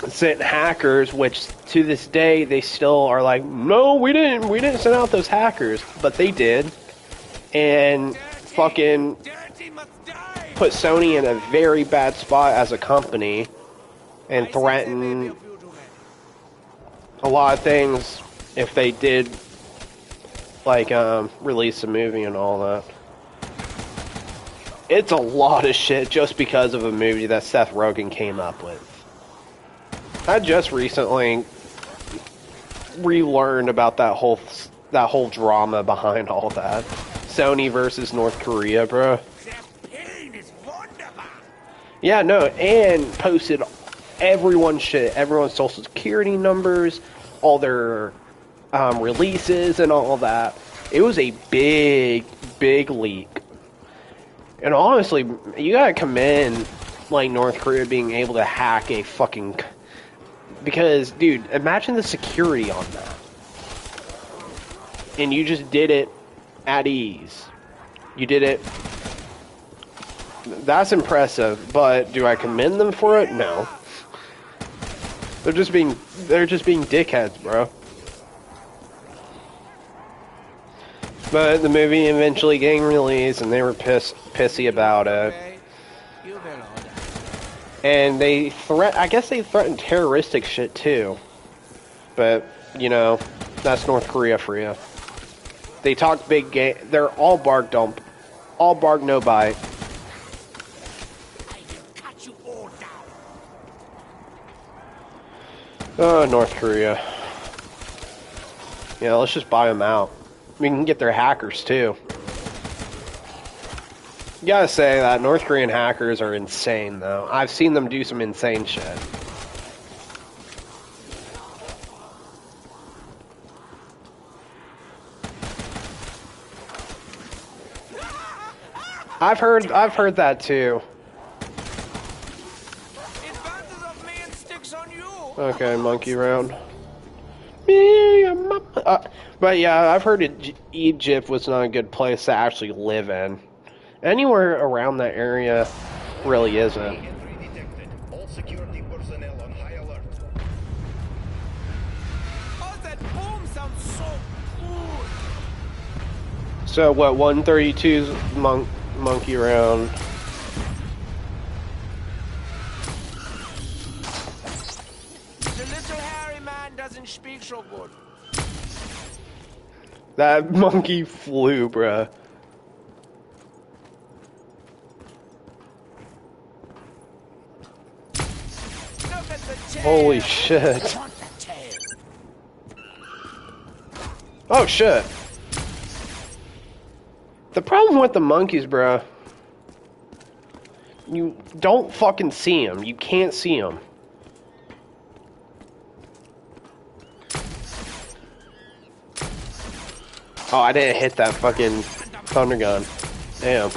sent hackers, which to this day, they still are like, no, we didn't send out those hackers. But they did. And fucking put Sony in a very bad spot as a company. And threaten a lot of things if they did, like, release a movie and all that. It's a lot of shit just because of a movie that Seth Rogen came up with. I just recently relearned about that whole drama behind all that. Sony versus North Korea, bro. Yeah, no, and posted everyone's shit, everyone's social security numbers, all their releases and all that. It was a big, big leak. And honestly, you gotta commend, like, North Korea being able to hack a fucking... Because, dude, imagine the security on that. And you just did it at ease. You did it... That's impressive, but do I commend them for it? No. They're just being dickheads, bro. But the movie eventually getting released, and they were pissy about it. And I guess they threatened terroristic shit too. But, you know, that's North Korea for you. They talk big game. They're all bark, no bite. Oh, North Korea. Yeah, let's just buy them out. We can get their hackers, too. You gotta say that North Korean hackers are insane, though. I've seen them do some insane shit. I've heard that, too. Okay, monkey round. But yeah, I've heard Egypt was not a good place to actually live in. Anywhere around that area really isn't. All security personnel on high alert. Oh, that boom sounds so cool. So what? 132's monkey round. Doesn't speak so good. That monkey flew, bruh. Holy shit. Oh shit. The problem with the monkeys, bruh, you don't fucking see them. You can't see them. Oh, I didn't hit that fucking thunder gun. Damn.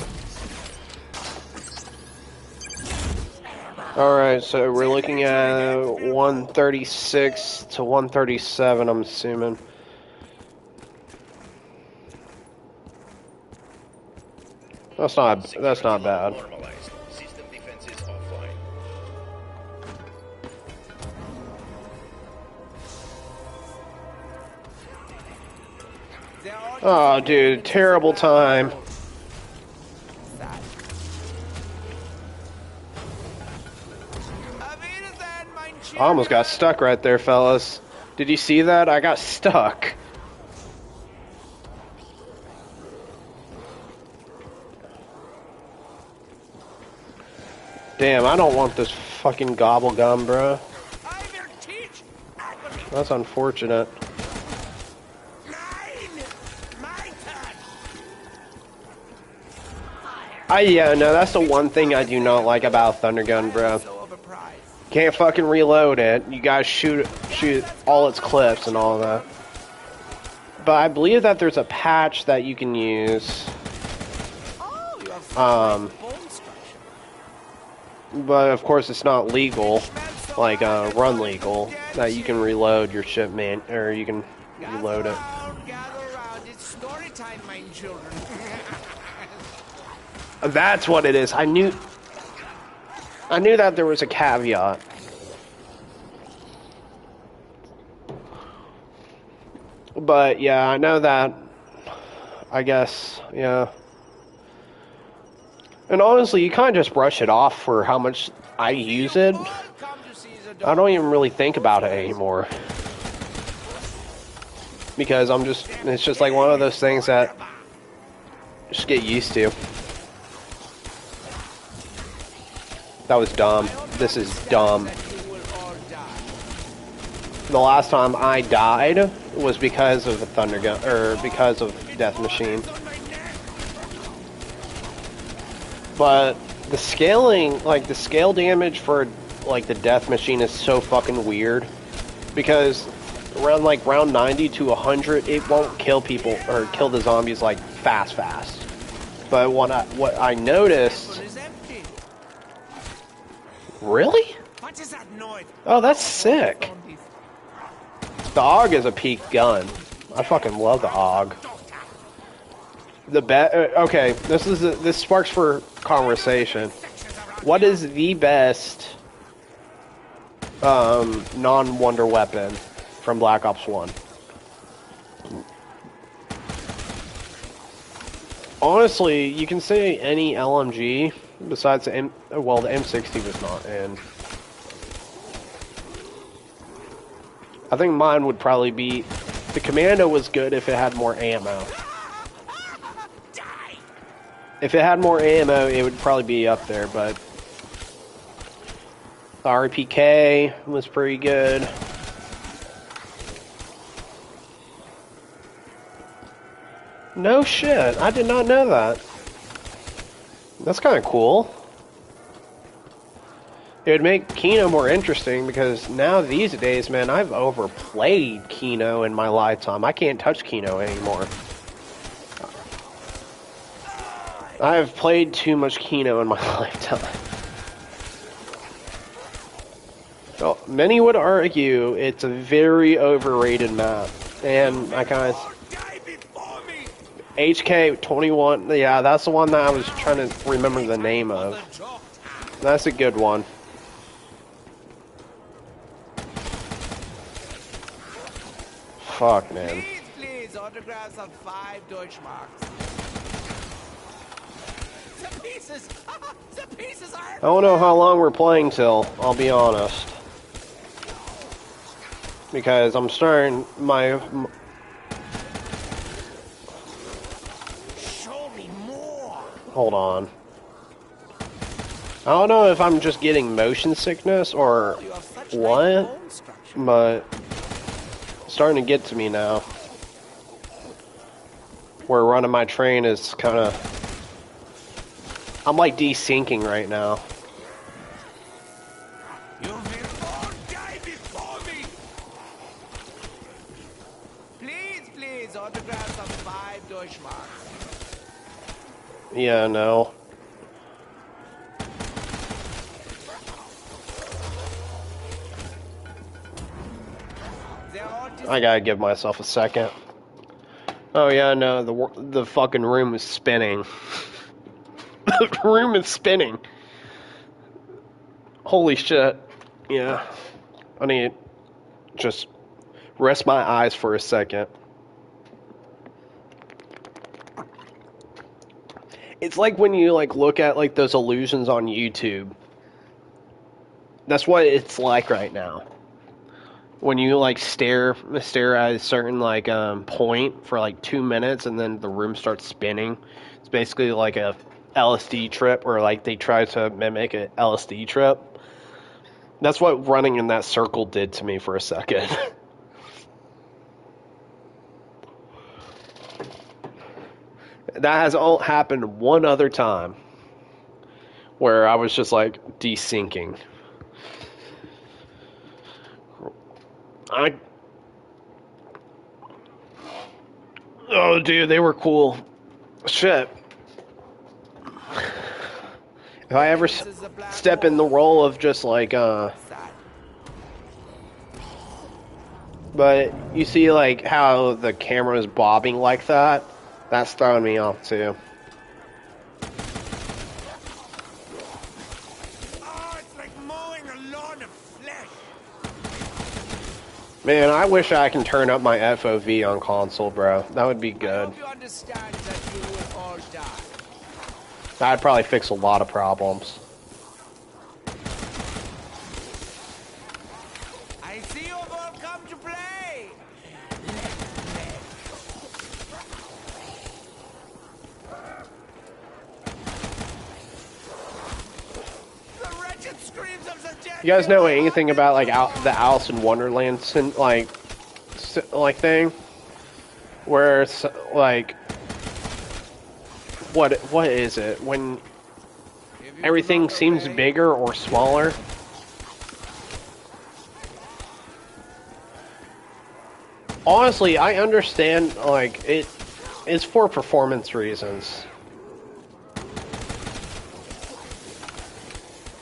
Alright, so we're looking at 136 to 137, I'm assuming. That's not bad. Normalized. System defenses offline. Oh, dude, terrible time. I almost got stuck right there, fellas. Did you see that? I got stuck. Damn, I don't want this fucking gobble gum, bro. That's unfortunate. Yeah, no, that's the one thing I do not like about Thunder Gun, bro. Can't fucking reload it. You guys shoot all its clips and all of that. But I believe that there's a patch that you can use. But of course it's not legal, like run legal, that you can reload your ship, man, or you can reload it. It's story time, my children. That's what it is. I knew that there was a caveat. But yeah, I know that. I guess, yeah. And honestly, you kind of just brush it off for how much I use it. I don't even really think about it anymore. Because it's just like one of those things that just get used to. That was dumb. This is dumb. The last time I died was because of a thunder gun, or because of Death Machine. But the scaling, like the scale damage for like the Death Machine is so fucking weird. Because around like round 90 to 100, it won't kill people or kill the zombies like fast. But what I noticed. Really? What is that noise? Oh, that's sick. The AUG is a peak gun. I fucking love the AUG. Okay, this sparks for conversation. What is the best non-wonder weapon from Black Ops 1? Honestly, you can say any LMG besides the the M60 was not in. I think mine would probably be the Commando was good if it had more ammo. If it had more ammo, it would probably be up there, but the RPK was pretty good. No shit, I did not know that. That's kind of cool. It would make Kino more interesting because now these days, man, I've overplayed Kino in my lifetime. I can't touch Kino anymore. I have played too much Kino in my lifetime. So, many would argue it's a very overrated map. And I kind of... HK21, yeah, that's the one that I was trying to remember the name of. That's a good one. Fuck, man. Please, autographs of 5 Deutschmarks. The pieces are... I don't know how long we're playing till, I'll be honest. Because I'm starting my... Show me more. Hold on. I don't know if I'm just getting motion sickness or what, but it's starting to get to me now. Where running my train is kind of... I'm like desyncing right now. You will all die before me. Please, autographs of 5 Deutschmarks. Yeah, no. They're all I gotta give myself a second. Oh yeah, no, the fucking room is spinning. The room is spinning. Holy shit. Yeah. I need to just rest my eyes for a second. It's like when you like look at like those illusions on YouTube. That's what it's like right now. When you like stare at a certain like point for like 2 minutes and then the room starts spinning. It's basically like a LSD trip, or like they try to mimic an LSD trip. That's what running in that circle did to me for a second. That has all happened one other time where I was just like desyncing. Oh, dude, they were cool. Shit. If I ever step in the role of just like, but you see like how the camera is bobbing like that? That's throwing me off too. Oh, it's like mowing a lawn of flesh. Man, I wish I can turn up my FOV on console, bro. That would be I good. hope you understand that you will all die. That'd probably fix a lot of problems. I see you have all come to play. The wretched screams of the dead. You guys know anything about like the Alice in Wonderland like thing, where it's like what is it when everything seems bigger or smaller? Honestly, I understand like it's for performance reasons.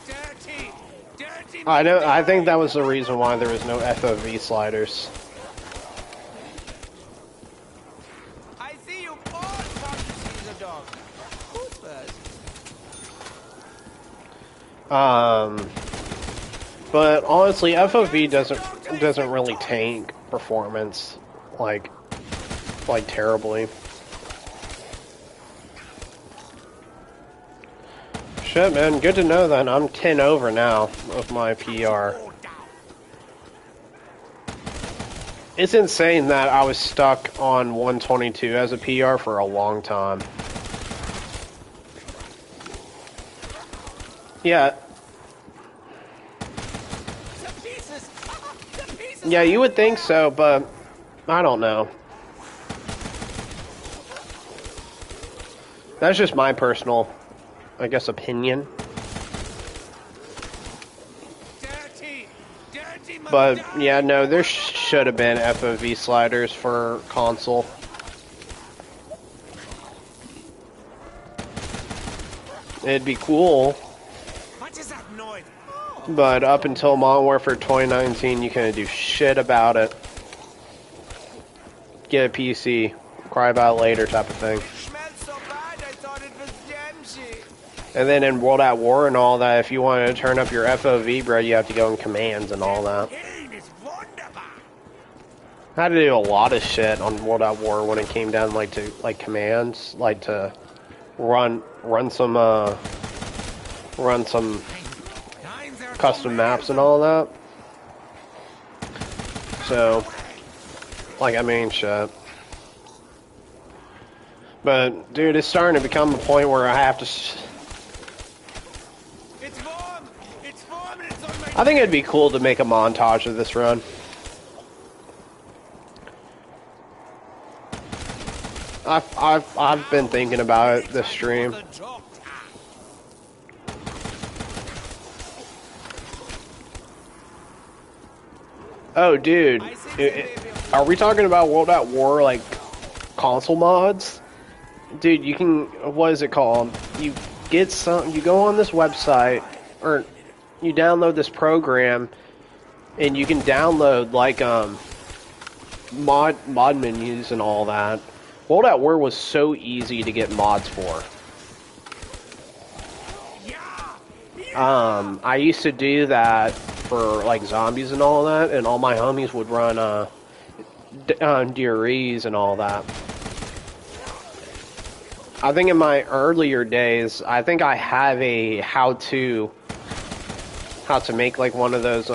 Dirty. I think that was the reason why there was no FOV sliders. I see you all come to see the dog. Who's first? But honestly, FOV doesn't really tank performance like terribly. Shit, man, good to know that I'm 10 over now with my PR. It's insane that I was stuck on 122 as a PR for a long time. Yeah. Yeah, you would think so, but I don't know. That's just my personal, I guess, opinion. But yeah, no, there should have been FOV sliders for console. It'd be cool. What is that noise? But up until Modern Warfare 2019, you couldn't do shit about it. Get a PC, cry about it later type of thing. It smelled so bad, I thought it was Jamsy. And then in World at War and all that, if you wanted to turn up your FOV, bro, you have to go in commands and all that. I had to do a lot of shit on World at War when it came down to commands, like to run some custom maps and all that. So, I mean, shit. But dude, it's starting to become a point where I have to. It's warm. It's warm and it's on my. I think it'd be cool to make a montage of this run. I've been thinking about it this stream. Oh, dude, are we talking about World at War console mods, dude, you can, what is it called? You get some, you go on this website, or you download this program, and you can download, like, mod menus and all that. World at War was so easy to get mods for. I used to do that for, like, zombies and all that, and all my homies would run, BO3s and all that. I think in my earlier days, I think I have a how to make, like, one of those,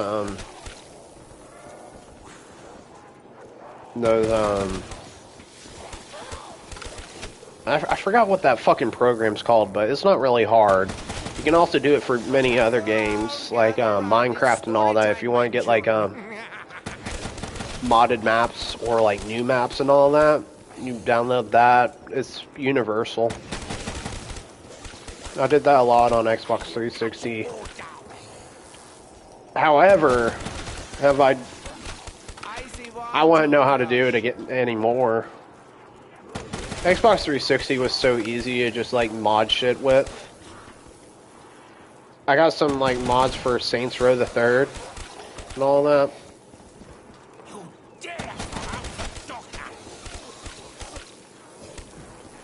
I forgot what that fucking program's called, but it's not really hard. You can also do it for many other games, like Minecraft and all that, if you want to get, like, modded maps or, like, new maps and all that. You download that. It's universal. I did that a lot on Xbox 360. However, I wouldn't know how to do it again anymore. Xbox 360 was so easy to just, like, mod shit with. I got some, like, mods for Saints Row the Third and all that.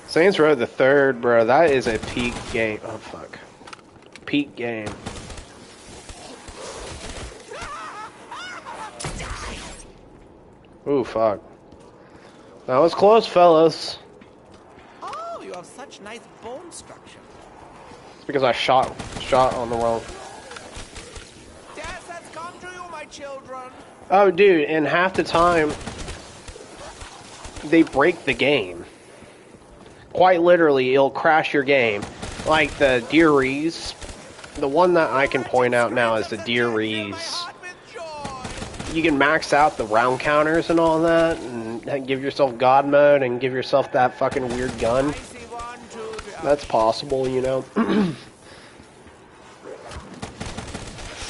Saints Row the Third, bro, that is a peak game. Oh, fuck. Peak game. Ooh, fuck. That was close, fellas. Oh, you have such nice bone structure. It's because I shot on the wrong. Death has come to you, my children. Oh, dude, and half the time, they break the game. Quite literally, it'll crash your game. Like the DREs. The one that I can point out now is the DREs. You can max out the round counters and all that, and give yourself God mode, and give yourself that fucking weird gun. That's possible, you know.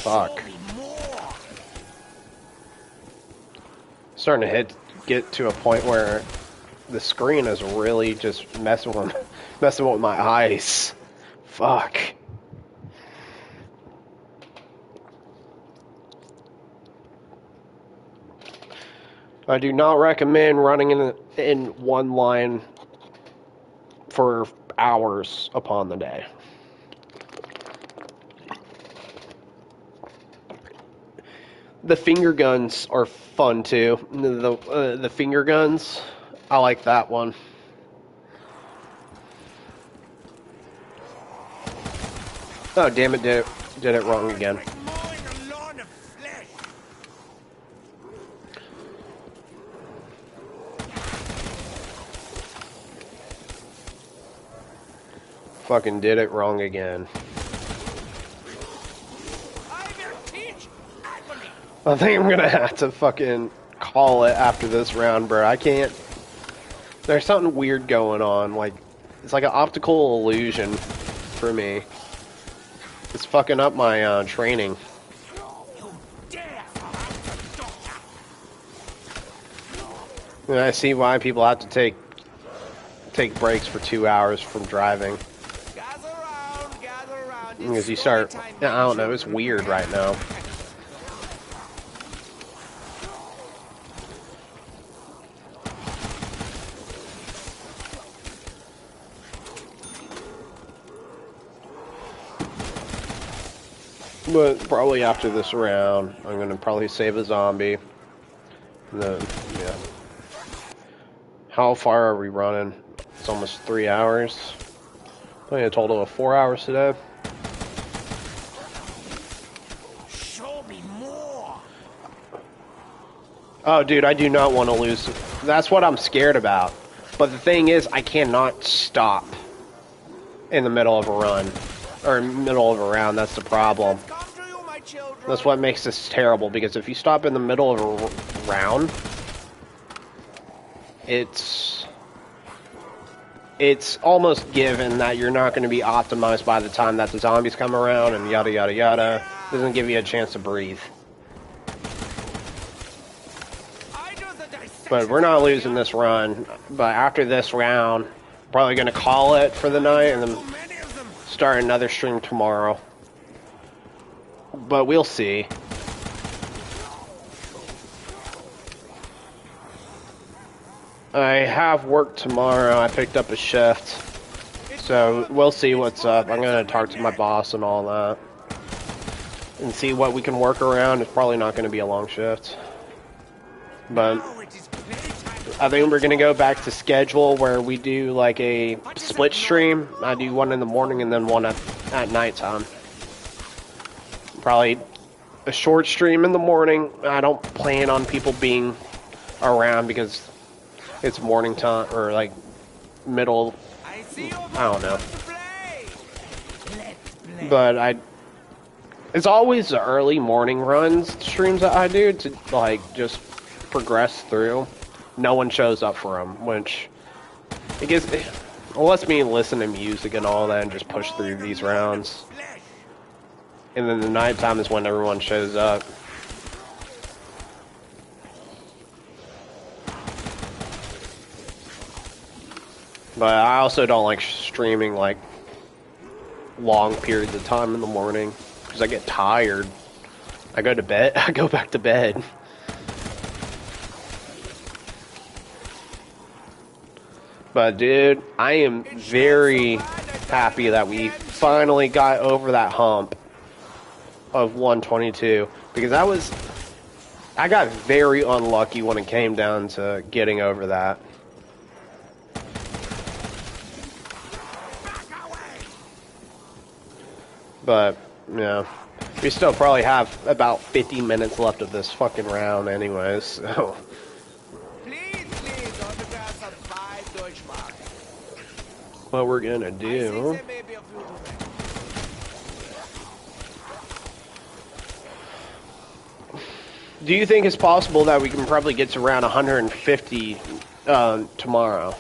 Fuck. Starting to get to a point where the screen is really just messing with my eyes. Fuck. I do not recommend running in one line for hours upon the day. The finger guns are fun too. The finger guns, I like that one. Oh damn it! Did it wrong again. Fucking did it wrong again. I think I'm gonna have to fucking call it after this round, bro. I can't. There's something weird going on. Like, it's like an optical illusion for me. It's fucking up my training. And I see why people have to take breaks for 2 hours from driving. Because you start, I don't know, it's weird right now. But probably after this round, I'm gonna probably save a zombie. And then, yeah. How far are we running? It's almost 3 hours. Playing a total of 4 hours today. Show me more. Oh, dude, I do not want to lose. That's what I'm scared about. But the thing is, I cannot stop in the middle of a run. Or middle of a round, that's the problem. That's what makes this terrible, because if you stop in the middle of a round, it's almost given that you're not going to be optimized by the time that the zombies come around, and yada yada yada. Doesn't give you a chance to breathe. I do the dissect. But we're not losing this run. But after this round, probably going to call it for the night and then start another stream tomorrow. But we'll see. I have work tomorrow. I picked up a shift. So we'll see what's up. I'm going to talk to my boss and all that. And see what we can work around. It's probably not going to be a long shift. But I think we're going to go back to schedule where we do like a split stream. I do one in the morning and then one at nighttime. Probably a short stream in the morning. I don't plan on people being around because it's morning time or like middle. I don't know. But it's always the early morning runs streams that I do to like just progress through. No one shows up for them, which it lets me listen to music and all that and just push through these rounds. And then the nighttime is when everyone shows up. But I also don't like streaming like long periods of time in the morning because I get tired. I go to bed. I go back to bed. But dude, I am very happy that we finally got over that hump of 122 because I got very unlucky when it came down to getting over that. But, yeah, we still probably have about 50 minutes left of this fucking round anyways, so. What we're gonna do. Do you think it's possible that we can probably get to around 150 tomorrow?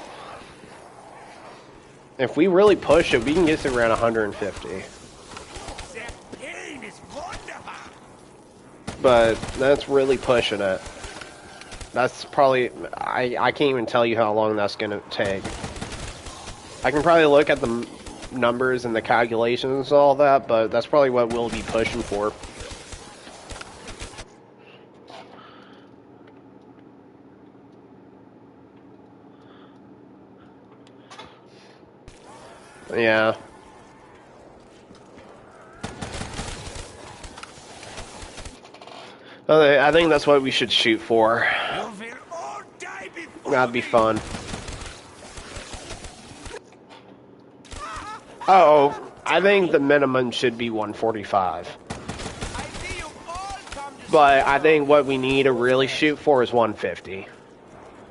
If we really push it, we can get to around 150. But that's really pushing it. That's probably, I can't even tell you how long that's going to take. I can probably look at the numbers and the calculations and all that, but that's probably what we'll be pushing for. Yeah. I think that's what we should shoot for. That'd be fun. Oh, I think the minimum should be 145. But I think what we need to really shoot for is 150.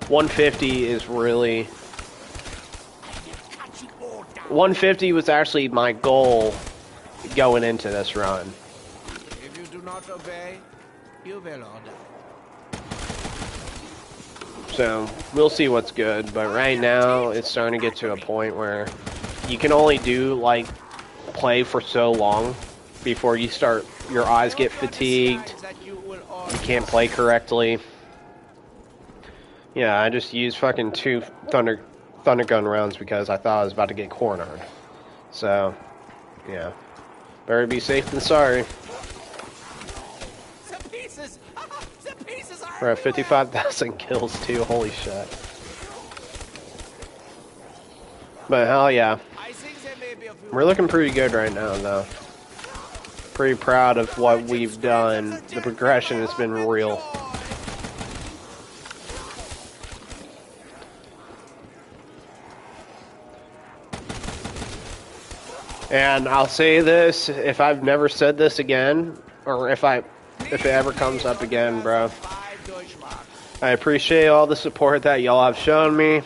150 is really... 150 was actually my goal going into this run. If you do not obey, you will order. So, we'll see what's good, but right now, it's starting to get to a point where you can only do, like, play for so long before you start, your eyes get fatigued, you can't play correctly. Yeah, I just used fucking 2 Thunder Gun rounds because I thought I was about to get cornered. So, yeah. Better be safe than sorry. We're at 55,000 kills too, holy shit. But hell yeah. We're looking pretty good right now though. Pretty proud of what we've done. The progression has been real. And I'll say this, if I've never said this again, or if it ever comes up again, bro, I appreciate all the support that y'all have shown me.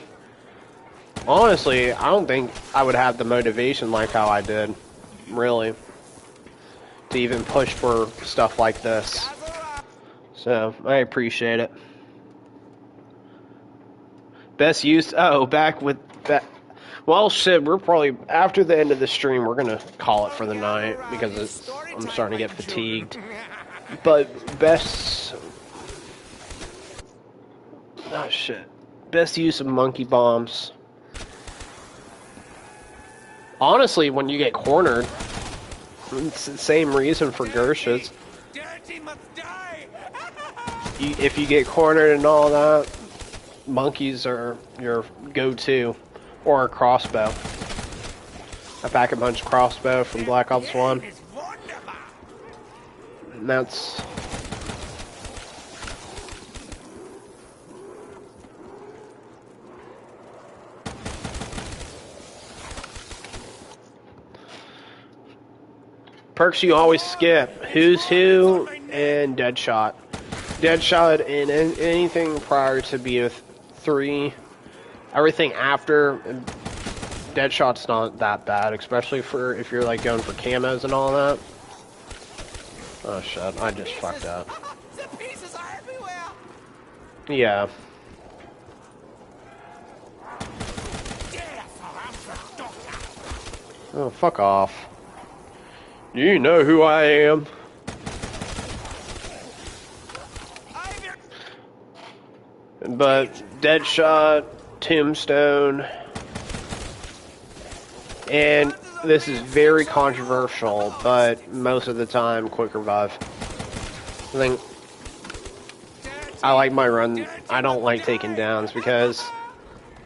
Honestly, I don't think I would have the motivation like how I did, really, to even push for stuff like this. So, I appreciate it. Best use, back with that. Well, shit, we're probably, after the end of the stream, we're gonna call it for the night, because I'm starting to get fatigued. But, best Oh shit. Best use of monkey bombs. Honestly, when you get cornered, it's the same reason for Gershas. Dirty must die. If you get cornered and all that, monkeys are your go-to. Or a crossbow. A pack-a-punch crossbow from Black Ops 1. It's wonderful. And that's... Perks you always skip. Who's Who and Deadshot. Deadshot and anything prior to BO3. Everything after... Deadshot's not that bad, especially for if you're like going for camos and all that. Oh shit, I just fucked up. The pieces are everywhere. Yeah. Oh, fuck off. You know who I am. But Deadshot, Tombstone, and this is very controversial, but most of the time, Quick Revive. I think I like my run. I don't like taking downs because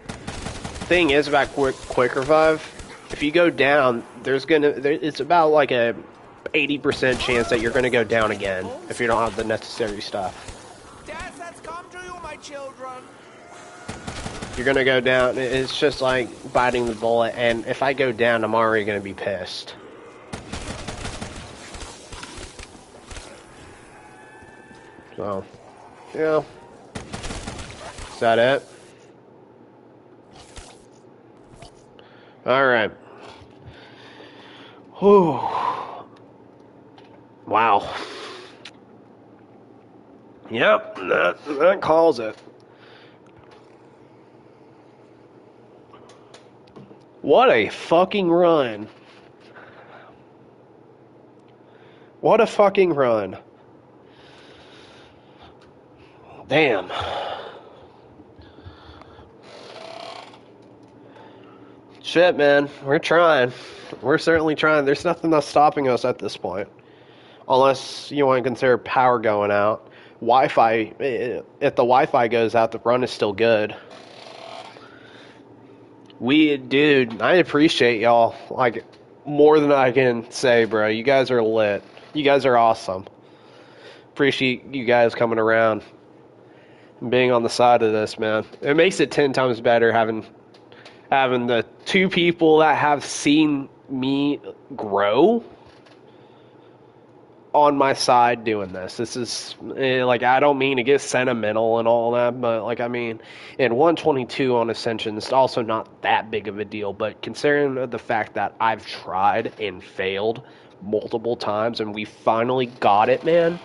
the thing is about Quick Revive, if you go down, it's about like a 80% chance that you're gonna go down again if you don't have the necessary stuff. Death has come to you, my children. You're gonna go down. It's just like biting the bullet, and if I go down, I'm already gonna be pissed. So, yeah. Is that it? Alright. Whew. Wow. Yep, that calls it. What a fucking run. What a fucking run. Damn. Shit, man. We're trying. We're certainly trying. There's nothing that's stopping us at this point. Unless you want to consider power going out. Wi-Fi, if the Wi-Fi goes out, the run is still good. Dude, I appreciate y'all, like, more than I can say, bro. You guys are lit. You guys are awesome. Appreciate you guys coming around and being on the side of this, man. It makes it 10 times better having the two people that have seen me grow on my side doing this. This is, like, I don't mean to get sentimental and all that, but, like, I mean, in 122 on Ascension, it's also not that big of a deal, but considering the fact that I've tried and failed multiple times, and we finally got it, man,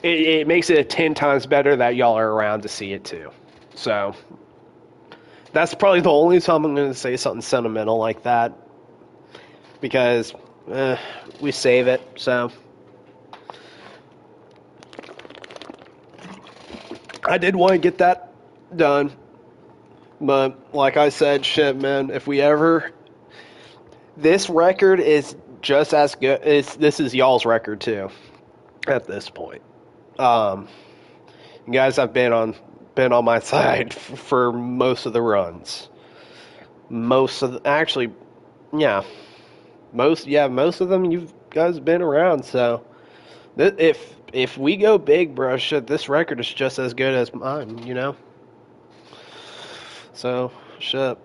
it makes it 10 times better that y'all are around to see it, too. So, that's probably the only time I'm going to say something sentimental like that, because we save it, so. I did want to get that done, but like I said, shit, man, if we ever... This record is just as good. This is y'all's record, too, at this point. You guys have been on my side for most of the runs. Most of them you guys been around, so if we go big, bro, shit, this record is just as good as mine, you know? So, shit.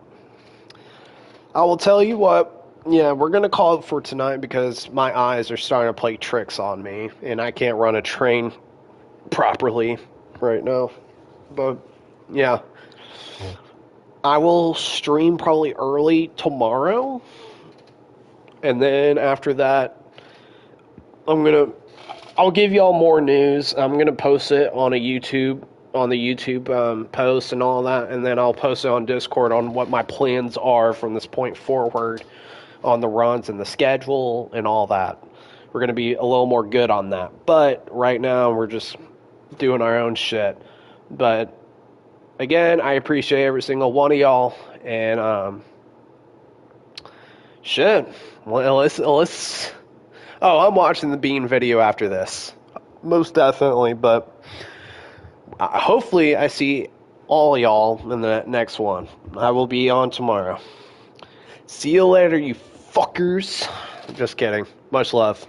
I will tell you what, yeah, we're gonna call it for tonight because my eyes are starting to play tricks on me, and I can't run a train properly right now. But, yeah. I will stream probably early tomorrow. And then after that, I'll give y'all more news. I'm going to post it on the YouTube post and all that. And then I'll post it on Discord on what my plans are from this point forward on the runs and the schedule and all that. We're going to be a little more good on that. But right now, we're just doing our own shit. But again, I appreciate every single one of y'all, and shit. Well, let's. Oh, I'm watching the Bean video after this, most definitely. But hopefully, I see all y'all in the next one. I will be on tomorrow. See you later, you fuckers. Just kidding. Much love.